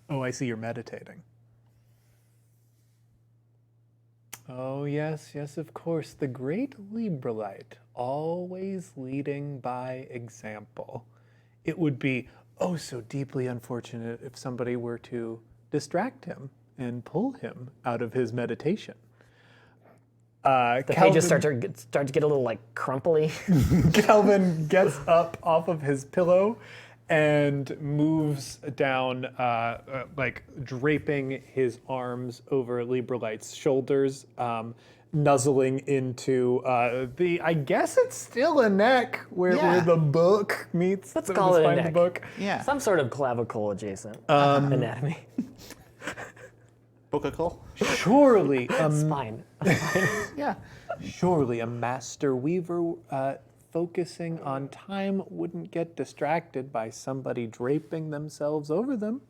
Oh, I see you're meditating. Oh, yes, of course. The great Librelite, always leading by example. It would be oh so deeply unfortunate if somebody were to distract him and pull him out of his meditation. The pages start to get a little like crumply. Calvin gets up off of his pillow and moves down, like draping his arms over Librelite's shoulders, nuzzling into I guess it's still a neck where the book meets Let's the call it a spine of neck. the book. Yeah. Some sort of clavicle adjacent anatomy. Bocacle. Surely, Spine. Yeah. surely a master weaver focusing on time wouldn't get distracted by somebody draping themselves over them.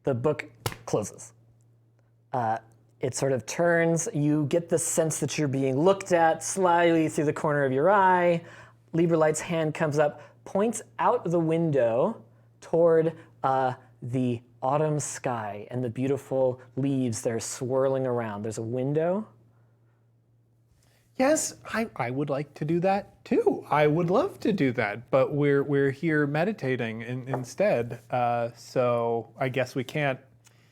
The book closes. It sort of turns. You get the sense that you're being looked at slyly through the corner of your eye. Librelite's hand comes up, points out the window toward the autumn sky and the beautiful leaves that are swirling around. There's a window. Yes, I would like to do that too. I would love to do that, but we're here meditating instead. So I guess we can't.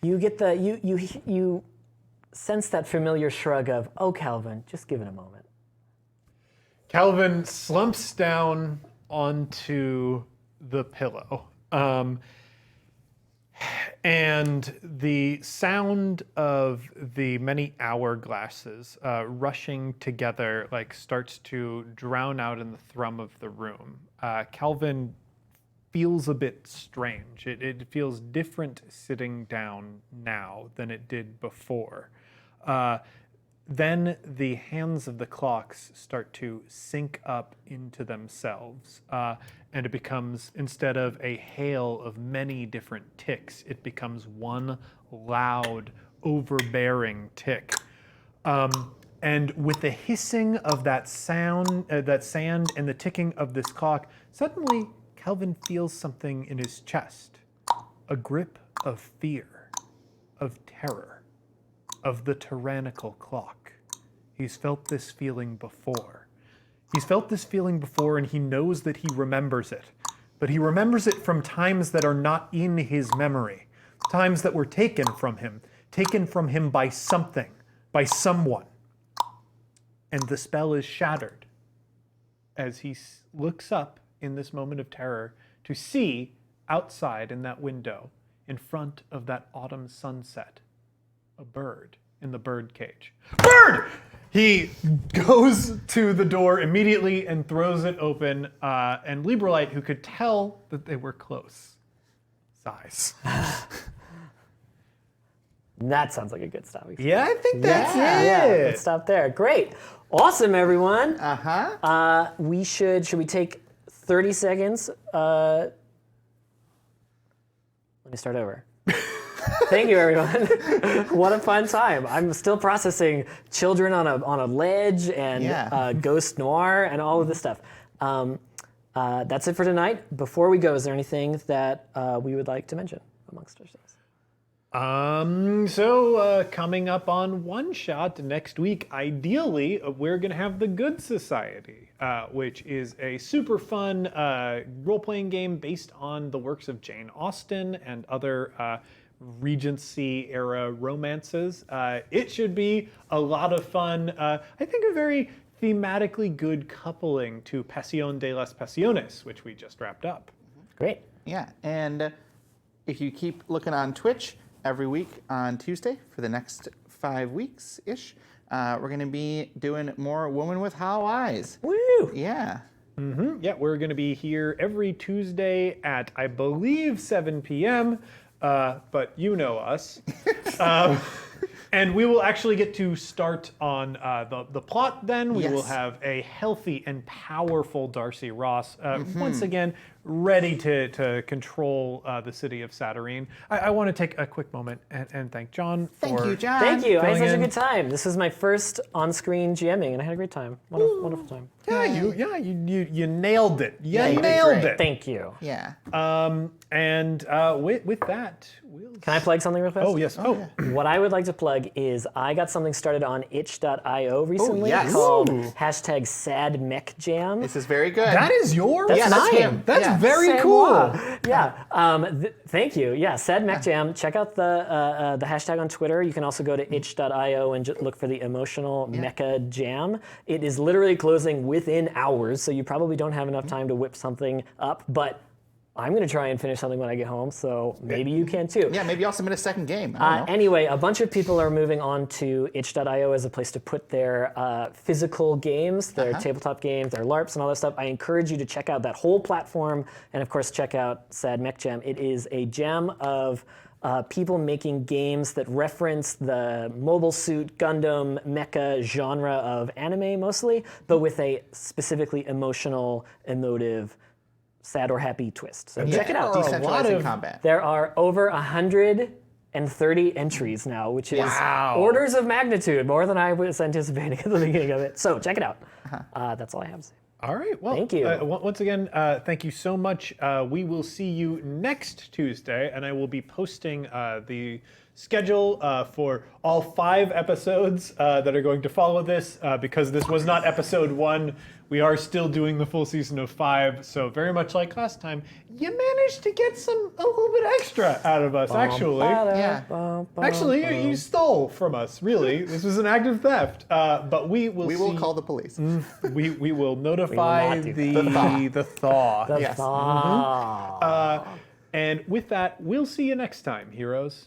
You get the you sense that familiar shrug of, "Oh, Calvin, just give it a moment." Calvin slumps down onto the pillow. And the sound of the many hourglasses rushing together like starts to drown out in the thrum of the room. Calvin feels a bit strange. It feels different sitting down now than it did before. Then the hands of the clocks start to sync up into themselves, and it becomes, instead of a hail of many different ticks, it becomes one loud, overbearing tick. And with the hissing of that sound, that sand, and the ticking of this clock, suddenly Calvin feels something in his chest, a grip of fear, of terror, of the tyrannical clock. He's felt this feeling before. He's felt this feeling before, and he knows that he remembers it. But he remembers it from times that are not in his memory, times that were taken from him by something, by someone. And the spell is shattered as he looks up in this moment of terror to see outside in that window, in front of that autumn sunset, a bird in the bird cage. Bird! He goes to the door immediately and throws it open, and Librelite, who could tell that they were close, sighs. That sounds like a good stopping. Yeah, I think that's Yeah, it. let's stop there. Great. Awesome, everyone. Uh-huh. Should we take 30 seconds? Let me start over. Thank you, everyone. What a fun time. I'm still processing children on a ledge and Ghost Noir and all of this stuff. That's it for tonight. Before we go, is there anything that we would like to mention amongst ourselves? Coming up on One Shot next week, ideally, we're going to have The Good Society, which is a super fun role-playing game based on the works of Jane Austen and other Regency-era romances. It should be a lot of fun. I think a very thematically good coupling to Pasión de las Pasiones, which we just wrapped up. Great. Yeah, and if you keep looking on Twitch every week on Tuesday for the next 5 weeks-ish, we're going to be doing more Woman with Hollow Eyes. Woo! Yeah. Yeah, we're going to be here every Tuesday at, I believe, 7 p.m., but you know us. And we will actually get to start on the plot then. We will have a healthy and powerful Darcy Ross, once again, ready to control the city of Set Arene. I want to take a quick moment and thank John for... Thank you, John. Thank you. I had filling such a in. good time. This is my first on-screen GMing, and I had a great time. Wonderful time. You nailed it. You you did nailed great. it. Thank you. Yeah. With that, we'll... Can I plug something real fast? Oh, yes. Oh, What I would like to plug is I got something started on itch.io recently yes. called Ooh. #SadMechJam. This is very good. that is yours? yeah, that's mine. him. That's Yeah. very C'est cool. moi. Yeah. Thank you. Yeah, SadMechJam. Check out the hashtag on Twitter. You can also go to itch.io and look for the emotional mecha jam. It is literally closing within hours, so you probably don't have enough time to whip something up, but I'm going to try and finish something when I get home, so maybe you can too. Yeah, maybe I'll submit a second game. I don't know. Anyway, a bunch of people are moving on to itch.io as a place to put their physical games, their tabletop games, their LARPs and all that stuff. I encourage you to check out that whole platform, and of course check out Sad Mech Jam. It is a jam of people making games that reference the Mobile Suit, Gundam, mecha genre of anime mostly, but with a specifically emotional, emotive, sad or happy twist. So check it out. Decentralizing combat. There are over 130 entries now, which is Wow. orders of magnitude more than I was anticipating at the beginning of it. So check it out. That's all I have to say. All right. Well, Thank you. Once again, thank you so much. We will see you next Tuesday, and I will be posting the schedule for all 5 episodes that are going to follow this. Because this was not episode 1, we are still doing the full season of 5. So very much like last time, you managed to get a little bit extra out of us, actually. Yeah. Actually, you stole from us, really. This was an act of theft. But we will We see. will call the police. We will notify not do the thaw. Yes. Ah. And with that, we'll see you next time, heroes.